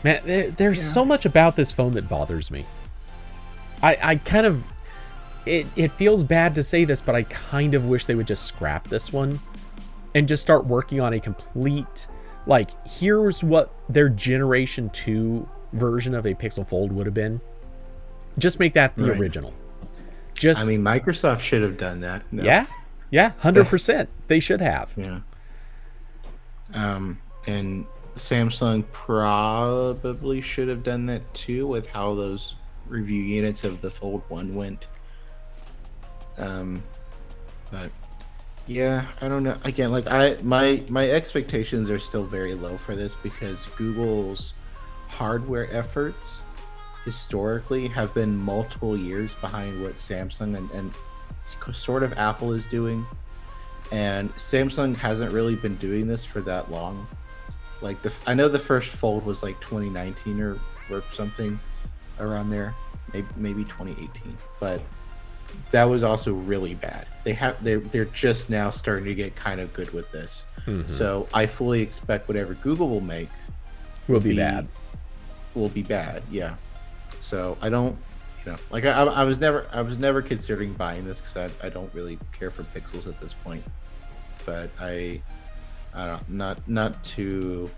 Man, there's so much about this phone that bothers me. I kind of... It feels bad to say this, but I kind of wish they would just scrap this one and just start working on a complete... Like, here's what their Generation 2 version of a Pixel Fold would have been. Just make that the original. Just, I mean, Microsoft should have done that. No. Yeah, 100%. They should have. Yeah. And Samsung probably should have done that too, with how those review units of the Fold 1 went. But yeah, I don't know. Again, like my expectations are still very low for this because Google's hardware efforts historically have been multiple years behind what Samsung and sort of Apple is doing. And Samsung hasn't really been doing this for that long. Like I know the first Fold was like 2019 or something around there, maybe 2018, but that was also really bad. They're just now starting to get kind of good with this. Mm-hmm. So I fully expect whatever Google will make will be bad. Will be bad, yeah. So I don't, like I was never considering buying this because I don't really care for Pixels at this point. But I don't, not too,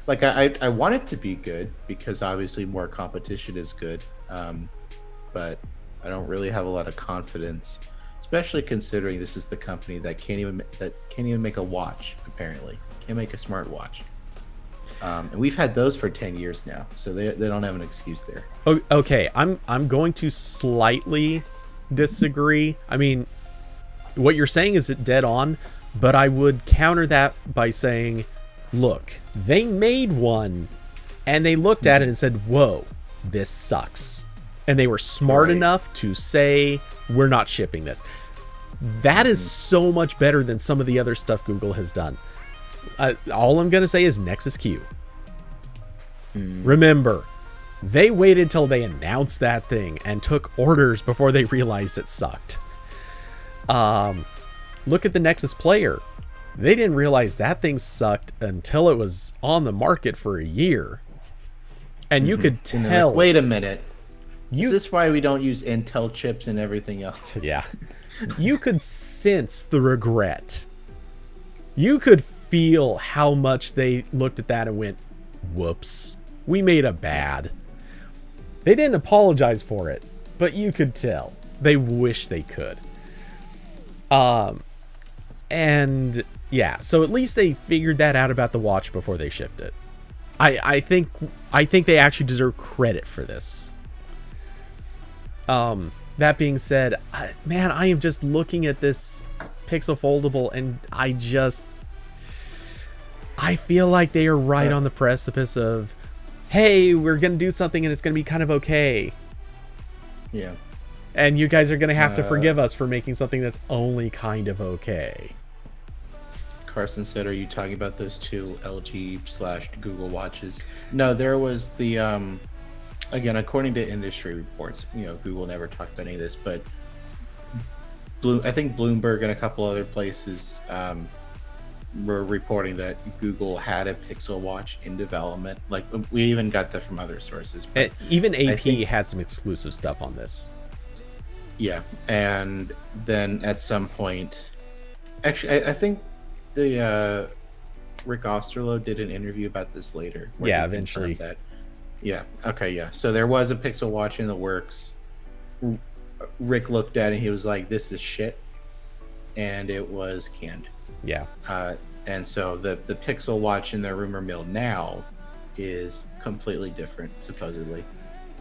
like I want it to be good because obviously more competition is good. But I don't really have a lot of confidence, especially considering this is the company that can't even make a watch. Apparently, can't make a smartwatch. And we've had those for 10 years now, so they don't have an excuse there. Okay, I'm going to slightly disagree. I mean, what you're saying is dead on, but I would counter that by saying, look, they made one, and they looked at it and said, whoa, this sucks. And they were smart enough to say, we're not shipping this. That is so much better than some of the other stuff Google has done. All I'm going to say is Nexus Q. Remember, they waited till they announced that thing and took orders before they realized it sucked. Look at the Nexus Player. They didn't realize that thing sucked until it was on the market for a year. And you could tell... Like, wait a minute. Is this why we don't use Intel chips and everything else? Yeah. You could sense the regret. You could feel how much they looked at that and went, whoops, we made a bad. They didn't apologize for it, but you could tell. They wish they could. And yeah, so at least they figured that out about the watch before they shipped it. I think they actually deserve credit for this. That being said, man, I am just looking at this Pixel Foldable and I feel like they are right on the precipice of, hey, we're going to do something and it's going to be kind of okay. Yeah. And you guys are going to have to forgive us for making something that's only kind of okay. Carson said, are you talking about those two LG/Google watches? No, there was the, again, according to industry reports, Google never talked about any of this, but I think Bloomberg and a couple other places were reporting that Google had a Pixel watch in development. Like, we even got that from other sources. Even AP had some exclusive stuff on this. Yeah, and then at some point, actually, I think the Rick Osterloh did an interview about this later. Yeah, eventually. That. Yeah. Okay. Yeah. So there was a Pixel watch in the works. Rick looked at it and he was like, "This is shit," and it was canned. Yeah. And so the Pixel watch in the rumor mill now is completely different, supposedly.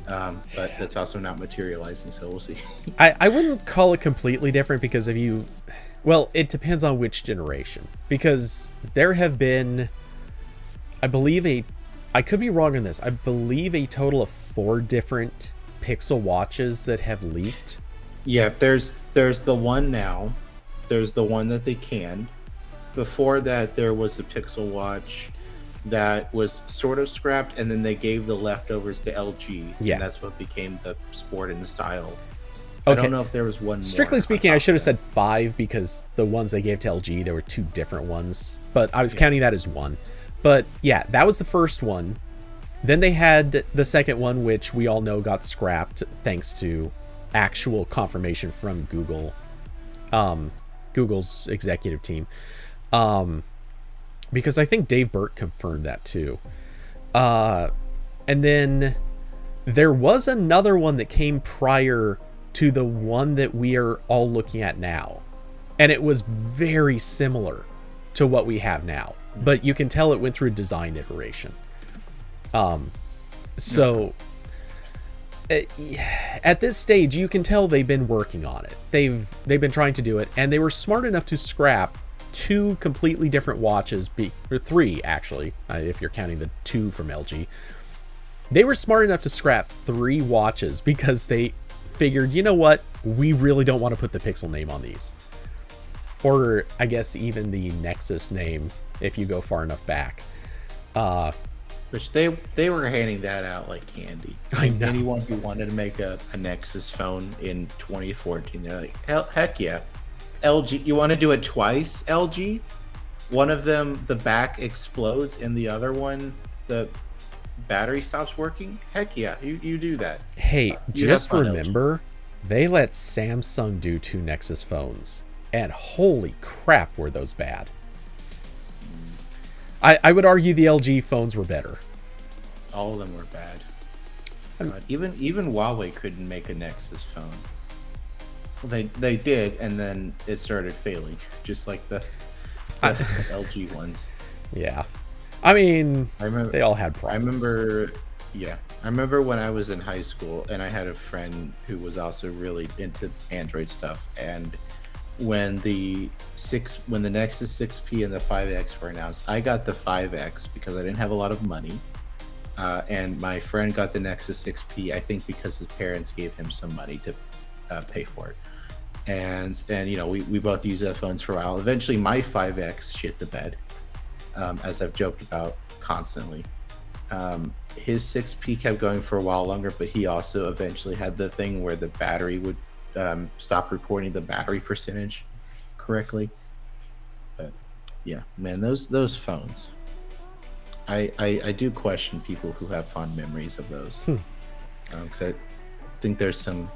But that's also not materializing, so we'll see. I wouldn't call it completely different because well, it depends on which generation. Because there have been, I believe I could be wrong on this, I believe a total of 4 different Pixel watches that have leaked. Yeah, there's the one now. There's the one that they canned. Before that, there was the Pixel Watch that was sort of scrapped, and then they gave the leftovers to LG, Yeah. and that's what became the Sport and Style. Okay. I don't know if there was one more. Strictly speaking, I should have said 5 because the ones they gave to LG, there were 2 different ones, but I was counting that as one. But yeah, that was the first one. Then they had the second one, which we all know got scrapped thanks to actual confirmation from Google, Google's executive team. Because I think Dave Burt confirmed that too. And then there was another one that came prior to the one that we are all looking at now. And it was very similar to what we have now. But you can tell it went through a design iteration. So at this stage, you can tell they've been working on it. They've been trying to do it, and they were smart enough to scrap 2 completely different watches, or 3 actually, if you're counting the 2 from LG. They were smart enough to scrap 3 watches because they figured, you know what, we really don't want to put the Pixel name on these, or I guess even the Nexus name if you go far enough back. Which they were handing that out like candy. I know. Anyone who wanted to make a Nexus phone in 2014, they're like, heck yeah. LG, you want to do it twice, LG? One of them, the back explodes, and the other one, the battery stops working? Heck yeah, you do that. Hey, You just have fun, remember, they let Samsung do 2 Nexus phones, and holy crap, were those bad. I would argue the LG phones were better. All of them were bad. God, even Huawei couldn't make a Nexus phone. Well, they did, and then it started failing, just like the LG ones. Yeah. I mean, I remember they all had problems. I remember when I was in high school, and I had a friend who was also really into Android stuff, and when the Nexus 6P and the 5X were announced, I got the 5X because I didn't have a lot of money, and my friend got the Nexus 6P, I think because his parents gave him some money to pay for it, and you know, we both used that phones for a while. Eventually, my 5X shit the bed, as I've joked about constantly. His 6P kept going for a while longer, but he also eventually had the thing where the battery would stop reporting the battery percentage correctly. But yeah, man, those phones, I do question people who have fond memories of those, because I think there's some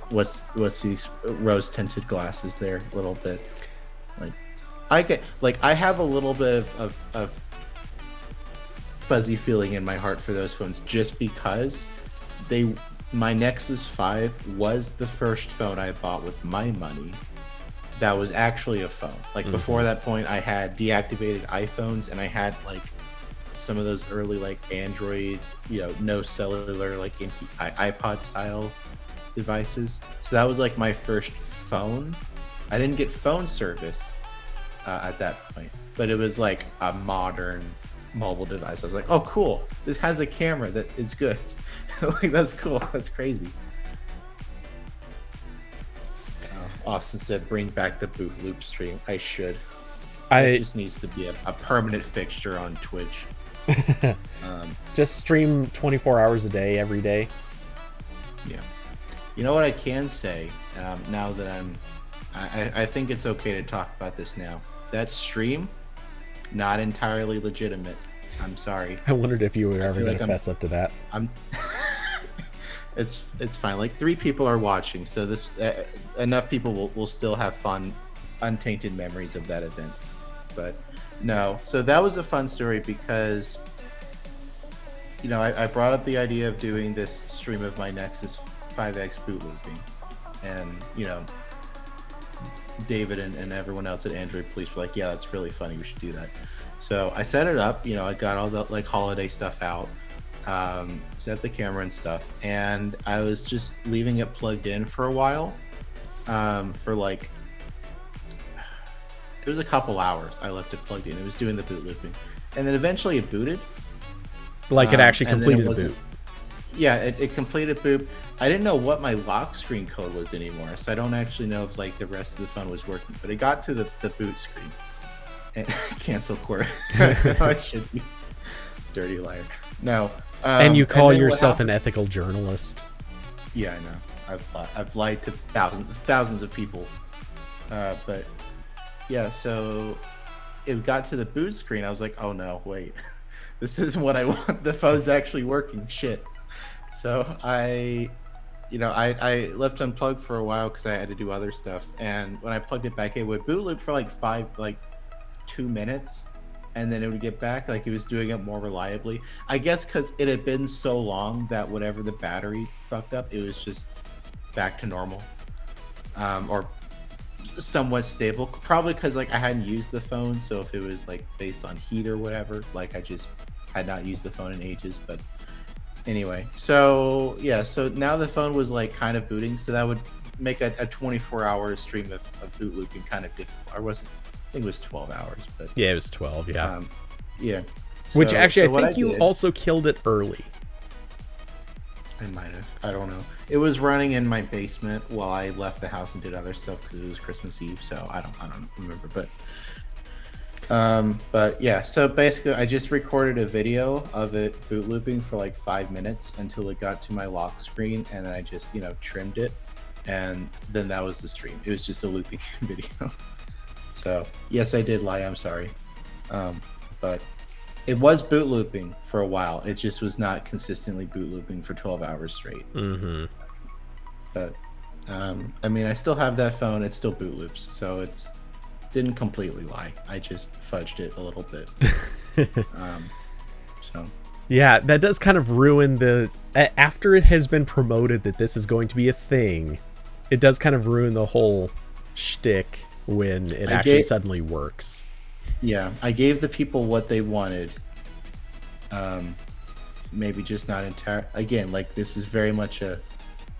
what's these rose tinted glasses there a little bit. I have a little bit of fuzzy feeling in my heart for those phones, just because my Nexus 5 was the first phone I bought with my money that was actually a phone. Like, before that point, I had deactivated iPhones, and I had like some of those early like Android, you know, no cellular, like iPod style devices. So that was like my first phone. I didn't get phone service at that point, but it was like a modern mobile device. I was like, oh cool, this has a camera that is good. Like, that's cool. That's crazy. Austin said, bring back the boot loop stream. I should. It just needs to be a permanent fixture on Twitch. Just stream 24 hours a day, every day. Yeah. You know what I can say, now that I think it's okay to talk about this now. That stream, not entirely legitimate. I'm sorry. I wondered if you were ever going to fess up to that. It's fine. Like, 3 people are watching, so this enough people will still have fun, untainted memories of that event. But no, so that was a fun story because, you know, I brought up the idea of doing this stream of my Nexus 5X boot looping, and you know, David and everyone else at Android Police were like, yeah, that's really funny, we should do that. So I set it up, you know, I got all the like holiday stuff out, set the camera and stuff, and I was just leaving it plugged in for a while, for like, it was a couple hours I left it plugged in. It was doing the boot looping, and then eventually it booted. Like, it actually completed the boot. yeah, it completed boot. I didn't know what my lock screen code was anymore, so I don't actually know if like the rest of the phone was working. But it got to the boot screen and cancel core. I should be dirty liar. No. And you call yourself an ethical journalist. Yeah, I know. I've lied to thousands of people. But yeah, so it got to the boot screen. I was like, oh no, wait, this isn't what I want. The phone's actually working. Shit. So I left unplugged for a while because I had to do other stuff. And when I plugged it back, it would boot loop for like 2 minutes, and then it would get back like it was doing it more reliably. I guess because it had been so long that whatever the battery fucked up, it was just back to normal, or somewhat stable. Probably because like I hadn't used the phone, so if it was like based on heat or whatever, like I just had not used the phone in ages. But anyway, so yeah, so now the phone was like kind of booting, so that would make a 24-hour stream of boot looping kind of difficult. I think it was 12 hours, but yeah, it was 12. Yeah, yeah. Which actually, I think you also killed it early. I might have. I don't know. It was running in my basement while I left the house and did other stuff because it was Christmas Eve. So I don't remember. But yeah. So basically, I just recorded a video of it boot looping for like 5 minutes until it got to my lock screen, and then I just trimmed it, and then that was the stream. It was just a looping video. So yes, I did lie. I'm sorry, but it was boot looping for a while. It just was not consistently boot looping for 12 hours straight. Mm-hmm. But I mean, I still have that phone. It still boot loops, so it's didn't completely lie. I just fudged it a little bit. So yeah, that does kind of ruin the after it has been promoted that this is going to be a thing. It does kind of ruin the whole shtick when it actually suddenly works. Yeah, I gave the people what they wanted. Maybe just not entire. Again, like this is very much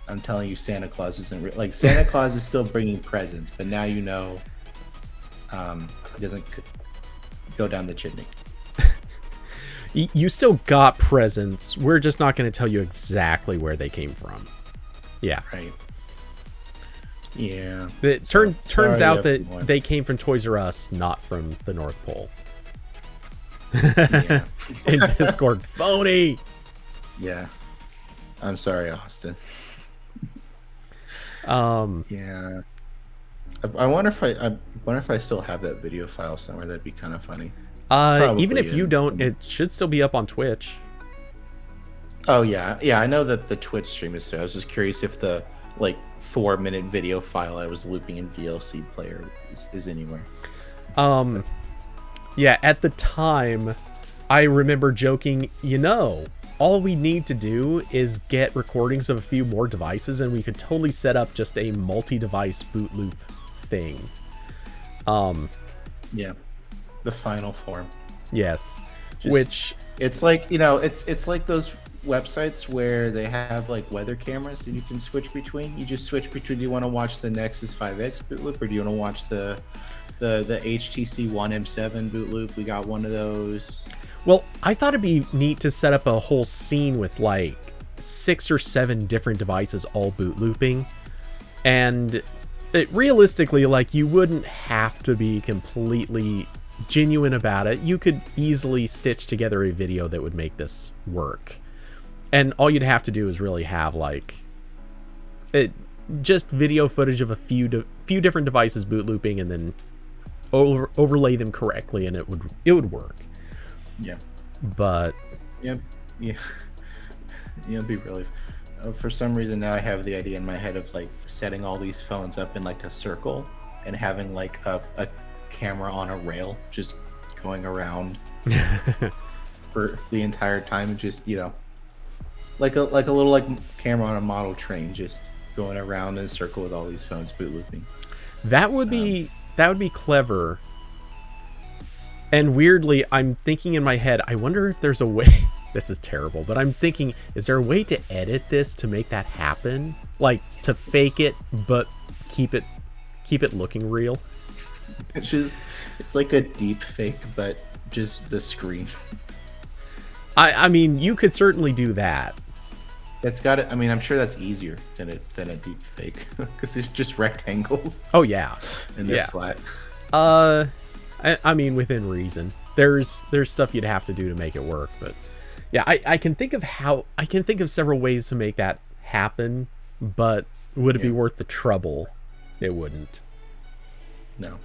I'm telling you, Santa Claus isn't like Santa Claus is still bringing presents, but now it doesn't go down the chimney. You still got presents. We're just not going to tell you exactly where they came from. Yeah. Right. Yeah. It turns out that they came from Toys R Us, not from the North Pole. Yeah. In Discord, phony. Yeah. I'm sorry, Austin. Yeah. I wonder if I still have that video file somewhere. That'd be kind of funny. Even if you don't, it should still be up on Twitch. Oh yeah, yeah. I know that the Twitch stream is there. I was just curious if the 4-minute video file I was looping in VLC player is anywhere. Yeah, at the time, I remember joking, all we need to do is get recordings of a few more devices and we could totally set up just a multi-device boot loop thing. Yeah, the final form. Yes, which it's like it's like those websites where they have weather cameras that you can switch between. You just switch between. Do you want to watch the Nexus 5X boot loop, or do you want to watch the HTC One M7 boot loop? We got one of those. Well, I thought it'd be neat to set up a whole scene with 6 or 7 different devices all boot looping, and realistically, you wouldn't have to be completely genuine about it. You could easily stitch together a video that would make this work. And all you'd have to do is really have just video footage of a few different devices boot looping, and then overlay them correctly, and it would work. Yeah. But yeah. It'd be really. For some reason now I have the idea in my head of setting all these phones up in a circle and having a camera on a rail just going around for the entire time, and just like a little camera on a model train just going around in a circle with all these phones boot looping. That would be clever. And weirdly, I'm thinking in my head, I wonder if there's a way. This is terrible, but I'm thinking, is there a way to edit this to make that happen? To fake it but keep it looking real? It's like a deep fake, but just the screen. I mean, you could certainly do that. It's got it. I mean, I'm sure that's easier than a deep fake because it's just rectangles Oh yeah, and they're yeah. flat. I mean, within reason. There's stuff you'd have to do to make it work, but yeah, I can think of several ways to make that happen, but would it be worth the trouble? It wouldn't. No,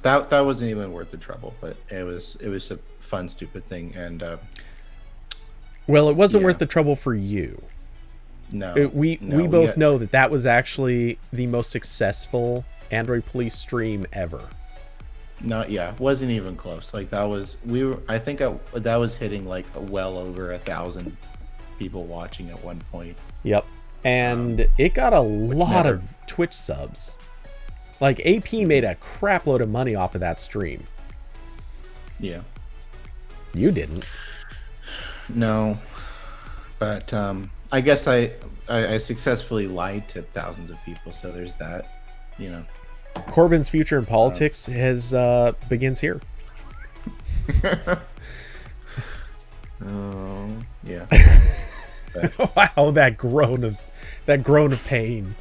that wasn't even worth the trouble, but it was a fun, stupid thing, and well, it wasn't worth the trouble for you. No, we both know that was actually the most successful Android Police stream ever. No, yeah, wasn't even close. Like that was I think that was hitting like well over 1,000 people watching at one point. Yep, and it got a lot of Twitch subs. Like AP made a crap load of money off of that stream. Yeah, you didn't. No, but I guess I successfully lied to thousands of people. So there's that. You know. Corbin's future in politics begins here. Oh yeah. Wow, that groan of pain.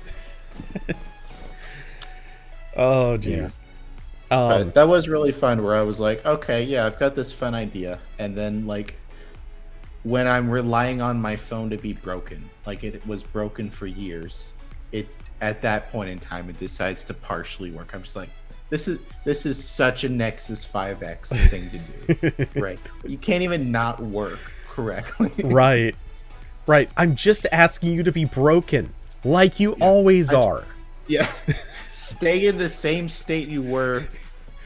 Oh jeez. Yeah. But that was really fun. Where I was like, okay, yeah, I've got this fun idea, and then like when I'm relying on my phone to be broken, like it was broken for years, at that point in time, it decides to partially work. I'm just like, this is such a Nexus 5X thing to do, right? You can't even not work correctly. Right. I'm just asking you to be broken, like you always are. Yeah. Stay in the same state you were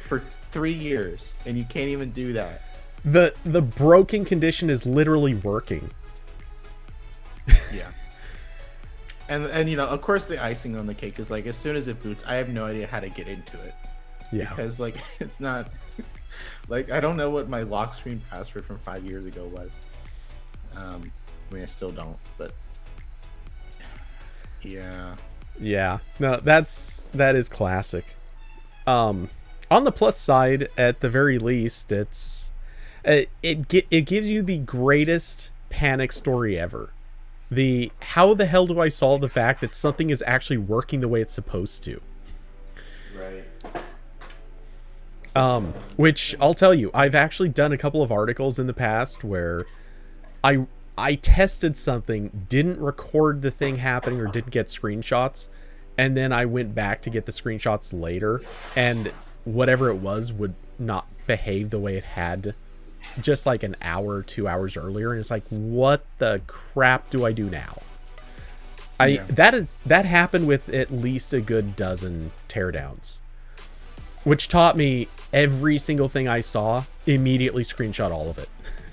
for 3 years, and you can't even do that. The broken condition is literally working. Yeah. And you know, of course, the icing on the cake is like as soon as it boots, I have no idea how to get into it. Yeah. Because like it's not like I don't know what my lock screen password from 5 years ago was. I mean, I still don't, but yeah. Yeah. No, that is classic. On the plus side, at the very least, it gives you the greatest panic story ever. How the hell do I solve the fact that something is actually working the way it's supposed to? Right. Which I'll tell you, I've actually done a couple of articles in the past where I tested something, didn't record the thing happening or didn't get screenshots, and then I went back to get the screenshots later, and whatever it was would not behave the way it had just like an hour or 2 hours earlier, and it's like, what the crap do I do now? That happened with at least a good dozen teardowns, which taught me every single thing I saw, immediately screenshot all of it.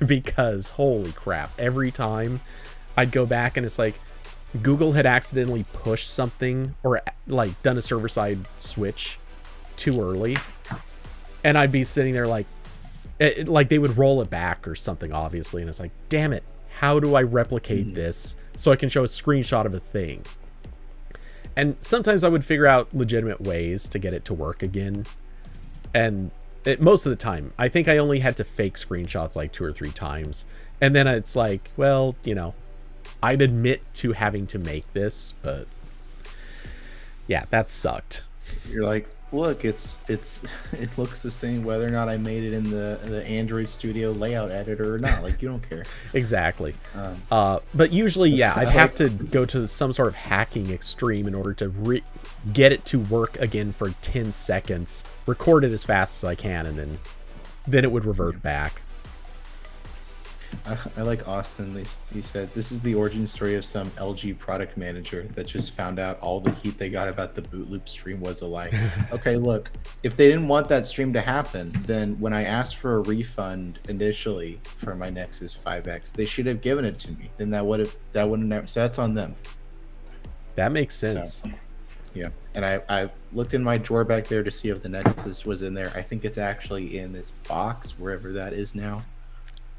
Because holy crap, every time I'd go back and it's like Google had accidentally pushed something or like done a server-side switch too early, and I'd be sitting there like they would roll it back or something, obviously, and it's like, damn it, how do I replicate this so I can show a screenshot of a thing? And sometimes I would figure out legitimate ways to get it to work again, and most of the time I think I only had to fake screenshots like 2 or 3 times, and then it's like, well, you know, I'd admit to having to make this, but yeah, that sucked. You're like, look, it looks the same whether or not I made it in the Android Studio layout editor or not. Like, you don't care. Exactly. But usually, yeah, I'd have to go to some sort of hacking extreme in order to get it to work again for 10 seconds, record it as fast as I can, and then it would revert back. I like Austin. He said, this is the origin story of some LG product manager that just found out all the heat they got about the boot loop stream was a lie. Okay, look, if they didn't want that stream to happen, then when I asked for a refund initially for my Nexus 5X, they should have given it to me. Then that wouldn't have, so that's on them. That makes sense. So, yeah, and I looked in my drawer back there to see if the Nexus was in there. I think it's actually in its box, wherever that is now.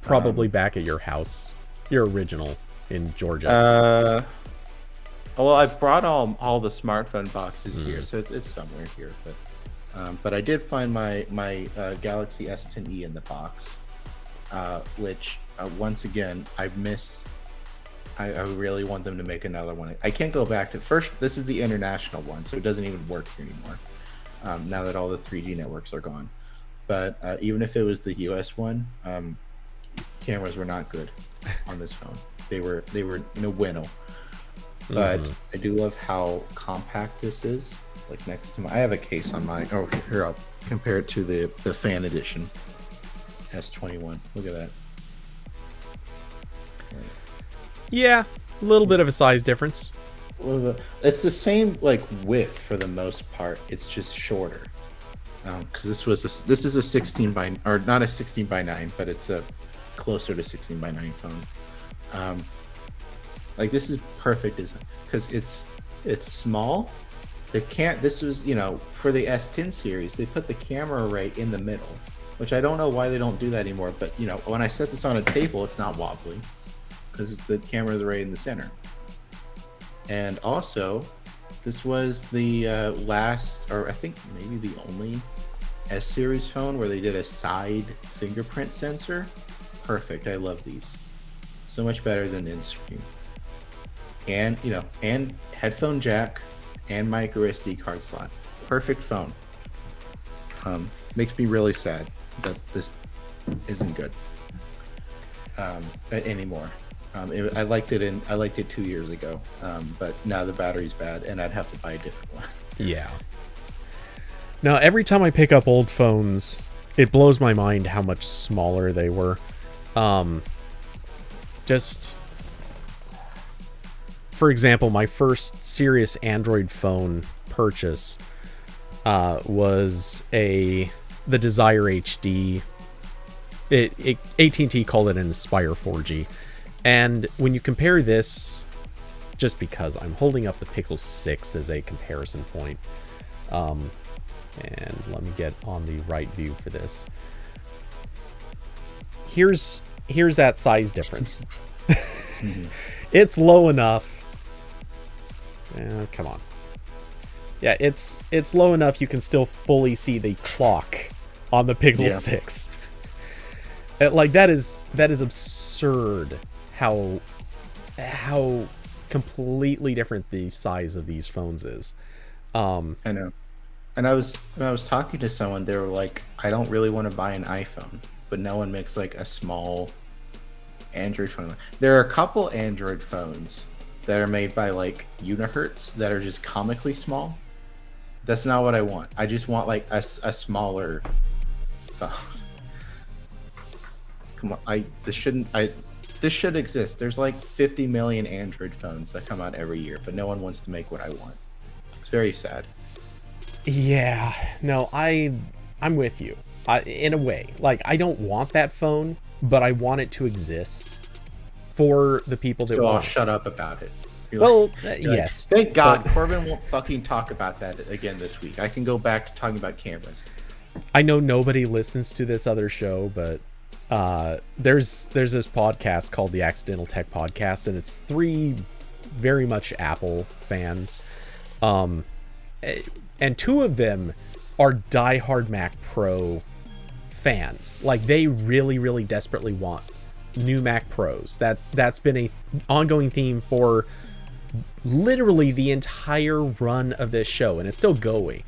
Probably back at your house, your original in Georgia. Well, I brought all the smartphone boxes here, so it's somewhere here. But I did find my Galaxy S10e in the box, which once again I miss I really want them to make another one. I can't go back to first. This is the international one, so it doesn't even work anymore. Now that all the 3G networks are gone. But even if it was the US one, cameras were not good on this phone. They were no bueno. But I do love how compact this is. Like next to I have a case on mine. Oh, here I'll compare it to the fan edition S21. Look at that. Yeah, a little bit of a size difference. It's the same like width for the most part. It's just shorter. Because this is a 16 by or not a 16 by 9, but it's a closer to 16 by 9 phone. Like this is perfect because it's small. This was for the S10 series they put the camera right in the middle, which I don't know why they don't do that anymore. But when I set this on a table, it's not wobbly because the camera is right in the center. And also, this was the last, or I think maybe the only S series phone where they did a side fingerprint sensor. Perfect. I love these. So much better than in-screen. And and headphone jack and micro SD card slot. Perfect phone. Makes me really sad that this isn't good anymore. I liked it 2 years ago, but now the battery's bad, and I'd have to buy a different one. Yeah. Now, every time I pick up old phones, it blows my mind how much smaller they were. Just for example, my first serious Android phone purchase was the Desire HD. AT&T called it an Aspire 4G. And when you compare this, just because I'm holding up the Pixel 6 as a comparison point, and let me get on the right view for this. Here's that size difference. It's low enough. Come on. Yeah, it's low enough you can still fully see the clock on the Pixel 6. Like that is absurd how completely different the size of these phones is. I know. And when I was talking to someone, they were like, I don't really want to buy an iPhone, but no one makes like a small Android phone. There are a couple Android phones that are made by like Unihertz that are just comically small. That's not what I want. I just want like a smaller phone. Come on, this should exist. There's like 50 million Android phones that come out every year, but no one wants to make what I want. It's very sad. Yeah, no, I'm with you. In a way, like I don't want that phone, but I want it to exist for the people that so want. I'll shut up about it. Yes. Thank God Corbin won't fucking talk about that again this week. I can go back to talking about cameras. I know nobody listens to this other show, but there's this podcast called the Accidental Tech Podcast, and it's 3 very much Apple fans. And 2 of them are diehard Mac Pro fans. Like they really, really desperately want new Mac Pros. That's been a ongoing theme for literally the entire run of this show, and it's still going.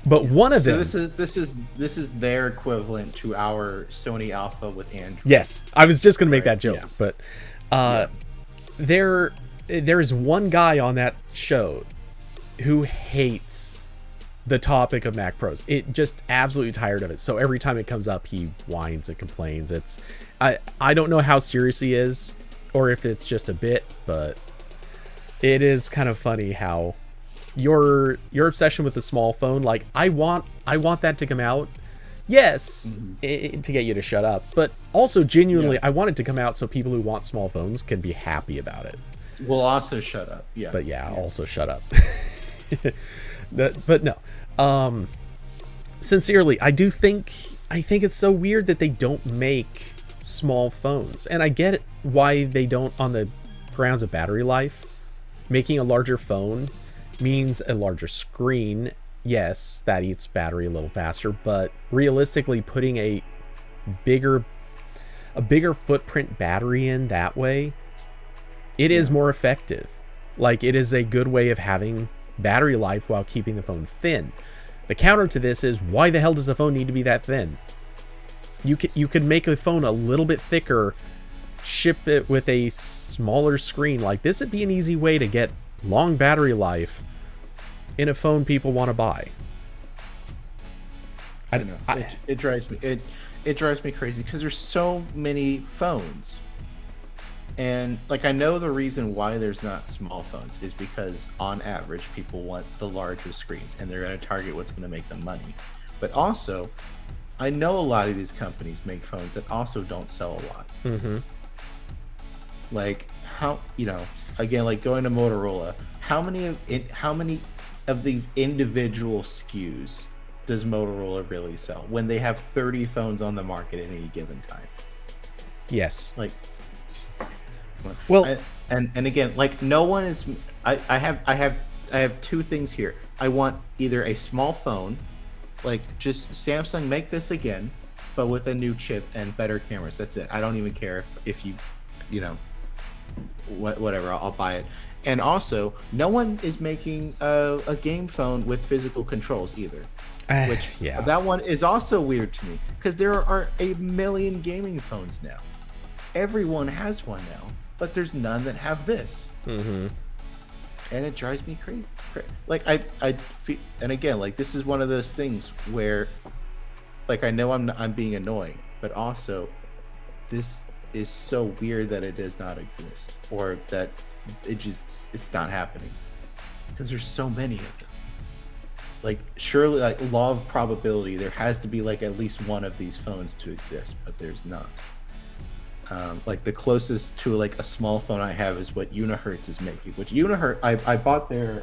But one of them. So this is their equivalent to our Sony Alpha with Android. Yes, I was just gonna make that joke, but there's one guy on that show who hates the topic of Mac Pros. It just absolutely tired of it. So every time it comes up, he whines and complains. I don't know how serious he is, or if it's just a bit, but it is kind of funny how your obsession with the small phone, like I want that to come out, yes, to get you to shut up, but also genuinely I want it to come out so people who want small phones can be happy about it. We'll also shut up. But also shut up. But no, sincerely, I think it's so weird that they don't make small phones, and I get it why they don't on the grounds of battery life. Making a larger phone means a larger screen. Yes, that eats battery a little faster, but realistically putting a bigger footprint battery in that way it is more effective. Like, it is a good way of having battery life while keeping the phone thin. The counter to this is, why the hell does the phone need to be that thin? You could make the phone a little bit thicker, ship it with a smaller screen. Like, this would be an easy way to get long battery life in a phone people want to buy. I know. It drives me. It drives me crazy because there's so many phones. And like, I know the reason why there's not small phones is because on average people want the larger screens and they're going to target what's going to make them money. But also, I know a lot of these companies make phones that also don't sell a lot. Mm-hmm. Like, how, again, like going to Motorola, how many of these individual SKUs does Motorola really sell when they have 30 phones on the market at any given time? Yes. Like, well, and again, like, no one is. I have two things here. I want either a small phone, like just Samsung make this again, but with a new chip and better cameras. That's it. I don't even care if you whatever. I'll buy it. And also, no one is making a game phone with physical controls either. Which that one is also weird to me because there are a million gaming phones now. Everyone has one now, but there's none that have this. Mm-hmm. And it drives me crazy. Like, I feel, and again, like, this is one of those things where, like, I know I'm being annoying, but also this is so weird that it does not exist, or that it's not happening because there's so many of them. Like, surely, like, law of probability, there has to be like at least one of these phones to exist, but there's not. Like, the closest to like a small phone I have is what Unihertz is making. Which Unihertz, I bought their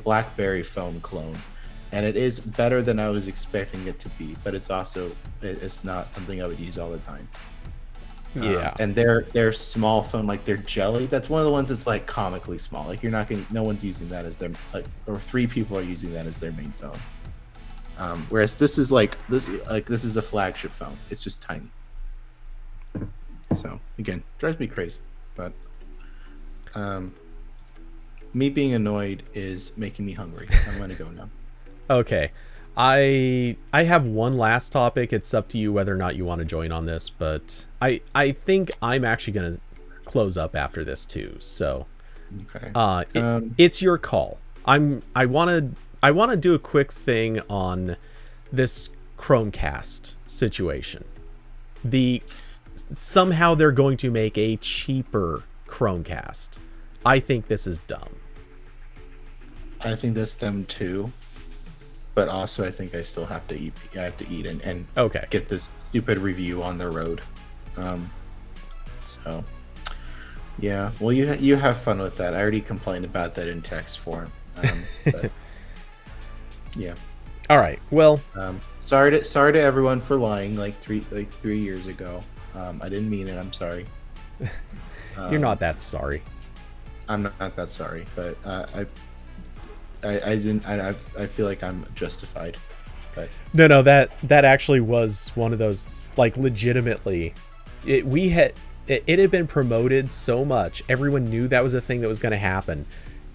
BlackBerry phone clone, and it is better than I was expecting it to be. But it's also it's not something I would use all the time. Yeah. And their small phone, like their Jelly, that's one of the ones that's like comically small. Like, no one's using that as their, like, or 3 people are using that as their main phone. Whereas this is this is a flagship phone. It's just tiny. So again, drives me crazy. But me being annoyed is making me hungry. I'm gonna go now. Okay. I have one last topic. It's up to you whether or not you want to join on this, but I think I'm actually going to close up after this too. So okay. It's your call. I want to do a quick thing on this Chromecast situation. Somehow they're going to make a cheaper Chromecast. I think this is dumb. I think that's dumb too. But also, I think I still have to eat. I have to eat and okay. Get this stupid review on the road. So, yeah. Well, you have fun with that. I already complained about that in text form. But, yeah. All right. Well, sorry to everyone for lying like 3 years ago. I didn't mean it. I'm sorry. You're not that sorry. I'm not that sorry, but I didn't. I feel like I'm justified. But no, that actually was one of those, like, legitimately. It had been promoted so much, everyone knew that was a thing that was going to happen,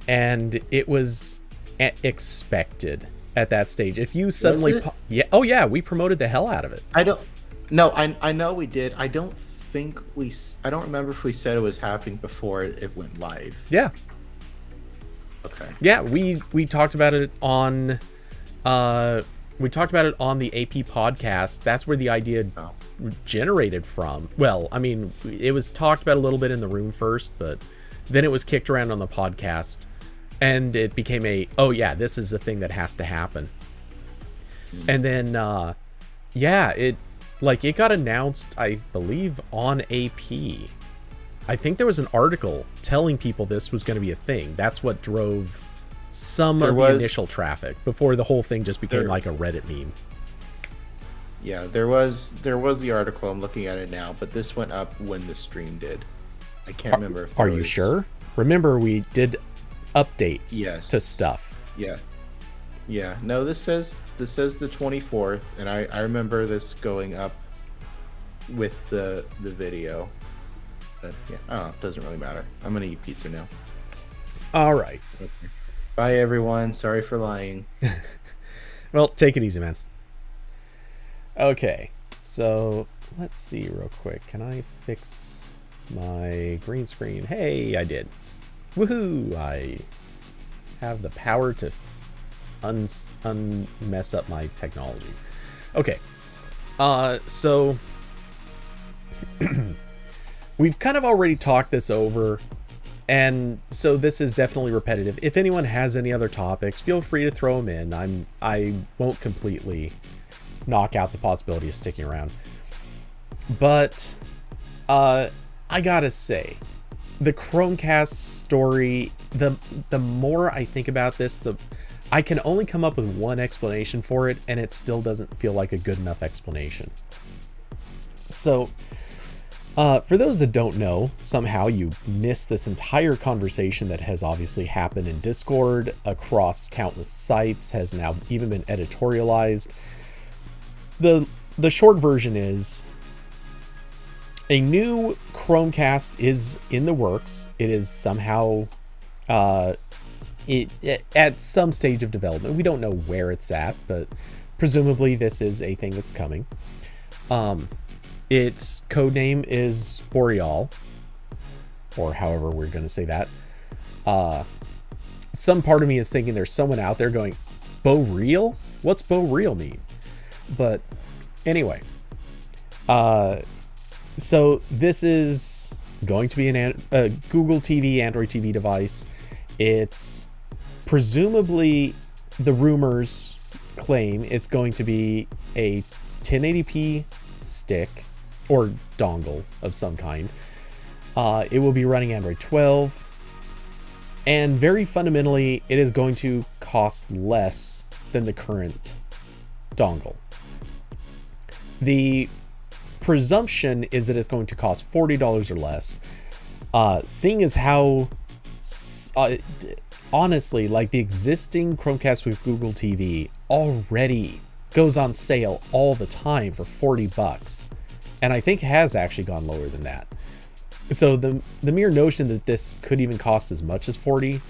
and it was expected at that stage. If you suddenly, we promoted the hell out of it. I know we did. I don't remember if we said it was happening before it went live. Yeah. Okay. Yeah, we talked about it on the AP podcast. That's where the idea generated from. Well, I mean, it was talked about a little bit in the room first, but then it was kicked around on the podcast, and it became this is a thing that has to happen. And then it got announced, I believe, on AP. I think there was an article telling people this was going to be a thing. That's what drove some of the initial traffic before the whole thing just became like a Reddit meme. Yeah, there was the article. I'm looking at it now, but this went up when the stream did. I can't remember if Are you sure? Remember, we did updates to stuff. Yeah. Yeah. No, this says the 24th, and I remember this going up with the video. But yeah, I don't know. It doesn't really matter. I'm gonna eat pizza now. All right. Okay. Bye, everyone. Sorry for lying. Well, take it easy, man. Okay, so let's see real quick. Can I fix my green screen? Hey, I did. Woohoo! I have the power to unmess up my technology. Okay. So we've kind of already talked this over, and so this is definitely repetitive. If anyone has any other topics, feel free to throw them in. I won't completely knock out the possibility of sticking around. But I gotta say, the Chromecast story, the more I think about this, I can only come up with one explanation for it, and it still doesn't feel like a good enough explanation. So, for those that don't know, somehow you missed this entire conversation that has obviously happened in Discord, across countless sites, has now even been editorialized. The short version is a new Chromecast is in the works. It is somehow at some stage of development. We don't know where it's at, but presumably this is a thing that's coming. Its code name is Boreal, or however we're going to say that. Some part of me is thinking there's someone out there going, Bo-Real? What's Bo-Real mean? But anyway, so this is going to be a Google TV, Android TV device. It's presumably, the rumors claim it's going to be a 1080p stick or dongle of some kind. It will be running Android 12. And very fundamentally, it is going to cost less than the current dongle. The presumption is that it's going to cost $40 or less. Seeing as how, honestly, like the existing Chromecast with Google TV already goes on sale all the time for $40, and I think has actually gone lower than that. So the mere notion that this could even cost as much as 40,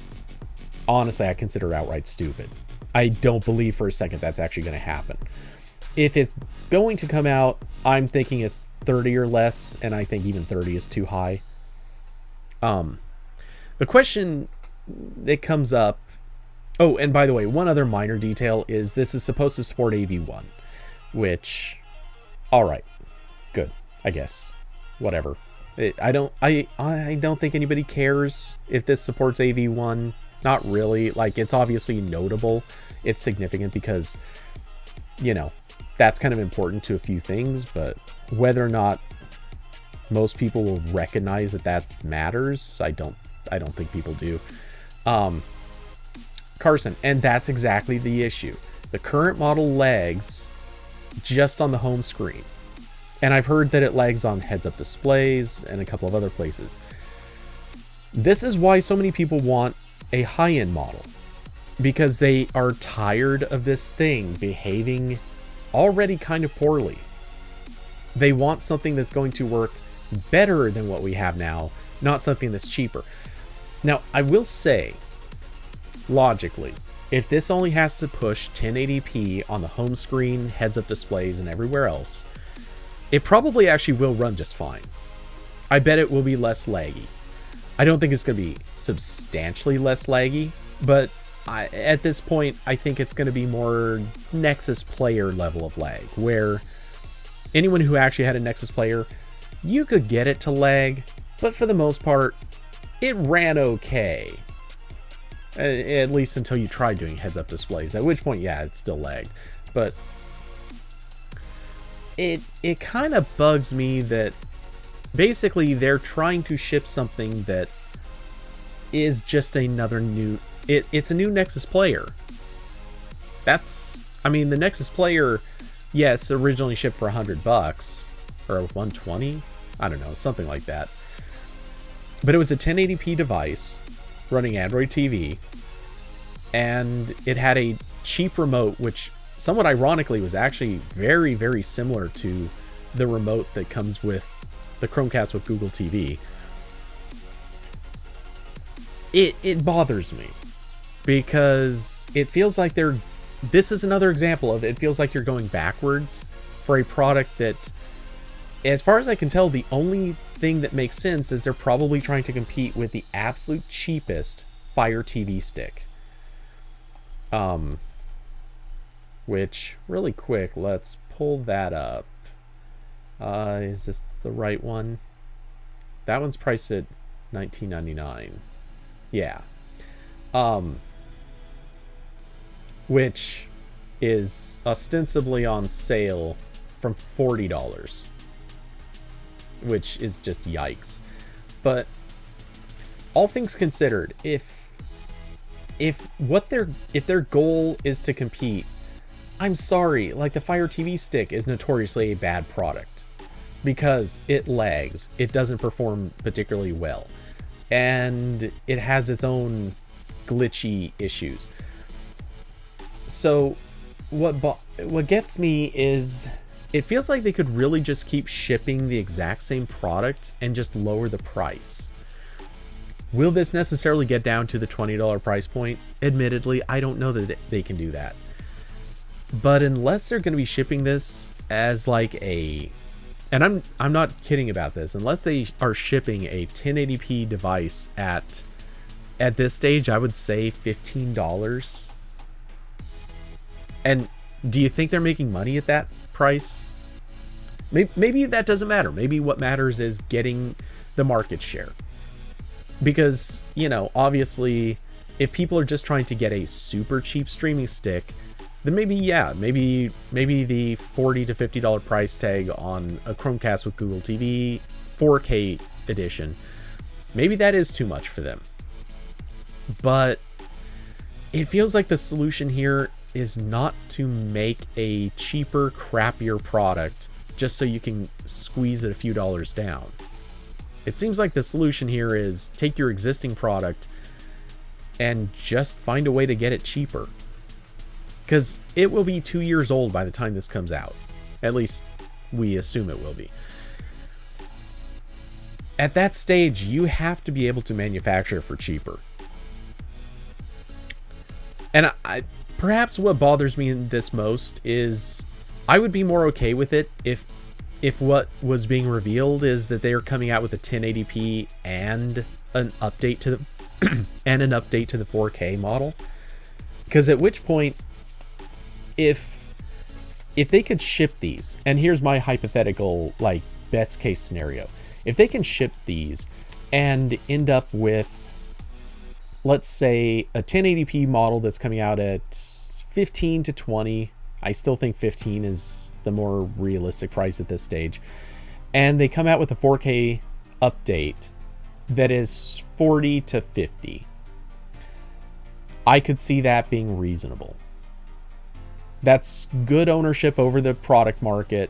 honestly, I consider outright stupid. I don't believe for a second that's actually going to happen. If it's going to come out, I'm thinking it's 30 or less, and I think even 30 is too high. The question that comes up... Oh, and by the way, one other minor detail is this is supposed to support AV1, which... Alright. Good, I guess. Whatever. I don't think anybody cares if this supports AV1. Not really. Like, it's obviously notable. It's significant because, you know, that's kind of important to a few things, but whether or not most people will recognize that matters, I don't think people do. Carson, and that's exactly the issue. The current model lags just on the home screen. And I've heard that it lags on heads-up displays and a couple of other places. This is why so many people want a high-end model, because they are tired of this thing behaving already kind of poorly. They want something that's going to work better than what we have now, not something that's cheaper. Now, I will say, logically, if this only has to push 1080p on the home screen, heads-up displays, and everywhere else, it probably actually will run just fine. I bet it will be less laggy. I don't think it's going to be substantially less laggy, but at this point, I think it's going to be more Nexus player level of lag, where anyone who actually had a Nexus player, you could get it to lag, but for the most part, it ran okay. At least until you tried doing heads-up displays, at which point, yeah, it still lagged. But it kind of bugs me that basically they're trying to ship something that is just another new... It's a new Nexus player. I mean, the Nexus player, yes, originally shipped for $100 or $120. I don't know, something like that. But it was a 1080p device running Android TV, and it had a cheap remote, which somewhat ironically was actually very, very similar to the remote that comes with the Chromecast with Google TV. it bothers me because it feels like this is another example of it feels like you're going backwards for a product that, as far as I can tell, the only thing that makes sense is they're probably trying to compete with the absolute cheapest Fire TV stick. Which, really quick, let's pull that up. Is this the right one? That one's priced at $19.99. Yeah. Which is ostensibly on sale from $40, which is just yikes. But all things considered, if their goal is to compete, I'm sorry, like the Fire TV stick is notoriously a bad product because it lags, it doesn't perform particularly well, and it has its own glitchy issues. So what gets me is it feels like they could really just keep shipping the exact same product and just lower the price. Will this necessarily get down to the $20 price point? Admittedly, I don't know that they can do that. But unless they're going to be shipping this as like and I'm not kidding about this, unless they are shipping a 1080p device at this stage, I would say $15. And do you think they're making money at that price? Maybe that doesn't matter. Maybe what matters is getting the market share. Because, obviously, if people are just trying to get a super cheap streaming stick, then maybe the $40 to $50 price tag on a Chromecast with Google TV 4K edition, maybe that is too much for them. But it feels like the solution here is not to make a cheaper, crappier product just so you can squeeze it a few dollars down. It seems like the solution here is take your existing product and just find a way to get it cheaper. Because it will be 2 years old by the time this comes out. At least we assume it will be. At that stage, you have to be able to manufacture for cheaper. And perhaps what bothers me in this most is I would be more okay with it if what was being revealed is that they are coming out with a 1080p and an update to the and an update to the 4K model. Because at which point, if they could ship these, and here's my hypothetical like best case scenario, if they can ship these and end up with, let's say, a 1080p model that's coming out at 15 to 20, I still think 15 is the more realistic price at this stage, and they come out with a 4K update that is 40 to 50, I could see that being reasonable. That's good ownership over the product market.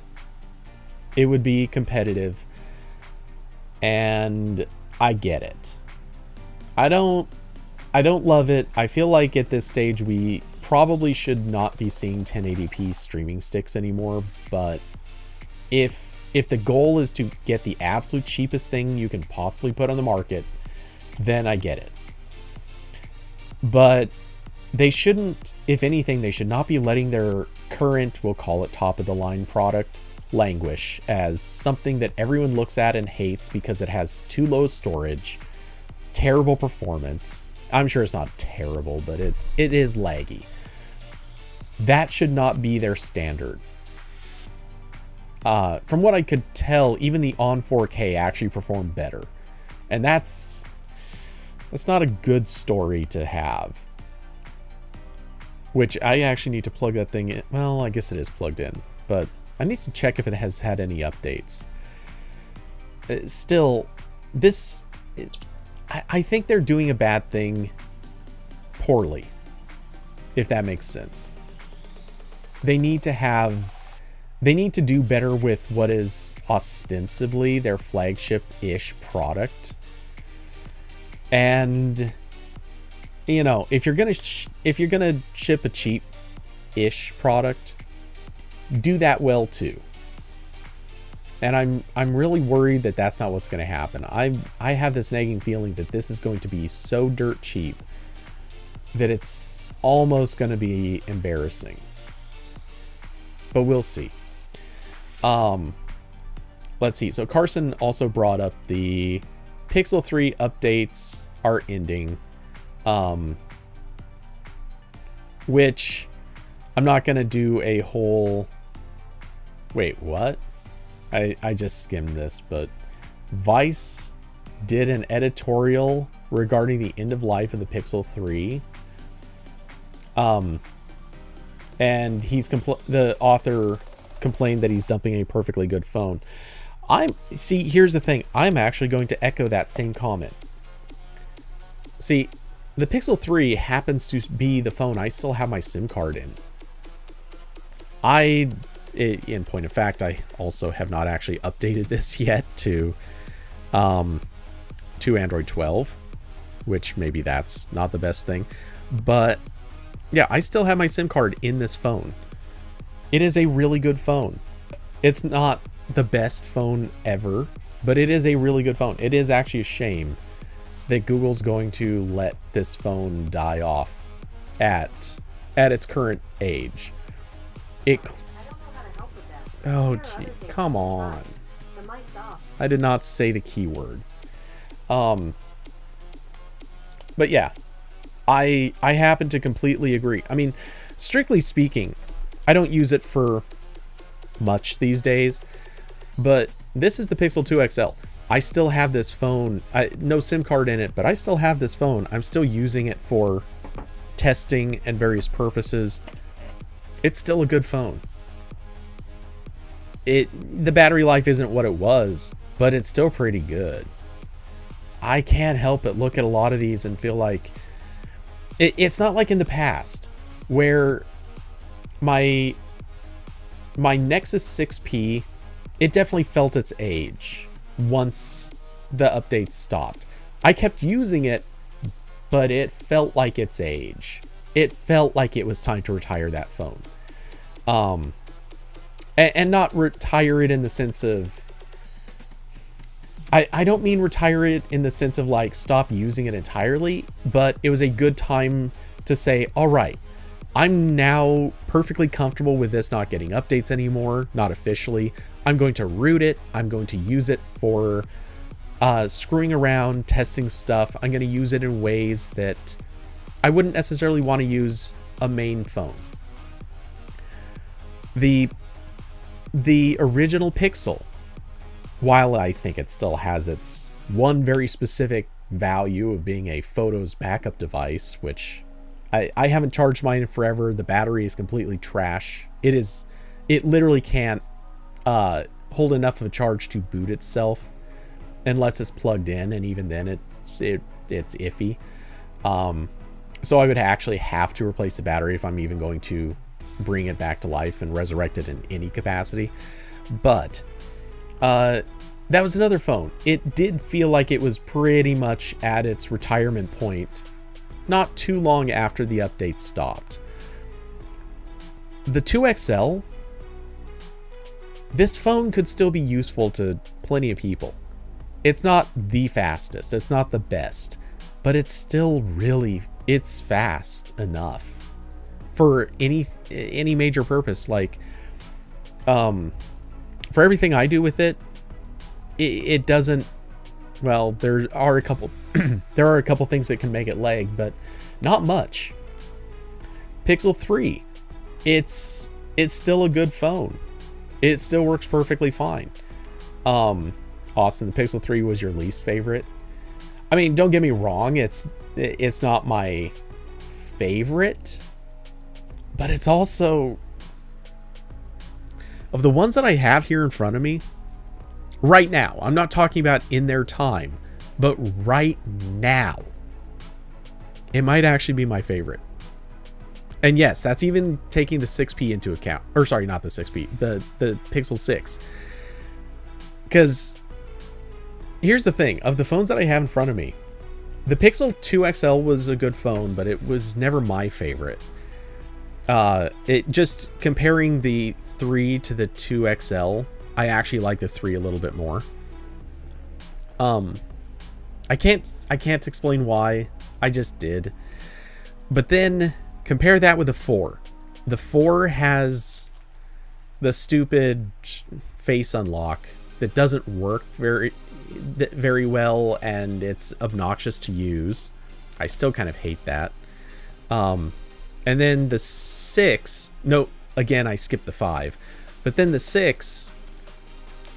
It would be competitive, and I get it. I don't love it. I feel like at this stage we probably should not be seeing 1080p streaming sticks anymore, but if the goal is to get the absolute cheapest thing you can possibly put on the market, then I get it. But they shouldn't, if anything, they should not be letting their current, we'll call it top of the line product, languish as something that everyone looks at and hates because it has too low storage, terrible performance. I'm sure it's not terrible, but it is laggy. That should not be their standard. From what I could tell, even the on 4K actually performed better. And that's not a good story to have. Which I actually need to plug that thing in. Well, I guess it is plugged in, but I need to check if it has had any updates. Still, I think they're doing a bad thing poorly, if that makes sense. They need to do better with what is ostensibly their flagship-ish product. And if you're gonna ship a cheap-ish product, do that well too. And I'm really worried that that's not what's going to happen. I have this nagging feeling that this is going to be so dirt cheap that it's almost going to be embarrassing. But we'll see. Let's see. So Carson also brought up the Pixel 3 updates are ending. Which I'm not going to do a whole... Wait, what? I just skimmed this, but Vice did an editorial regarding the end of life of the Pixel 3. And the author complained that he's dumping a perfectly good phone. See, here's the thing. I'm actually going to echo that same comment. See, the Pixel 3 happens to be the phone I still have my SIM card in. In point of fact, I also have not actually updated this yet to Android 12, which maybe that's not the best thing. But yeah, I still have my SIM card in this phone. It is a really good phone. It's not the best phone ever, but it is a really good phone. It is actually a shame that Google's going to let this phone die off at its current age. Oh, gee, come on. I did not say the keyword. But yeah, I happen to completely agree. I mean, strictly speaking, I don't use it for much these days, but this is the Pixel 2 XL. I still have this phone. No SIM card in it, but I still have this phone. I'm still using it for testing and various purposes. It's still a good phone. The battery life isn't what it was, but it's still pretty good. I can't help but look at a lot of these and feel like it's not like in the past where my Nexus 6P, it definitely felt its age once the updates stopped. I kept using it, but it felt like its age. It felt like it was time to retire that phone. And not retire it in the sense of... I don't mean retire it in the sense of like stop using it entirely, but it was a good time to say, all right, I'm now perfectly comfortable with this not getting updates anymore, not officially. I'm going to root it. I'm going to use it for screwing around, testing stuff. I'm going to use it in ways that I wouldn't necessarily want to use a main phone. The original Pixel, while I think it still has its one very specific value of being a photos backup device, which I haven't charged mine in forever. The battery is completely trash. It literally can't hold enough of a charge to boot itself unless it's plugged in, and even then it's iffy. So I would actually have to replace the battery if I'm even going to bring it back to life and resurrect it in any capacity. But that was another phone. It did feel like it was pretty much at its retirement point not too long after the update stopped. The 2XL, this phone could still be useful to plenty of people. It's not the fastest, it's not the best, but it's still it's fast enough for any major purpose. Like for everything I do with it, it doesn't, well, there are a couple things that can make it lag, but not much. Pixel 3, it's still a good phone. It still works perfectly fine. Austin, the Pixel 3 was your least favorite. I mean, don't get me wrong, it's not my favorite, but it's also, of the ones that I have here in front of me right now, I'm not talking about in their time, but right now, it might actually be my favorite. And yes, that's even taking the 6P into account. Or sorry, not the 6P, the Pixel 6. Because here's the thing, of the phones that I have in front of me, the Pixel 2 XL was a good phone, but it was never my favorite. It just comparing the 3 to the 2 XL, I actually like the 3 a little bit more. I can't explain why. I just did. But then compare that with the 4. The 4 has the stupid face unlock that doesn't work very well, and it's obnoxious to use. I still kind of hate that. And then the 6, no, again, I skipped the 5. But then the 6,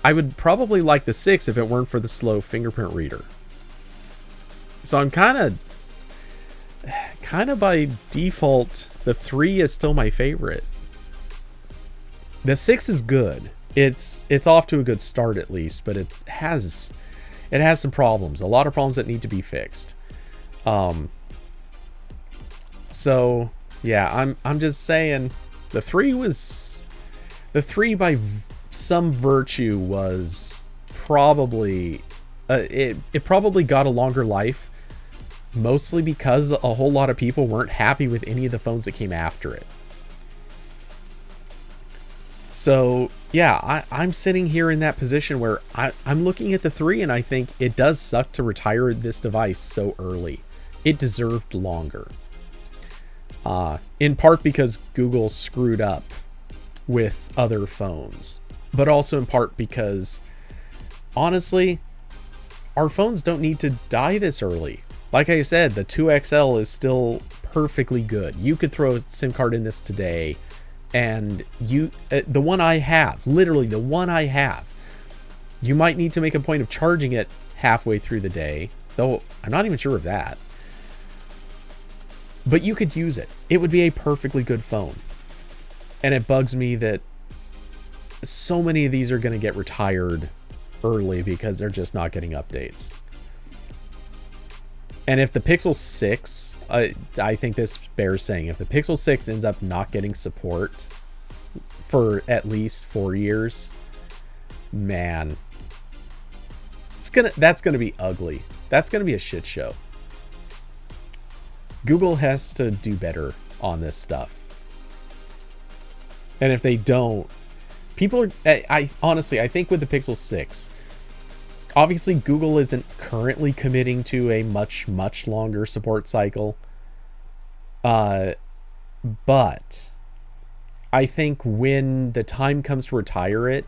I would probably like the 6 if it weren't for the slow fingerprint reader. So I'm kind of by default, the 3 is still my favorite. The 6 is good. It's off to a good start at least, but it has some problems. A lot of problems that need to be fixed. So yeah, I'm just saying the 3 by some virtue was probably it probably got a longer life, mostly because a whole lot of people weren't happy with any of the phones that came after it. So yeah, I'm sitting here in that position where I'm looking at the 3 and I think it does suck to retire this device so early. It deserved longer. In part because Google screwed up with other phones, but also in part because honestly, our phones don't need to die this early. Like I said, the 2XL is still perfectly good. You could throw a SIM card in this today, and the one I have, literally the one I have, you might need to make a point of charging it halfway through the day, though I'm not even sure of that. But you could use it. It would be a perfectly good phone. And it bugs me that so many of these are going to get retired early because they're just not getting updates. And if the Pixel 6, I think this bears saying, if the Pixel 6 ends up not getting support for at least 4 years, man, that's gonna be ugly. That's gonna be a shit show. Google has to do better on this stuff. And if they don't, people are, I honestly, I think with the Pixel 6, obviously Google isn't currently committing to a much longer support cycle. But I think when the time comes to retire it,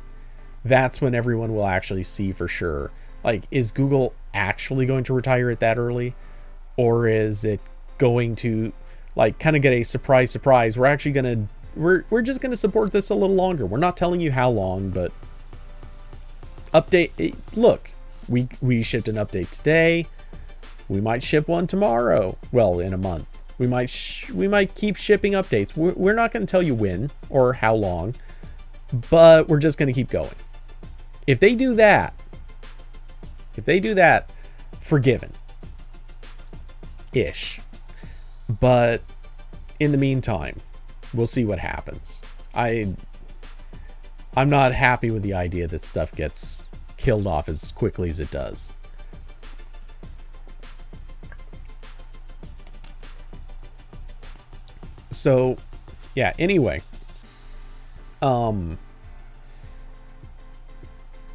that's when everyone will actually see for sure. Like, is Google actually going to retire it that early? Or is it going to, like, kind of get a surprise? We're actually going to, we're just going to support this a little longer. We're not telling you how long, but update. Look, we shipped an update today. We might ship one tomorrow. Well, in a month. We might keep shipping updates. We're not going to tell you when or how long, but we're just going to keep going. If they do that, forgiven. Ish. But in the meantime, we'll see what happens. I'm not happy with the idea that stuff gets killed off as quickly as it does. So, yeah, anyway.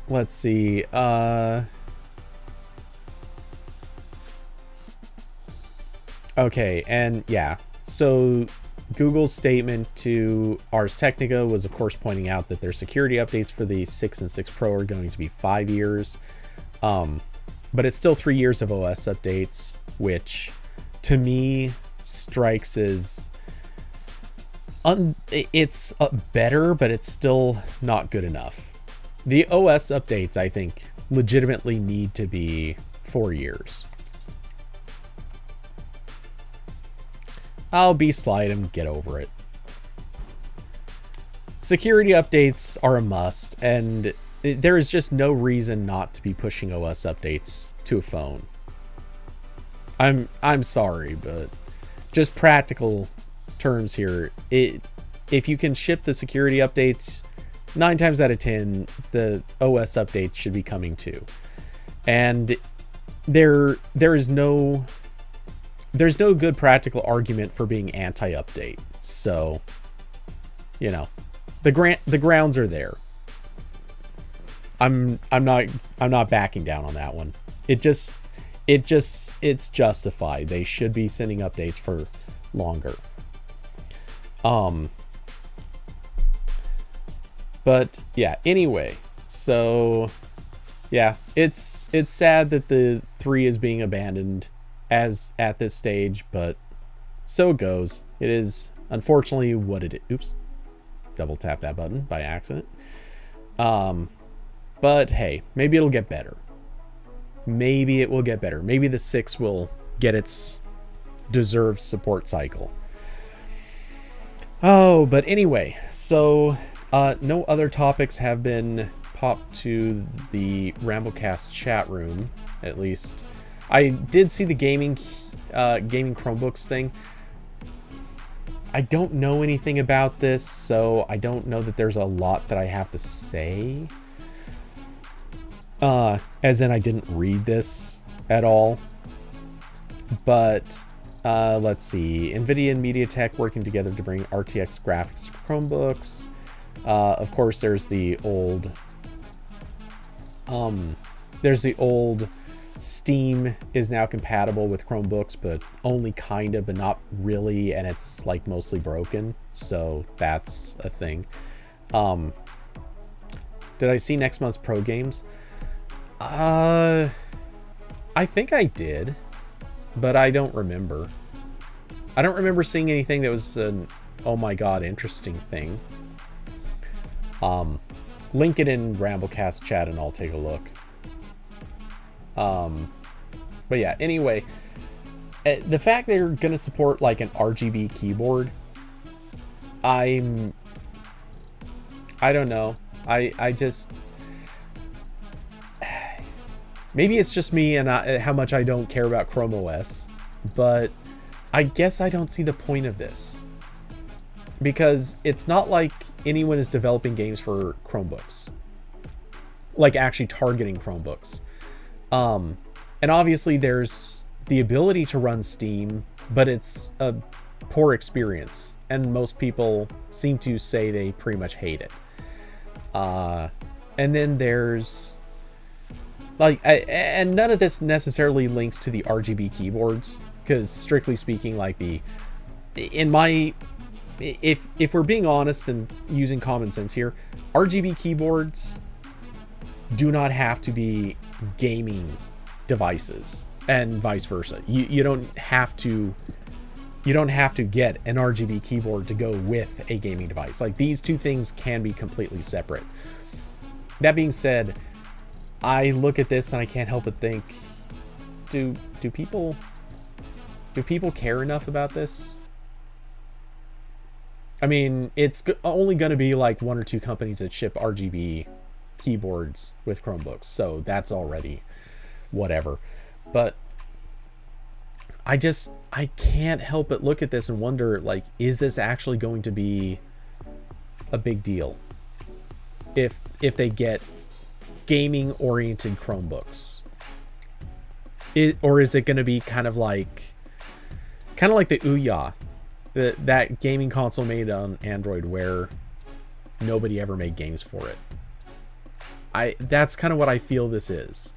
Let's see. Okay, and yeah. So Google's statement to Ars Technica was, of course, pointing out that their security updates for the 6 and 6 Pro are going to be 5 years. But it's still 3 years of OS updates, which to me strikes as it's better, but it's still not good enough. The OS updates, I think, legitimately need to be 4 years. I'll be slight and get over it. Security updates are a must, and there is just no reason not to be pushing OS updates to a phone. I'm sorry, but just practical terms here. If you can ship the security updates, 9 times out of 10, the OS updates should be coming too. And there's no good practical argument for being anti-update. So, you know, the grounds are there. I'm not backing down on that one. It's justified. They should be sending updates for longer. But yeah, anyway, so yeah, it's sad that the 3 is being abandoned as at this stage, but so it goes. It is unfortunately what it is. Oops. Double tap that button by accident. But hey, maybe it'll get better. Maybe it will get better. Maybe the 6 will get its deserved support cycle. Oh, but anyway, so no other topics have been popped to the RambleCast chat room, at least. I did see the gaming Chromebooks thing. I don't know anything about this, so I don't know that there's a lot that I have to say. As in I didn't read this at all. But let's see. NVIDIA and MediaTek working together to bring RTX graphics to Chromebooks. Of course, there's the old Steam is now compatible with Chromebooks, but only kind of, but not really, and it's like mostly broken, so that's a thing. Did I see next month's Pro Games? I think I did, but I don't remember. I don't remember seeing anything that was an oh my god interesting thing. Link it in RambleCast chat and I'll take a look. But yeah, anyway, the fact they're going to support like an RGB keyboard, I don't know. I just, maybe it's just me and how much I don't care about Chrome OS, but I guess I don't see the point of this, because it's not like anyone is developing games for Chromebooks, like actually targeting Chromebooks. And obviously there's the ability to run Steam, but it's a poor experience, and most people seem to say they pretty much hate it. And then there's like, and none of this necessarily links to the RGB keyboards, because strictly speaking, like if we're being honest and using common sense here, RGB keyboards do not have to be gaming devices, and vice versa. You don't have to get an RGB keyboard to go with a gaming device. Like, these two things can be completely separate. That being said, I look at this and I can't help but think, do people care enough about this? I mean, it's only going to be like 1 or 2 companies that ship RGB keyboards with Chromebooks, so that's already whatever. But I can't help but look at this and wonder, like, is this actually going to be a big deal if they get gaming oriented Chromebooks? Or is it going to be kind of like the Ouya, that gaming console made on Android where nobody ever made games for it? That's kind of what I feel this is.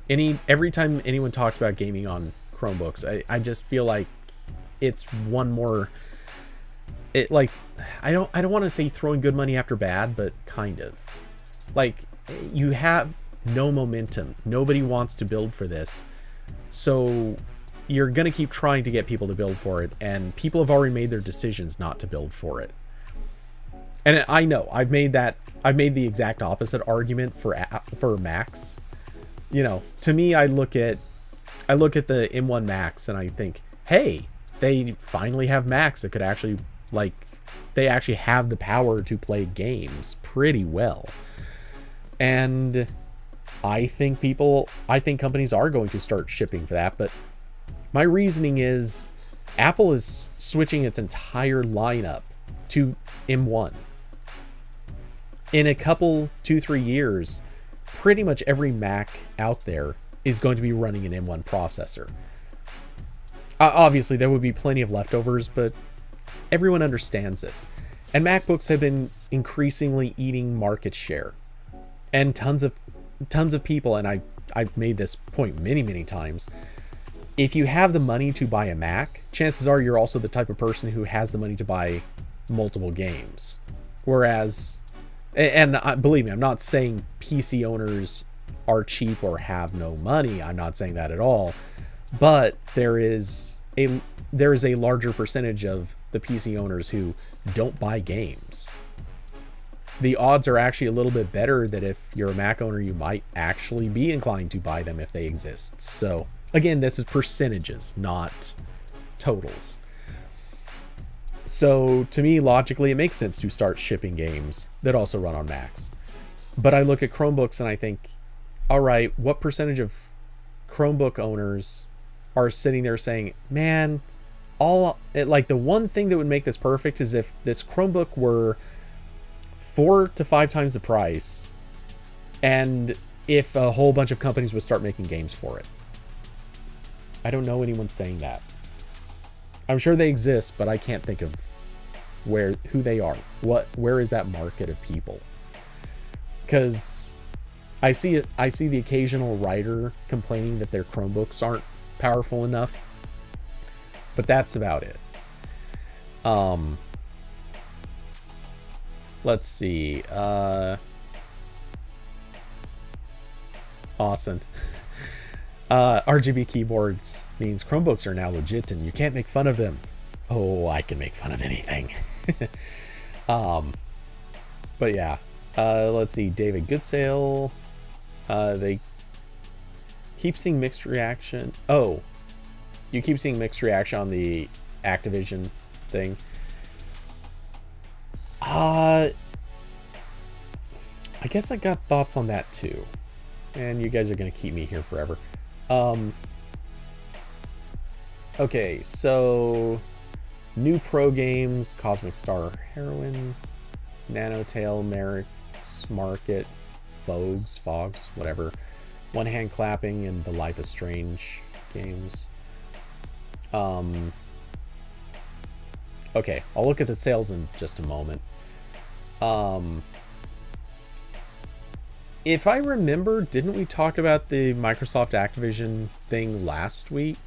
Every time anyone talks about gaming on Chromebooks, I just feel like it's one more. I don't want to say throwing good money after bad, but kind of. Like, you have no momentum. Nobody wants to build for this, so you're gonna keep trying to get people to build for it, and people have already made their decisions not to build for it. And I know I've made the exact opposite argument for Macs. You know, to me, I look at the M1 Max and I think, hey, they finally have Macs that could actually, like, they actually have the power to play games pretty well. And I think companies are going to start shipping for that, but my reasoning is Apple is switching its entire lineup to M1. In a couple, 2-3 years, pretty much every Mac out there is going to be running an M1 processor. Obviously, there would be plenty of leftovers, but everyone understands this. And MacBooks have been increasingly eating market share. And tons of people, and I've made this point many times, if you have the money to buy a Mac, chances are you're also the type of person who has the money to buy multiple games. Whereas, and believe me, I'm not saying PC owners are cheap or have no money. I'm not saying that at all. But there is a larger percentage of the PC owners who don't buy games. The odds are actually a little bit better that if you're a Mac owner, you might actually be inclined to buy them if they exist. So again, this is percentages, not totals. So to me, logically, it makes sense to start shipping games that also run on Macs. But I look at Chromebooks and I think, all right, what percentage of Chromebook owners are sitting there saying, man, the one thing that would make this perfect is if this Chromebook were 4 to 5 times the price, and if a whole bunch of companies would start making games for it. I don't know anyone saying that. I'm sure they exist, but I can't think of who they are. Where is that market of people? Because I see the occasional writer complaining that their Chromebooks aren't powerful enough, but that's about it. Let's see. Austin. RGB keyboards means Chromebooks are now legit and you can't make fun of them. Oh, I can make fun of anything. But yeah. Let's see. David Goodsale. They keep seeing mixed reaction. Oh, you keep seeing mixed reaction on the Activision thing. I guess I got thoughts on that too. And you guys are going to keep me here forever. Okay, so new pro games, Cosmic Star Heroine, Nanotail, Merrick's Market, Fogs, whatever. One Hand Clapping, and the Life is Strange games. Okay, I'll look at the sales in just a moment. If I remember, didn't we talk about the Microsoft Activision thing last week?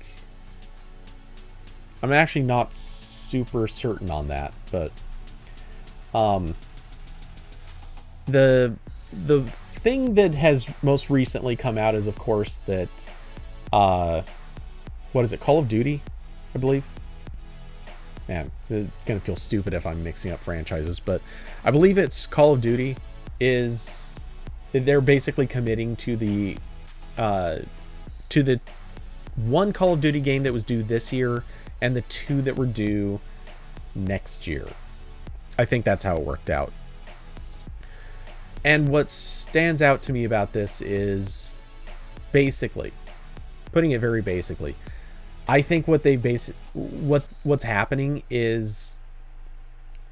I'm actually not super certain on that, but the thing that has most recently come out is, of course, that what is it, Call of Duty, I believe? Man, it's gonna feel stupid if I'm mixing up franchises, but I believe it's Call of Duty. They're basically committing to the one Call of Duty game that was due this year and the 2 that were due next year. I think that's how it worked out. And what stands out to me about this is, basically, putting it very basically, I think what's happening is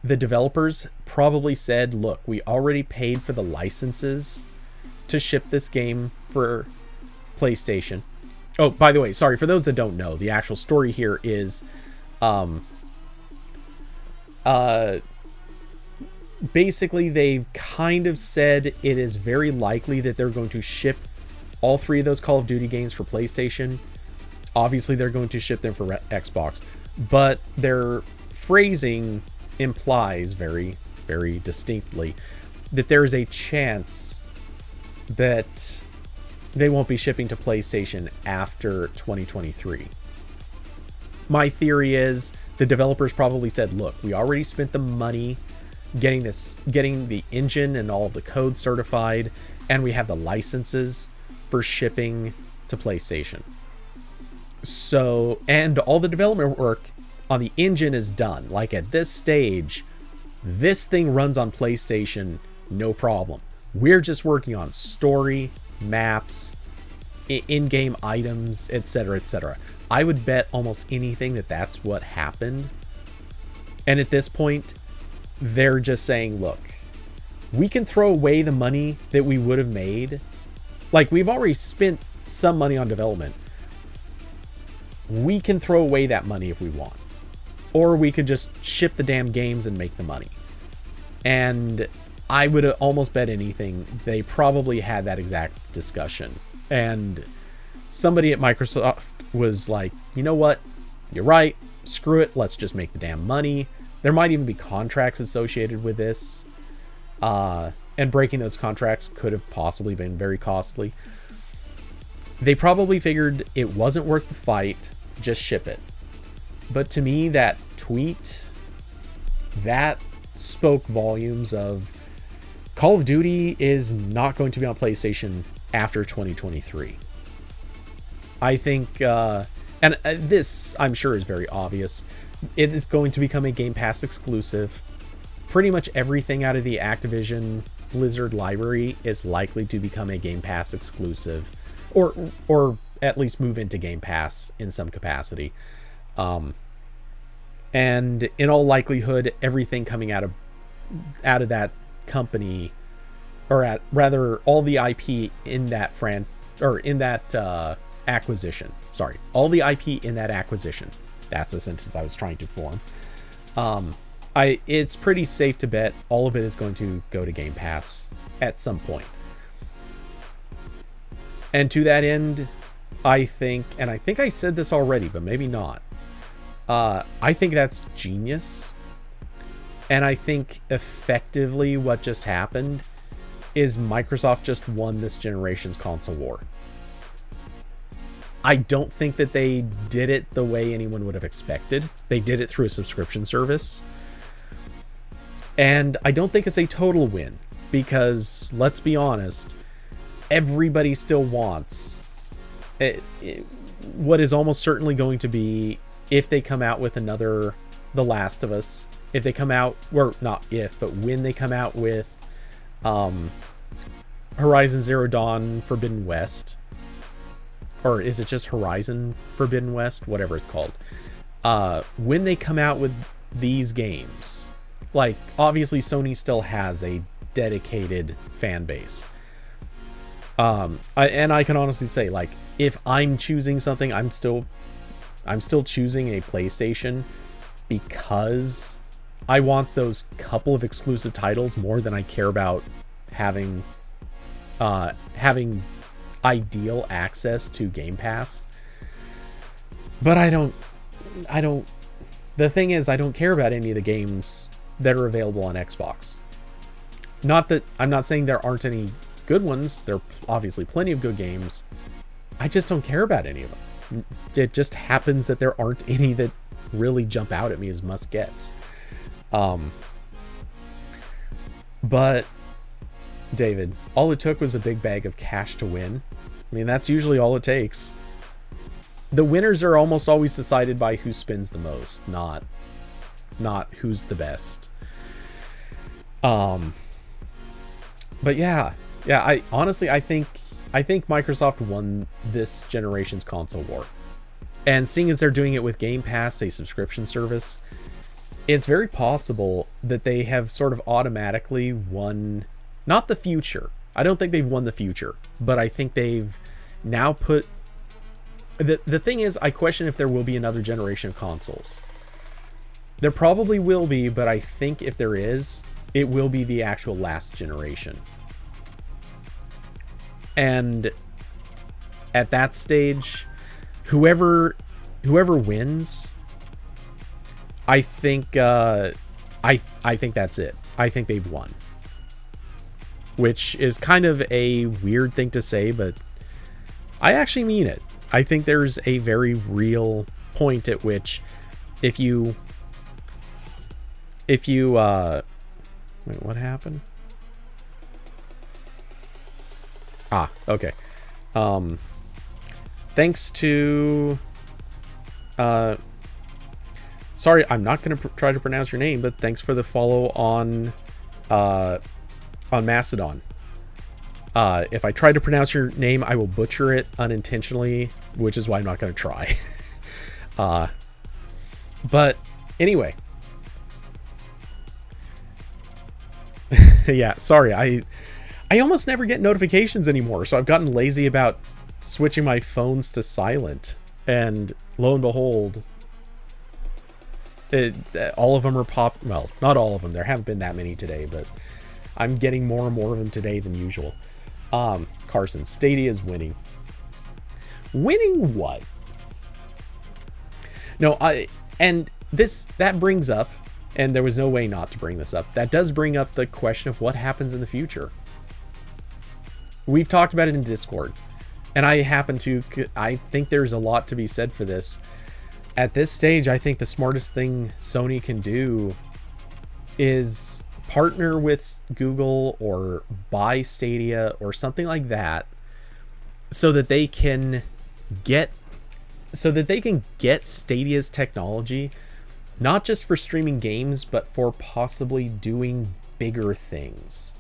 the developers probably said, look, we already paid for the licenses to ship this game for PlayStation. Oh, by the way, sorry, for those that don't know, the actual story here is basically they've kind of said it is very likely that they're going to ship all 3 of those Call of Duty games for PlayStation. Obviously, they're going to ship them for Xbox, but their phrasing implies very, very distinctly that there is a chance that they won't be shipping to PlayStation after 2023. My theory is the developers probably said, look, we already spent the money getting the engine and all of the code certified, and we have the licenses for shipping to PlayStation. So, and all the development work on the engine is done. Like at this stage, this thing runs on PlayStation, no problem. We're just working on story, maps, in-game items, etc., etc. I would bet almost anything that that's what happened. And at this point, they're just saying, look, we can throw away the money that we would have made. Like, we've already spent some money on development. We can throw away that money if we want. Or we could just ship the damn games and make the money. And I would almost bet anything they probably had that exact discussion. And somebody at Microsoft was like, you know what? You're right. Screw it. Let's just make the damn money. There might even be contracts associated with this. And breaking those contracts could have possibly been very costly. They probably figured it wasn't worth the fight. Just ship it. But to me, that tweet, that spoke volumes of Call of Duty is not going to be on PlayStation after 2023. I think, and this I'm sure is very obvious, it is going to become a Game Pass exclusive. Pretty much everything out of the Activision Blizzard library is likely to become a Game Pass exclusive, or at least move into Game Pass in some capacity. And in all likelihood, everything coming out of that company, or rather all the IP in that acquisition. Sorry, all the IP in that acquisition. That's the sentence I was trying to form. It's pretty safe to bet all of it is going to go to Game Pass at some point. And to that end, I think I said this already, but maybe not. I think that's genius. And I think effectively what just happened is Microsoft just won this generation's console war. I don't think that they did it the way anyone would have expected. They did it through a subscription service. And I don't think it's a total win, because let's be honest, everybody still wants what is almost certainly going to be, if they come out with another The Last of Us, if they come out, or not if, but when they come out with Horizon Zero Dawn Forbidden West, or is it just Horizon Forbidden West, whatever it's called, when they come out with these games, like, obviously Sony still has a dedicated fan base. I can honestly say, like, if I'm choosing something, I'm still choosing a PlayStation, because I want those couple of exclusive titles more than I care about having ideal access to Game Pass. But I don't the thing is, I don't care about any of the games that are available on Xbox. Not that I'm not saying there aren't any good ones. There are obviously plenty of good games. I just don't care about any of them. It just happens that there aren't any that really jump out at me as must-gets. But David, all it took was a big bag of cash to win. I mean, that's usually all it takes. The winners are almost always decided by who spends the most, not who's the best. But yeah, I honestly think Microsoft won this generation's console war. And seeing as they're doing it with Game Pass, a subscription service, it's very possible that they have sort of automatically won, not the future. I don't think they've won the future, but I think they've now put... The thing is, I question if there will be another generation of consoles. There probably will be, but I think if there is, it will be the actual last generation. And at that stage, whoever wins, I think I think that's it. I think they've won. Which is kind of a weird thing to say, but I actually mean it. I think there's a very real point at which if you wait, what happened? Okay. Thanks to sorry, I'm not going to try to pronounce your name, but thanks for the follow on Mastodon. If I try to pronounce your name, I will butcher it unintentionally, which is why I'm not going to try. But anyway. Yeah, sorry. I almost never get notifications anymore, so I've gotten lazy about switching my phones to silent. And lo and behold, all of them are well, not all of them. There haven't been that many today, but I'm getting more and more of them today than usual. Carson, Stadia is winning. Winning what? No, that brings up, and there was no way not to bring this up, that does bring up the question of what happens in the future. We've talked about it in Discord, and I think there's a lot to be said for this. At this stage, I think the smartest thing Sony can do is partner with Google or buy Stadia or something like that, so that they can get Stadia's technology, not just for streaming games, but for possibly doing bigger things.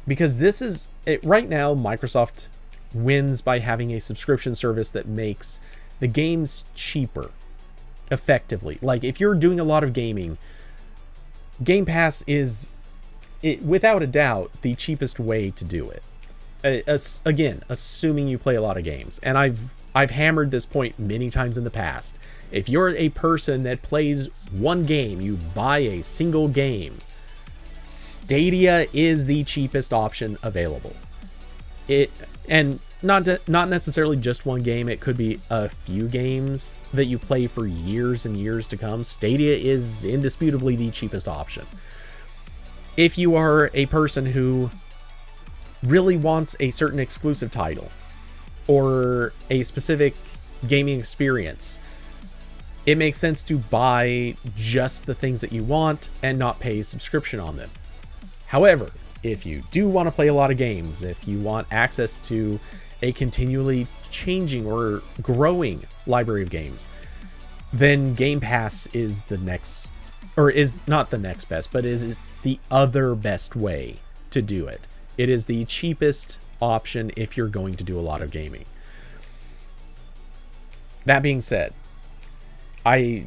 Because this is it right now, Microsoft wins by having a subscription service that makes the games cheaper, effectively. Like, if you're doing a lot of gaming, Game Pass is, without a doubt, the cheapest way to do it. Again, assuming you play a lot of games. And I've hammered this point many times in the past. If you're a person that plays one game, you buy a single game, Stadia is the cheapest option available. And not necessarily just one game. It could be a few games that you play for years and years to come. Stadia is indisputably the cheapest option. If you are a person who really wants a certain exclusive title or a specific gaming experience, it makes sense to buy just the things that you want and not pay a subscription on them. However, if you do want to play a lot of games, if you want access to a continually changing or growing library of games, then Game Pass is the next, or is not the next best, but is the other best way to do it. It is the cheapest option if you're going to do a lot of gaming. That being said, I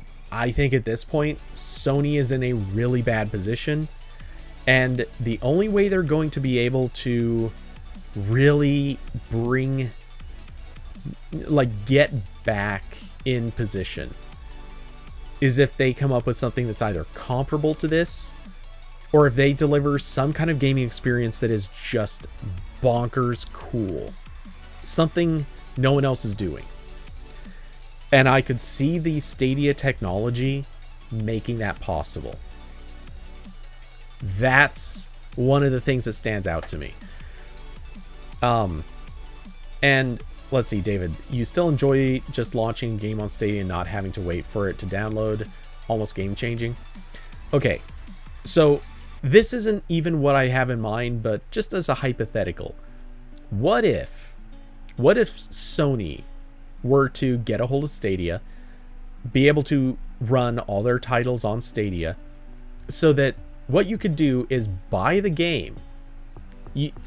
think at this point, Sony is in a really bad position, and the only way they're going to be able to really get back in position is if they come up with something that's either comparable to this, or if they deliver some kind of gaming experience that is just bonkers cool. Something no one else is doing. And I could see the Stadia technology making that possible. That's one of the things that stands out to me. And let's see, David, you still enjoy just launching a game on Stadia and not having to wait for it to download? Almost game changing. Okay, so this isn't even what I have in mind, but just as a hypothetical, what if Sony were to get a hold of Stadia, be able to run all their titles on Stadia, so that what you could do is buy the game,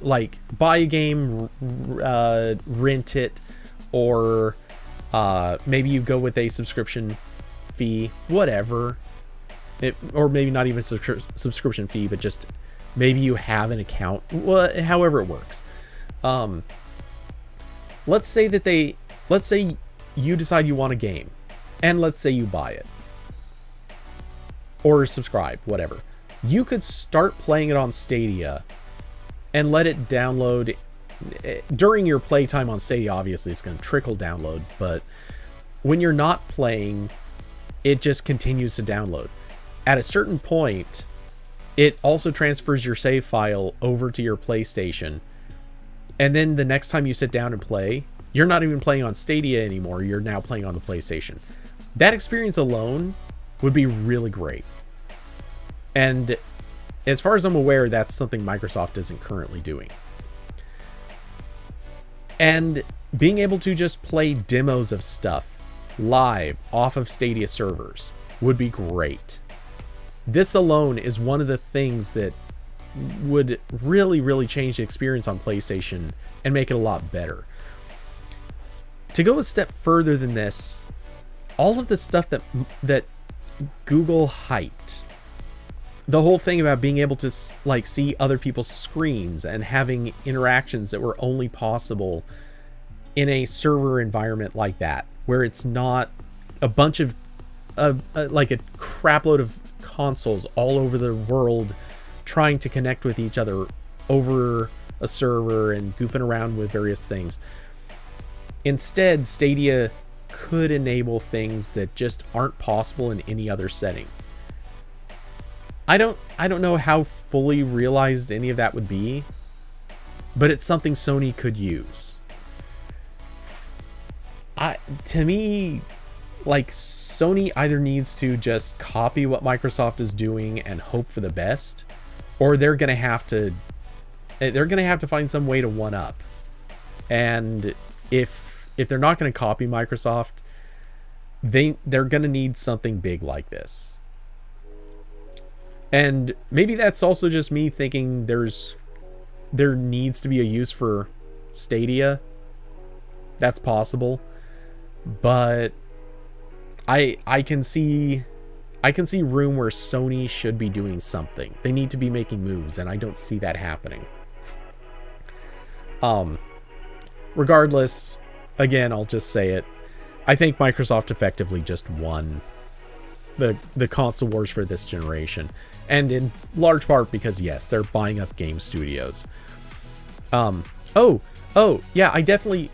buy a game, rent it, or maybe you go with a subscription fee, whatever. Or maybe not even subscription fee, but just maybe you have an account, however it works. Let's say you decide you want a game, and let's say you buy it or subscribe, whatever. You could start playing it on Stadia and let it download during your playtime on Stadia. Obviously, it's going to trickle download, but when you're not playing, it just continues to download. At a certain point, it also transfers your save file over to your PlayStation. And then the next time you sit down and play, you're not even playing on Stadia anymore. You're now playing on the PlayStation. That experience alone would be really great. And as far as I'm aware, that's something Microsoft isn't currently doing. And being able to just play demos of stuff live off of Stadia servers would be great. This alone is one of the things that would really, really change the experience on PlayStation and make it a lot better. To go a step further than this, all of the stuff that Google hyped, the whole thing about being able to see other people's screens and having interactions that were only possible in a server environment like that, where it's not a bunch of like a crapload of consoles all over the world trying to connect with each other over a server and goofing around with various things. Instead, Stadia could enable things that just aren't possible in any other setting. I don't know how fully realized any of that would be, but it's something Sony could use. To me, like, Sony either needs to just copy what Microsoft is doing and hope for the best, or they're gonna have to find some way to one up. And if they're not gonna copy Microsoft, they're gonna need something big like this. And maybe that's also just me thinking there needs to be a use for Stadia. That's possible. But I can see room where Sony should be doing something. They need to be making moves, and I don't see that happening. Regardless, again, I'll just say it. I think Microsoft effectively just won the console wars for this generation, and in large part because, yes, they're buying up game studios. Oh yeah, I definitely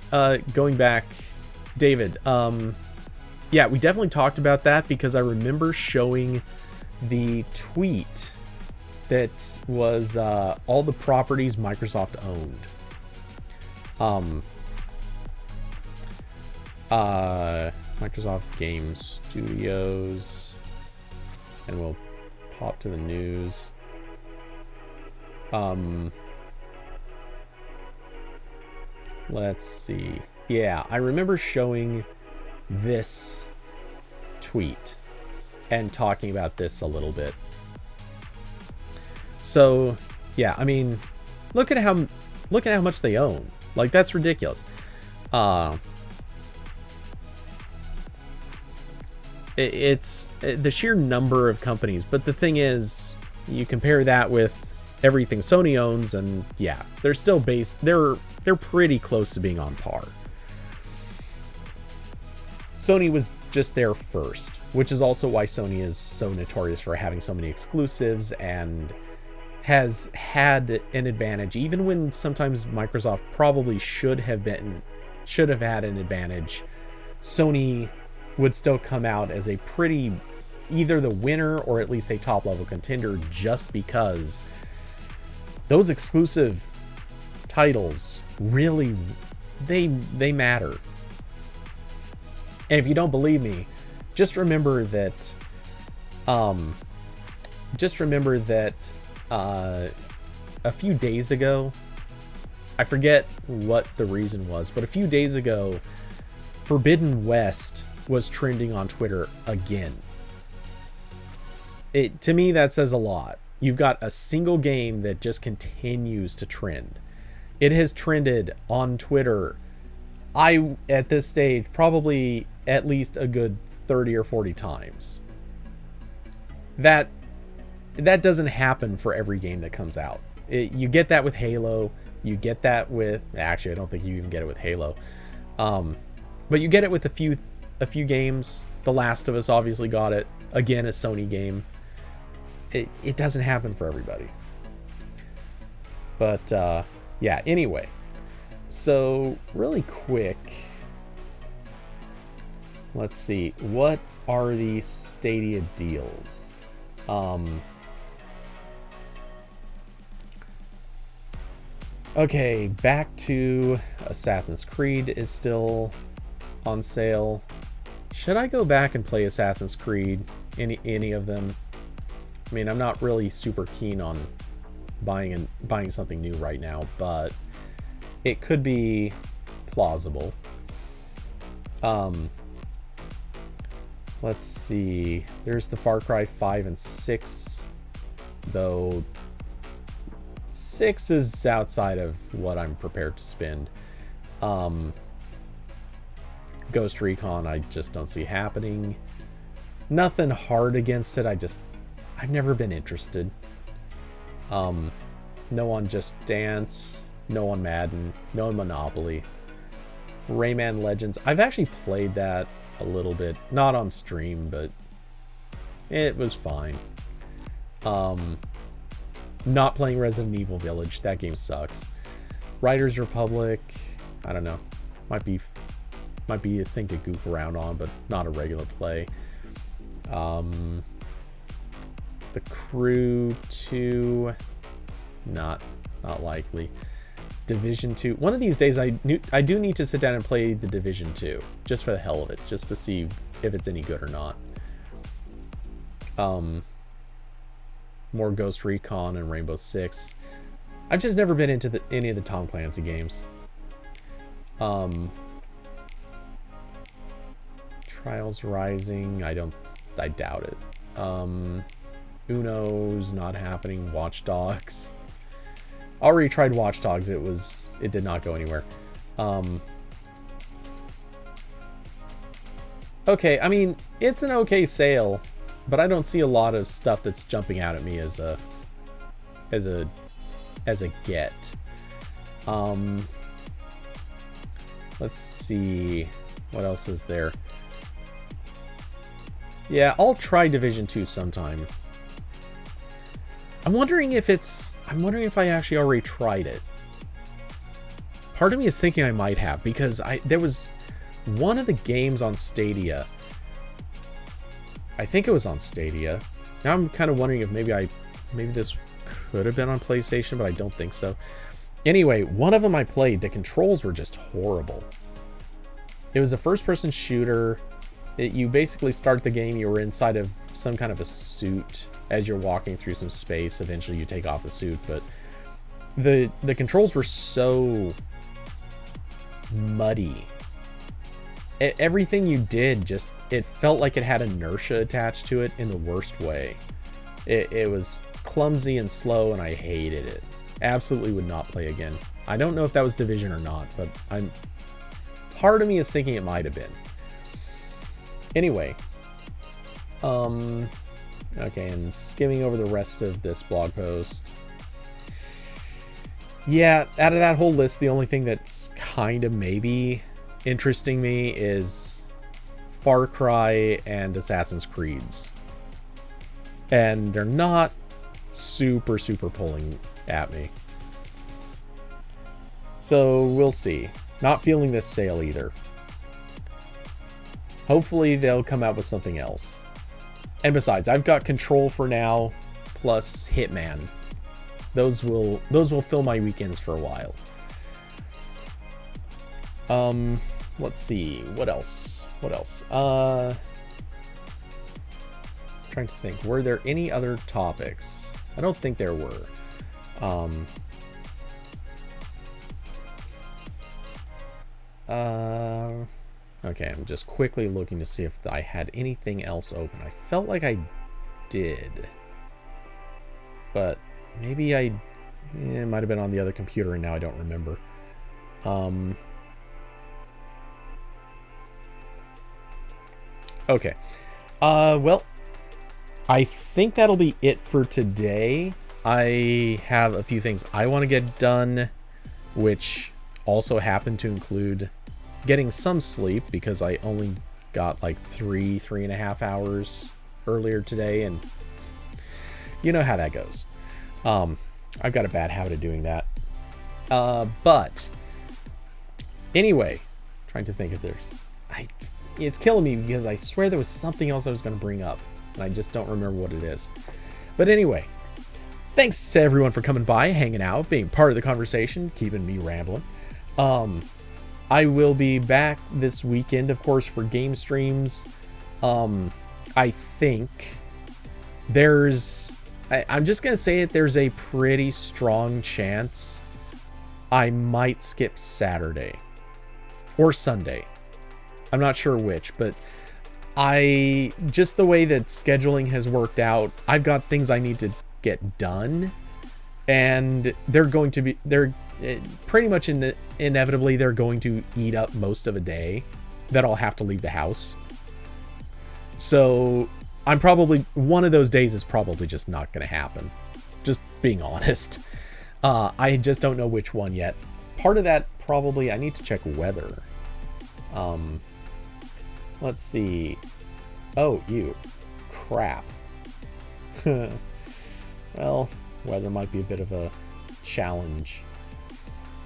going back, David, yeah, we definitely talked about that because I remember showing the tweet that was all the properties Microsoft owned. Microsoft Game Studios, and we'll pop to the news. Let's see. Yeah, I remember showing this tweet and talking about this a little bit. So, yeah, I mean, look at how much they own. Like, that's ridiculous. It's the sheer number of companies, but the thing is, you compare that with everything Sony owns, and yeah, they're still they're pretty close to being on par. Sony was just there first, which is also why Sony is so notorious for having so many exclusives and has had an advantage, even when sometimes Microsoft probably should have had an advantage. Sony would still come out as a pretty, either the winner or at least a top level contender, just because those exclusive titles really, they matter. And if you don't believe me, just remember that a few days ago, I forget what the reason was, but a few days ago, Forbidden West was trending on Twitter again. To me, that says a lot. You've got a single game that just continues to trend. It has trended on Twitter, at this stage, probably at least a good 30 or 40 times. That doesn't happen for every game that comes out. You get that with Halo. You get that with... Actually, I don't think you even get it with Halo. But you get it with a few games. The Last of Us obviously got it. Again, a Sony game. It doesn't happen for everybody. But, yeah, anyway. So, really quick. Let's see. What are the Stadia deals? Okay, back to Assassin's Creed is still on sale. Should I go back and play Assassin's Creed? Any of them? I mean, I'm not really super keen on buying something new right now, but it could be plausible. Let's see. There's the Far Cry 5 and 6, though 6 is outside of what I'm prepared to spend. Ghost Recon, I just don't see happening. Nothing hard against it. I've never been interested. No on Just Dance, no on Madden, no on Monopoly. Rayman Legends, I've actually played that a little bit, not on stream, but it was fine. not playing Resident Evil Village. That game sucks. Riders Republic, I don't know. Might be a thing to goof around on, but not a regular play. The Crew 2, not likely. Division 2. One of these days I do need to sit down and play the Division 2, just for the hell of it, just to see if it's any good or not. More Ghost Recon and Rainbow Six. I've just never been into any of the Tom Clancy games. Trials Rising, I doubt it. Uno's not happening. Watch Dogs. Already tried Watch Dogs. It did not go anywhere. Okay, I mean, it's an okay sale, but I don't see a lot of stuff that's jumping out at me as a get. Let's see what else is there. Yeah, I'll try Division 2 sometime. I'm wondering if I actually already tried it. Part of me is thinking I might have, because there was one of the games on Stadia. I think it was on Stadia. Now I'm kind of wondering if maybe this could have been on PlayStation, but I don't think so. Anyway, one of them I played, the controls were just horrible. It was a first-person shooter. You basically start the game, you were inside of some kind of a suit as you're walking through some space. Eventually you take off the suit, but the controls were so muddy. Everything you did it felt like it had inertia attached to it in the worst way. It was clumsy and slow, and I hated it. Absolutely would not play again. I don't know if that was Division or not, but part of me is thinking it might have been. Anyway, okay, and skimming over the rest of this blog post. Yeah, out of that whole list, the only thing that's kind of maybe interesting me is Far Cry and Assassin's Creeds. And they're not super pulling at me. So we'll see. Not feeling this sale either. Hopefully they'll come out with something else. And besides, I've got Control for now, plus Hitman. Those will fill my weekends for a while. Let's see. What else? Trying to think. Were there any other topics? I don't think there were. Okay, I'm just quickly looking to see if I had anything else open. I felt like I did. But maybe it might have been on the other computer and now I don't remember. Okay. Well, I think that'll be it for today. I have a few things I want to get done, which also happen to include getting some sleep, because I only got like 3.5 hours earlier today, and you know how that goes. I've got a bad habit of doing that. But anyway, trying to think if it's killing me, because I swear there was something else I was going to bring up, and I just don't remember what it is. But anyway, thanks to everyone for coming by, hanging out, being part of the conversation, keeping me rambling. I will be back this weekend, of course, for game streams. I think I'm just going to say it, there's a pretty strong chance I might skip Saturday or Sunday. I'm not sure which, but just the way that scheduling has worked out, I've got things I need to get done, and they're pretty much inevitably they're going to eat up most of a day that I'll have to leave the house. So I'm probably, one of those days is probably just not going to happen. Just being honest. I just don't know which one yet. Part of that probably, I need to check weather. Let's see. Oh, crap. Well, Weather might be a bit of a challenge.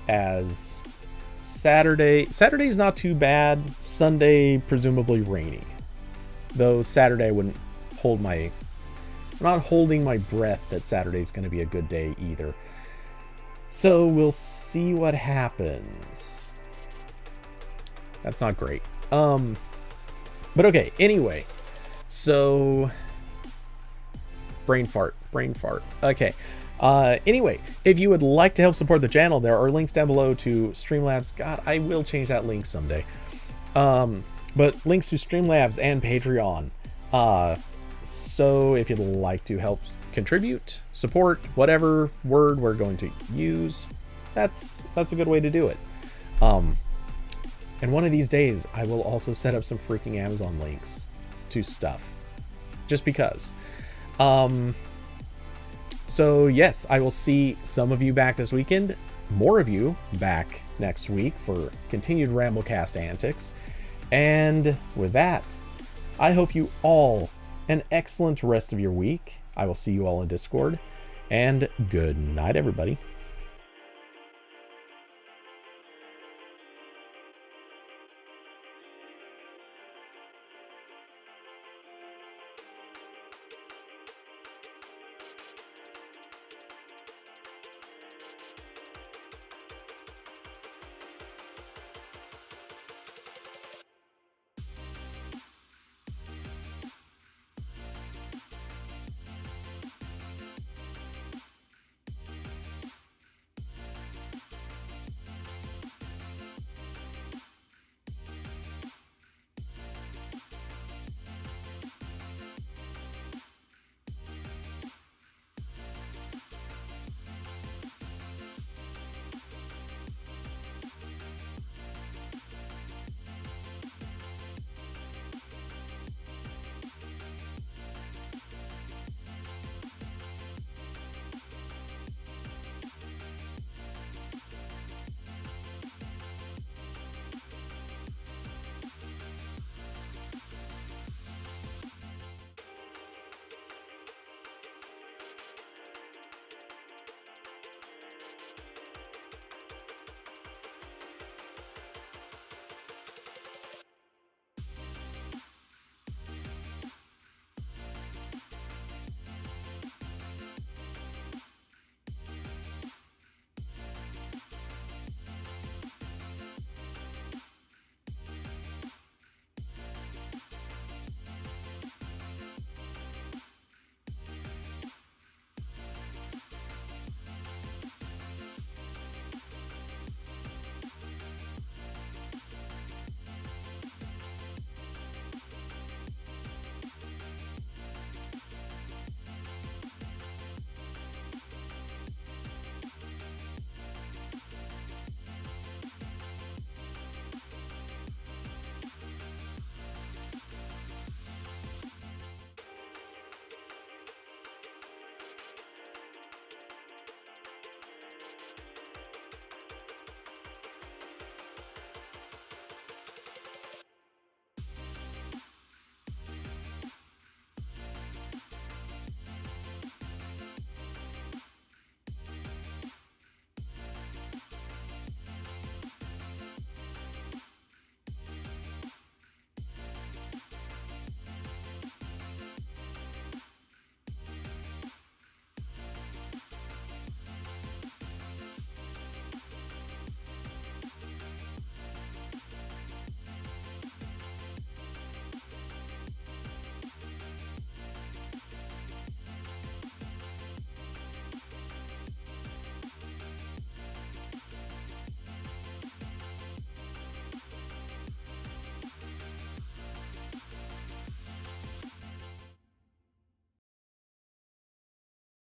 As Saturday's not too bad. Sunday, presumably rainy. Though Saturday I wouldn't I'm not holding my breath that Saturday's going to be a good day either. So we'll see what happens. That's not great. But okay, anyway. So brain fart. Okay. Anyway, if you would like to help support the channel, there are links down below to Streamlabs. God, I will change that link someday. But links to Streamlabs and Patreon. So if you'd like to help contribute, support, whatever word we're going to use, that's a good way to do it. And one of these days, I will also set up some freaking Amazon links to stuff. Just because. So yes, I will see some of you back this weekend. More of you back next week for continued RambleCast antics. And with that, I hope you all an excellent rest of your week. I will see you all in Discord. And good night, everybody.